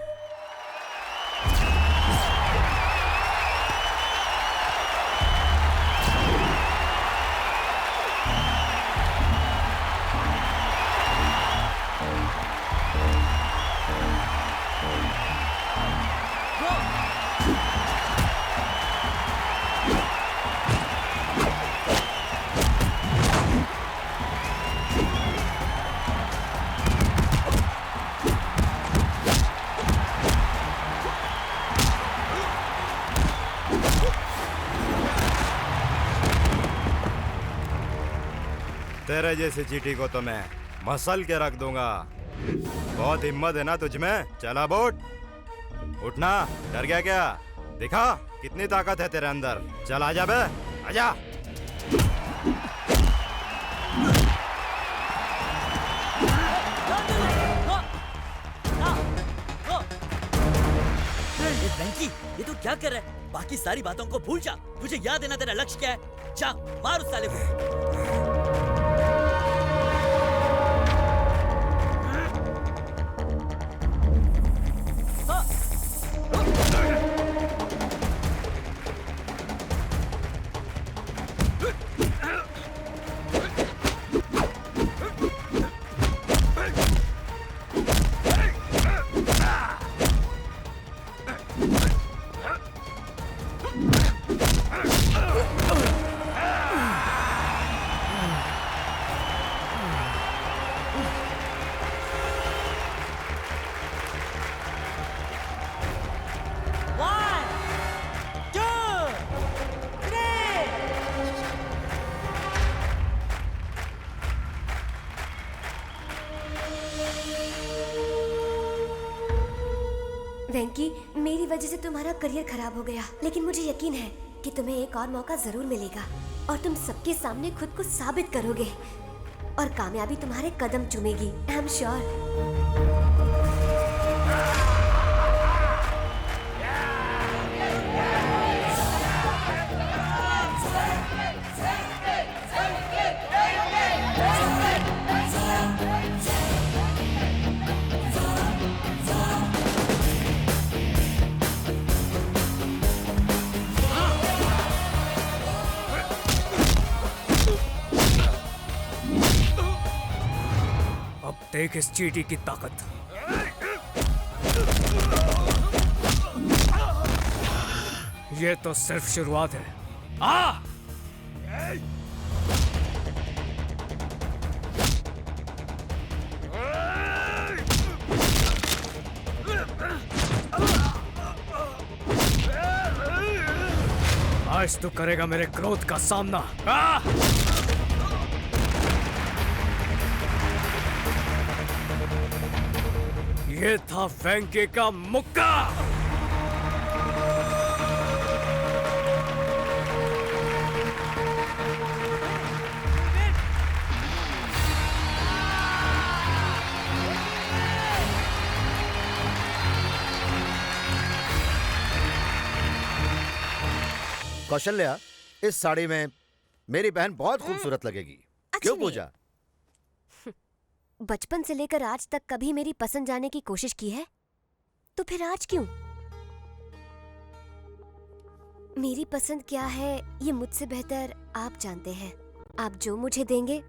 तेरे जैसे चीटी को तो मैं मसल के रख दूंगा। बहुत हिम्मत है ना तुझ में? चला बोट, उठना। डर गया क्या? दिखा कितनी ताकत है तेरे अंदर। चल आजा बे, आजा। वेंकी, ये तू क्या कर रहा है? बाकी सारी बातों को भूल जा। तुझे याद है ना तेरा लक्ष्य क्या है? जा मार उस साले को। वेंकी, मेरी वजह से तुम्हारा करियर खराब हो गया, लेकिन मुझे यकीन है कि तुम्हें एक और मौका जरूर मिलेगा और तुम सबके सामने खुद को साबित करोगे और कामयाबी तुम्हारे कदम चूमेगी। I am sure. देख इस चीटी की ताकत। ये तो सिर्फ शुरुआत है। आ! आज तू करेगा मेरे क्रोध का सामना। आ! ये था वेंकी का मुक्का। कौशल्या, इस साड़ी में मेरी बहन बहुत खूबसूरत लगेगी। क्यों पूजा? बचपन से लेकर आज तक कभी मेरी पसंद जाने की कोशिश की है? तो फिर आज क्यों? मेरी पसंद क्या है ये मुझसे बेहतर आप जानते हैं। आप जो मुझे देंगे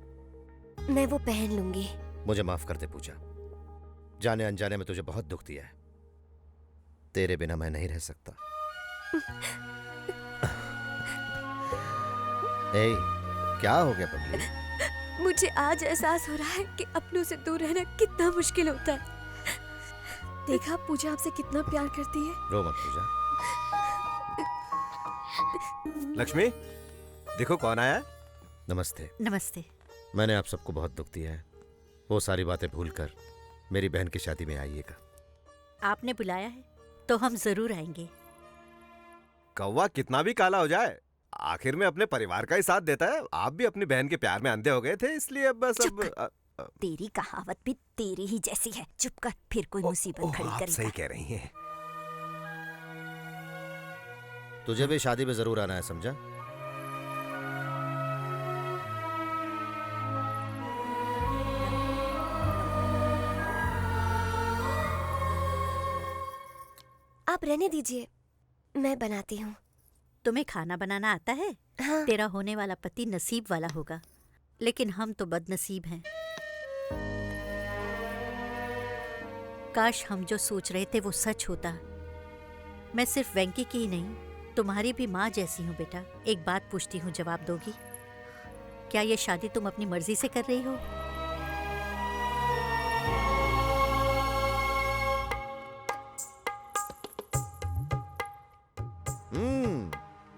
मैं वो पहन लूंगी। मुझे माफ कर दे पूजा, जाने अनजाने में तुझे बहुत दुख दिया है। तेरे बिना मैं नहीं रह सकता। ए, क्या हो गया पगली? मुझे आज एहसास हो रहा है कि अपनों से दूर रहना कितना मुश्किल होता है। देखा पूजा आपसे कितना प्यार करती है। रो मत पूजा। लक्ष्मी, देखो कौन आया है। नमस्ते। नमस्ते। मैंने आप सबको बहुत दुख दिया है। वो सारी बातें भूलकर मेरी बहन की शादी में आइएगा। आपने बुलाया है तो हम जरूर आएंगे। कौवा कितना भी काला हो जाए, आखिर में अपने परिवार का ही साथ देता है। आप भी अपनी बहन के प्यार में अंधे हो गए थे, इसलिए अब बस अब तेरी कहावत भी तेरी ही जैसी है। चुप कर, फिर कोई मुसीबत खड़ी आप करेगा। सही कह रही हैं। तुझे भी शादी में जरूर आना है, समझा? आप रहने दीजिए, मैं बनाती हूँ। तुम्हें खाना बनाना आता है? हाँ। तेरा होने वाला पति नसीब वाला होगा, लेकिन हम तो बदनसीब हैं। काश हम जो सोच रहे थे वो सच होता। मैं सिर्फ वेंकी की ही नहीं, तुम्हारी भी माँ जैसी हूँ बेटा। एक बात पूछती हूँ, जवाब दोगी? क्या ये शादी तुम अपनी मर्जी से कर रही हो?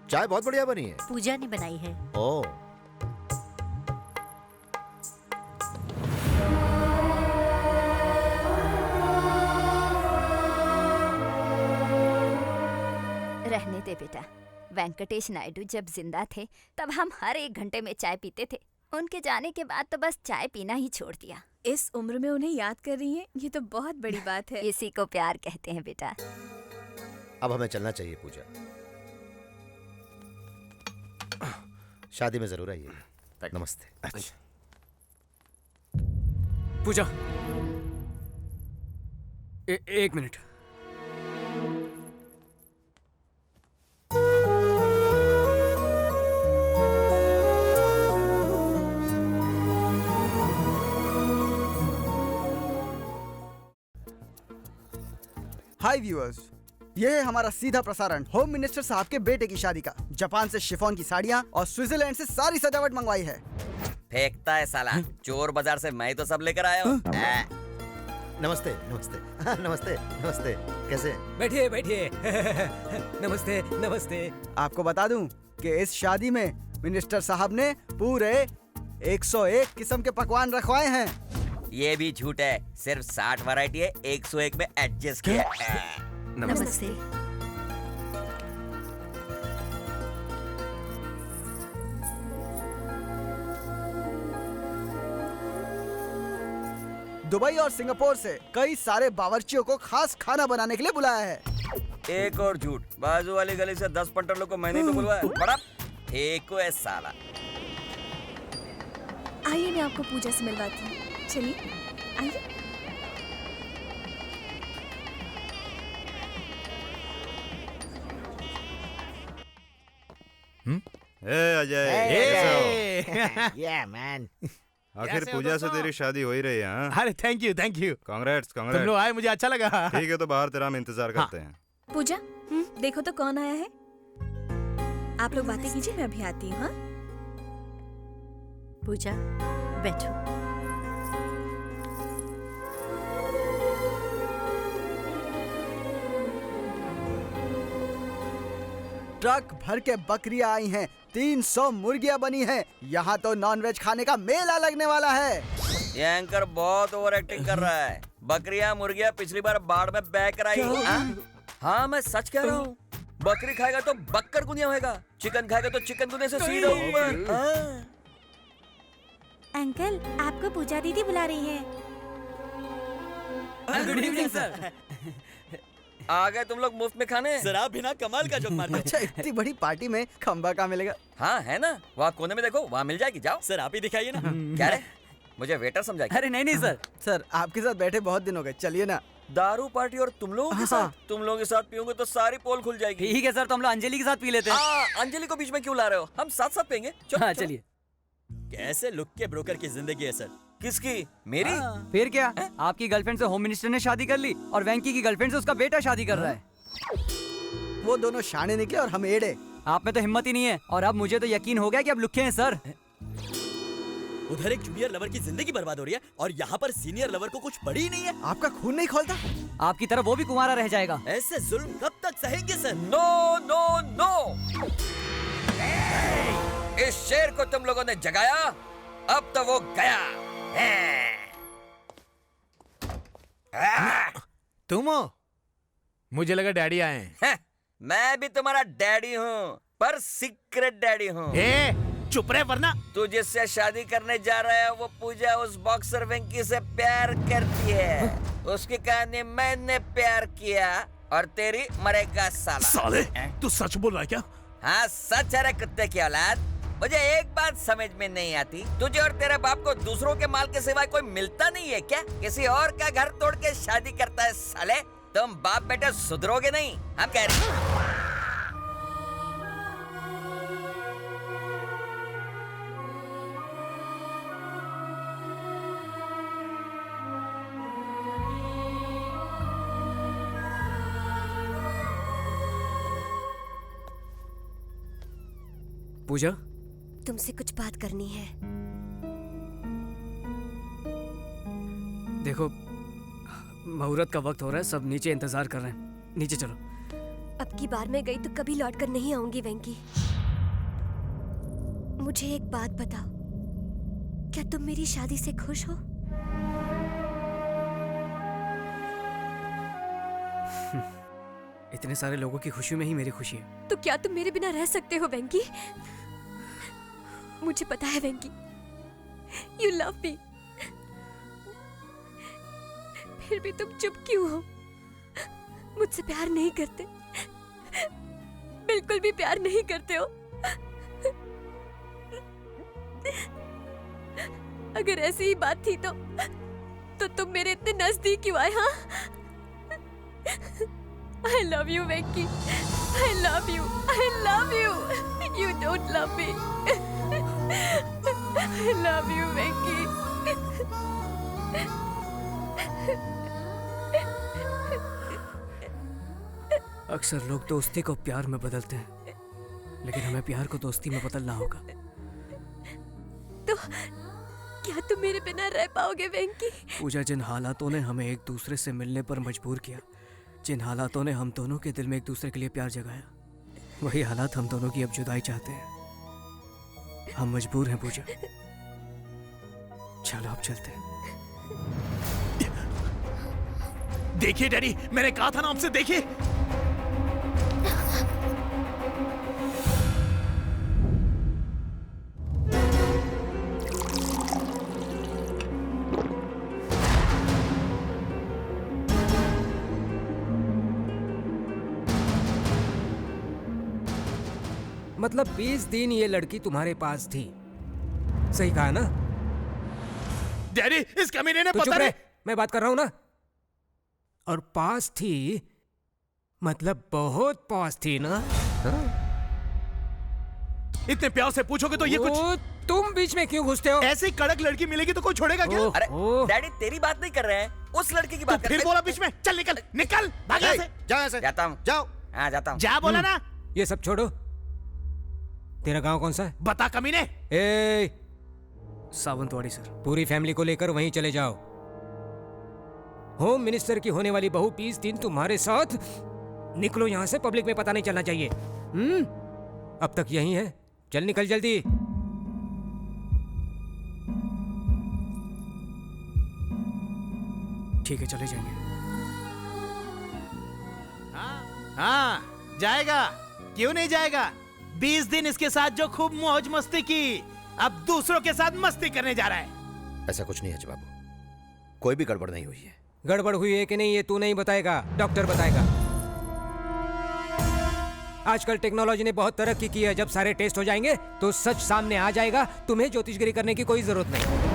चाय बहुत बढ़िया बनी है। पूजा ने बनाई है। ओह, रहने दे बेटा। वेंकटेश नायडू जब जिंदा थे तब हम हर 1 घंटे में चाय पीते थे। उनके जाने के बाद तो बस चाय पीना ही छोड़ दिया। इस उम्र में उन्हें याद कर रही हैं, ये तो बहुत बड़ी बात है। इसी को प्यार कहते हैं बेटा। अब हमें चलना चाहिए पूजा। शादी में जरूर आइए। नमस्ते। अच्छा। पूजा, एक मिनट। हाय व्यूअर्स, ये है हमारा सीधा प्रसारण होम मिनिस्टर साहब के बेटे की शादी का। जापान से शिफॉन की साड़ियाँ और स्विट्जरलैंड से सारी सजावट मंगवाई है। फेंकता है साला, चोर बाजार से मैं ही तो सब लेकर आया हूँ। नमस्ते नमस्ते। हाँ, नमस्ते नमस्ते। कैसे? बैठिए बैठिए। नमस्ते नमस्ते। आपको बता दूं कि इस शादी में मिनिस्टर साहब ने पूरे 101 किस्म के पकवान रखवाए हैं। ये भी झूठ है, सिर्फ 60 वैरायटी है, 101 में एडजस्ट किया है। नमस्ते। दुबई और सिंगापुर से कई सारे बावर्चियों को खास खाना बनाने के लिए बुलाया है। एक और झूठ, बाजू वाली गली से 10 पंटरों को मैंने तो बुलवाया। बड़ा फेंको है साला। आइए मैं आपको पूजा से मिलवाती हूँ। चलिए आइए। Ajay, Yeah, man. आखिर पूजा से तेरी शादी हो ही रही है। हाँ? अरे थैंक यू कांग्रेट्स तुम लोग आए, मुझे अच्छा लगा। ठीक है, तो बाहर तेरा हम इंतजार करते हैं। पूजा, देखो तो कौन आया है। आप लोग बातें कीजिए, मैं अभी आती हूँ। हाँ? पूजा, बैठो। ट्रक भर के बकरियां आई हैं, 300 मुर्गियां बनी हैं। यहाँ तो नॉनवेज खाने का मेला लगने वाला है। ये एंकर बहुत ओवर एक्टिंग कर रहा है। बकरियां मुर्गियां पिछली बार बाढ़ में बह कर आई। हाँ मैं सच कह रहा हूँ। बकरी खाएगा तो बक्कर गुनिया होगा, चिकन खाएगा तो चिकन गुनिया से सीधा ऊपर। अंकल, आपको पूजा दीदी बुला रही है। Good evening sir. आ गए तुम लोग मुफ्त में खाने। सर आप बिना कमाल का जोक मारते। अच्छा, इतनी बड़ी पार्टी में खंबा कहाँ मिलेगा? हाँ है ना, वहाँ कोने में देखो, वहाँ मिल जाएगी। जाओ सर, आप ही दिखाइए ना। क्या रे, मुझे वेटर समझा? अरे नहीं सर। सर आपके साथ बैठे बहुत दिन हो गए, चलिए ना। दारू पार्टी और तुम लोगों के साथ? तुम लोगों के साथ पीओगे तो सारी पोल खुल जाएगी। ठीक है सर, तो हम लोग अंजलि के साथ पी लेते हैं। अंजलि को बीच में क्यों ला रहे हो? हम साथ साथ पियेंगे। हाँ चलिए। कैसे लुक के ब्रोकर की जिंदगी है सर। किसकी? मेरी? फिर क्या, आपकी गर्लफ्रेंड से होम मिनिस्टर ने शादी कर ली और वेंकी की गर्लफ्रेंड से उसका बेटा शादी कर रहा है। वो दोनों शाने निकले और हम एड़े। आप में तो हिम्मत ही नहीं है, और अब मुझे तो यकीन हो गया कि अब लुक्के हैं सर। उधर एक जूनियर लवर की जिंदगी बर्बाद हो रही है और यहाँ पर सीनियर लवर को कुछ पड़ी ही नहीं है। आपका खून नहीं खोलता? आपकी तरफ वो भी कुंवारा रह जाएगा। ऐसे जुल्म कब तक सहेंगे सर? नो नो नो, इस शेर को तुम लोगों ने जगाया, अब तो वो गया। तुम हो? मुझे लगा डैडी आए हैं। मैं भी तुम्हारा डैडी हूँ, पर सीक्रेट डैडी हूँ। चुप रहे वरना। तू जिससे शादी करने जा रहा है वो पूजा उस बॉक्सर वेंकी से प्यार करती है। उसकी कहानी मैंने प्यार किया और तेरी मरेगा साला। साले, तू सच बोल रहा है क्या? हाँ सच है रे कुत्ते की औलाद। मुझे एक बात समझ में नहीं आती, तुझे और तेरे बाप को दूसरों के माल के सिवाय कोई मिलता नहीं है क्या? किसी और का घर तोड़ के शादी करता है साले। तुम बाप बेटे सुधरोगे नहीं, हम कह रहे हैं। पूजा, तुमसे कुछ बात करनी है। देखो, मुहूर्त का वक्त हो रहा है, सब नीचे इंतजार कर रहे हैं, नीचे चलो। अब की बार मैं गई तो कभी लौट कर नहीं आऊंगी वेंकी। मुझे एक बात बताओ, क्या तुम मेरी शादी से खुश हो? इतने सारे लोगों की खुशी में ही मेरी खुशी है। तो क्या तुम मेरे बिना रह सकते हो वेंकी? मुझे पता है वेंकी, यू लव मी। फिर भी तुम चुप क्यों हो? मुझसे प्यार नहीं करते, बिल्कुल भी प्यार नहीं करते हो। अगर ऐसी ही बात थी तो तुम मेरे इतने नजदीक क्यों आए? हाँ, I love you, Venki. I love you. I love you. You don't love me. I love you, Venki. अक्सर लोग दोस्ती को प्यार में बदलते हैं, लेकिन हमें प्यार को दोस्ती में बदलना होगा। तो क्या तुम मेरे बिना रह पाओगे वेंकी? पूजा, जिन हालातों ने हमें एक दूसरे से मिलने पर मजबूर किया, जिन हालातों ने हम दोनों के दिल में एक दूसरे के लिए प्यार जगाया, वही हालात हम दोनों की अब जुदाई चाहते हैं। हम मजबूर हैं पूजा। चलो अब चलते हैं। देखिए डैडी, मैंने कहा था ना आपसे, देखिए। मतलब 20 दिन ये लड़की तुम्हारे पास थी, सही कहा ना? डैडी, इस कमीने ने तो पता नहीं। मैं बात कर रहा हूं ना। और पास थी मतलब बहुत पास थी ना? हाँ? इतने प्यार से पूछोगे तो ये कुछ। तुम बीच में क्यों घुसते हो? ऐसी कड़क लड़की मिलेगी तो कोई छोड़ेगा क्या? अरे डैडी, तेरी बात नहीं कर रहे हैं, उस लड़की की बात कर रहे हैं। फिर बोला बीच में। चल निकल निकल, भाग यहाँ से। जाओ यहाँ से। जाता हूँ। जाओ। हाँ जाता हूँ। जा बोला ना। ये सब छोड़ो, तेरा गांव कौन सा है? बता कमीने। ए, सावंतवाड़ी सर। पूरी फैमिली को लेकर वहीं चले जाओ। होम मिनिस्टर की होने वाली बहू 20 दिन तुम्हारे साथ। निकलो यहाँ से, पब्लिक में पता नहीं चलना चाहिए। अब तक यहीं है, चल निकल जल्दी। ठीक है, चले जाएंगे। हाँ जाएगा, क्यों नहीं जाएगा? 20 दिन इसके साथ जो खूब मौज मस्ती की, अब दूसरों के साथ मस्ती करने जा रहा है। ऐसा कुछ नहीं है बाबू, कोई भी गड़बड़ नहीं हुई है। गड़बड़ हुई है कि नहीं ये तू नहीं बताएगा, डॉक्टर बताएगा। आजकल टेक्नोलॉजी ने बहुत तरक्की की है, जब सारे टेस्ट हो जाएंगे तो सच सामने आ जाएगा। तुम्हें ज्योतिषगिरी करने की कोई जरूरत नहीं।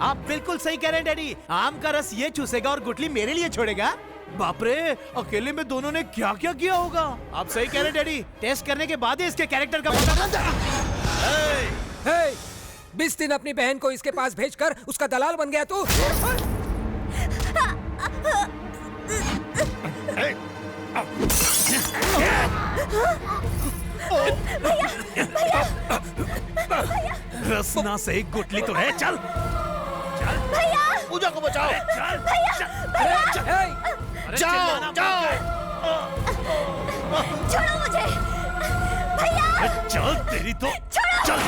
आप बिल्कुल सही कह रहे हैं डैडी। आम का रस ये चूसेगा और गुठली मेरे लिए छोड़ेगा। बाप रे, अकेले में दोनों ने क्या क्या किया होगा। आप सही कह रहे डैडी, टेस्ट करने के बाद ही इसके कैरेक्टर का पता चलता है। 20 दिन अपनी बहन को इसके पास भेजकर उसका दलाल बन गया तू। रसना से एक गुटली तो है। चल भैया, पूजा को बचाओ। जाओ जाओ, छोड़ो मुझे भैया। चल तेरी तो चल।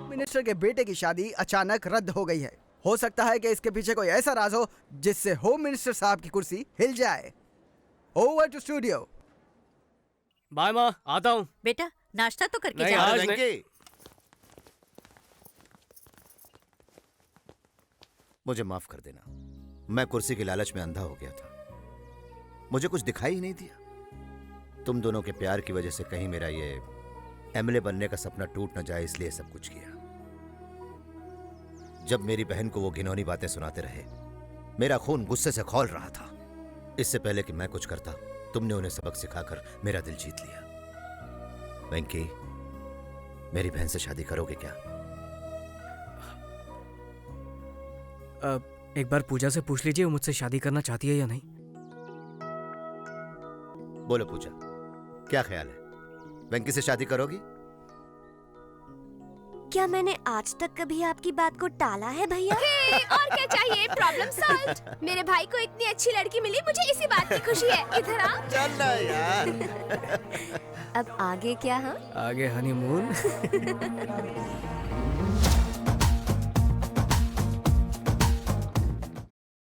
मिनिस्टर के बेटे की शादी अचानक रद्द हो गई है। हो सकता है कि इसके पीछे कोई ऐसा राज हो जिससे होम मिनिस्टर साहब की कुर्सी हिल जाए। Over to studio. बाय माँ, आता हूँ। बेटा नाश्ता तो करके नहीं, जा। आज नहीं। मुझे माफ कर देना, मैं कुर्सी के लालच में अंधा हो गया था। मुझे कुछ दिखाई ही नहीं दिया। तुम दोनों के प्यार की वजह से कहीं मेरा ये एमएलए बनने का सपना टूट न जाए, इसलिए सब कुछ किया। जब मेरी बहन को वो घिनौनी बातें सुनाते रहे, मेरा खून गुस्से से खौल रहा था। इससे पहले कि मैं कुछ करता, तुमने उन्हें सबक सिखाकर मेरा दिल जीत लिया। वेंकी, मेरी बहन से शादी करोगे क्या? एक बार पूजा से पूछ लीजिए वो मुझसे शादी करना चाहती है या नहीं। बोलो पूजा, क्या ख्याल है? वेंकी से शादी करोगी? क्या मैंने आज तक कभी आपकी बात को टाला है भैया? और क्या चाहिए? Problem solved. मेरे भाई को इतनी अच्छी लड़की मिली, मुझे इसी बात की खुशी है। इधर आ। चल ना यार। अब आगे क्या? हाँ, आगे हनीमून।